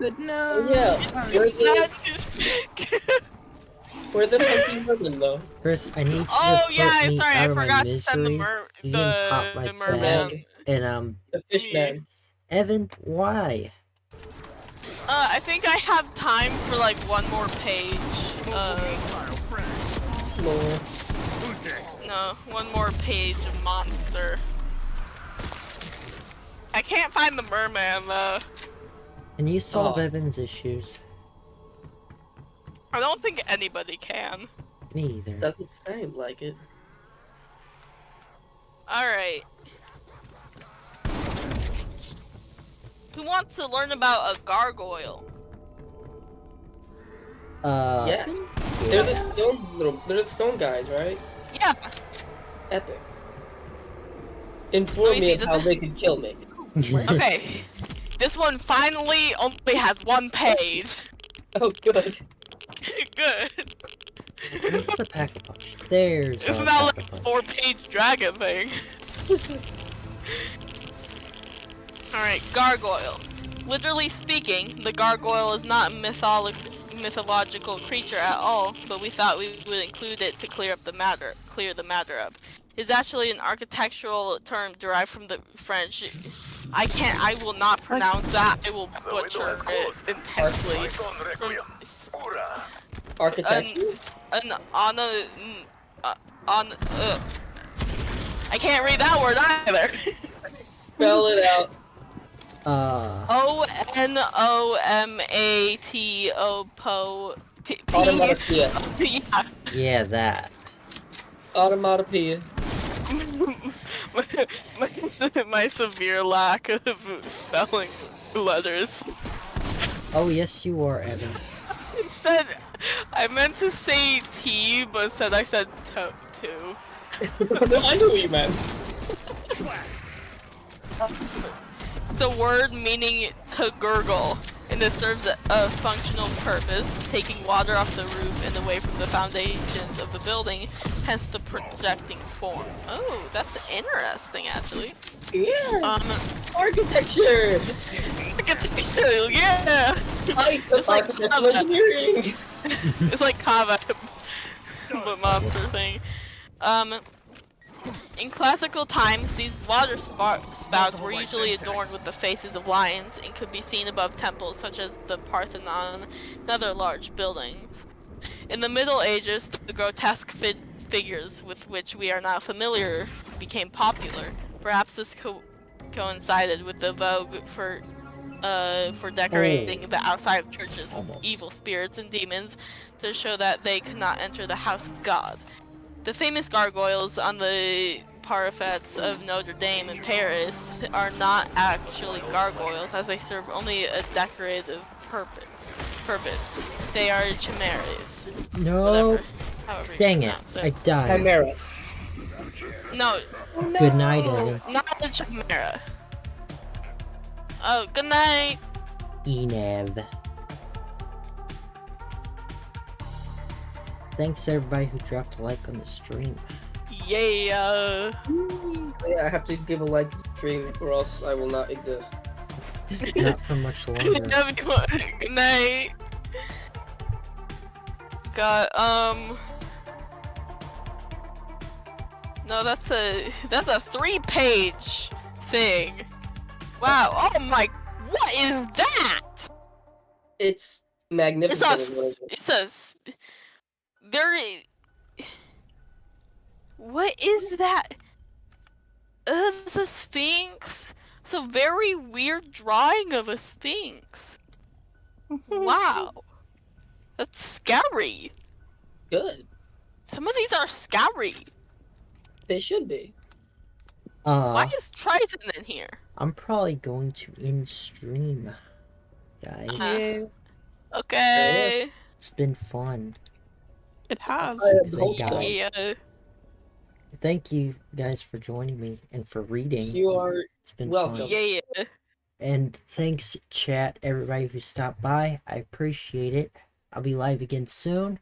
But no. Yeah. Where's the Not- pumpkin woman though? Chris, I need you Oh to yeah, put me sorry, out I of my forgot to send misery. Ian popped my merman. bag, and The fish man. Evan, why? I think I have time for like one more page. Lord. No, one more page of monster. I can't find the merman though. Can you solve Oh. Evan's issues? I don't think anybody can. Me either. Doesn't sound like it. Alright. Who wants to learn about a gargoyle? Yes. They're the stone guys, right? Yeah. Epic. Let Inform me me see, of does how it- they could kill me. Okay. This one finally only has one page. Oh, good. Good. Where's the pack-a-punch? There's It's our not like a pack-a-punch. 4-page dragon thing. Alright, gargoyle. Literally speaking, the gargoyle is not a mythological creature at all, but we thought we would include it to clear the matter up. It's actually an architectural term derived from the French. I will not pronounce that. I will butcher it intensely. Architecture? I can't read that word either. Spell it out. Onomato Automatopoeia. Yeah. Yeah, that. Automatopoeia. my severe lack of spelling letters. Oh, yes, you are, Evan. Instead, I meant to say T, but instead I said two. No, I know what you meant. It's a word meaning to gurgle, and it serves a functional purpose, taking water off the roof and away from the foundations of the building, hence the projecting form. Oh, that's interesting, actually. Yeah. Architecture. Architecture, yeah. It's like architectural Kava. engineering. It's like Kava, but monster thing. In classical times, these water spouts were usually adorned with the faces of lions and could be seen above temples such as the Parthenon and other large buildings. In the Middle Ages, the grotesque figures with which we are now familiar became popular. Perhaps this coincided with the vogue for decorating the outside of churches with evil spirits and demons to show that they could not enter the house of God. The famous gargoyles on the parapets of Notre Dame in Paris are not actually gargoyles, as they serve only a decorative purpose. They are chimeras. No. Whatever. However you Dang it. pronounce I died. Chimera. No, Good night, Evan. not a chimera. Oh, good night. Enev. Thanks everybody who dropped a like on the stream. Yeah. Yeah, I have to give a like to the stream or else I will not exist. Not for much longer. Everyone, good night. God, no, that's a 3-page thing. Wow. Oh my, what is that? It's magnificent. What is that? It's a sphinx. It's a very weird drawing of a sphinx. Wow. That's scary. Good. Some of these are scary. They should be. Why is Triton in here? I'm probably going to in stream, guys. Yeah, Okay. It's been fun. it has. I Because I hope so. died. Yeah. Thank you guys for joining me and for reading. You are It's been welcome. fun. Yeah. And thanks, chat, everybody who stopped by. I appreciate it. I'll be live again soon.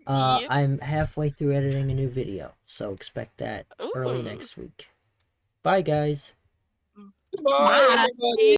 Yep. I'm halfway through editing a new video, so expect that early Ooh. next week. Bye, guys. Bye, Bye. everybody.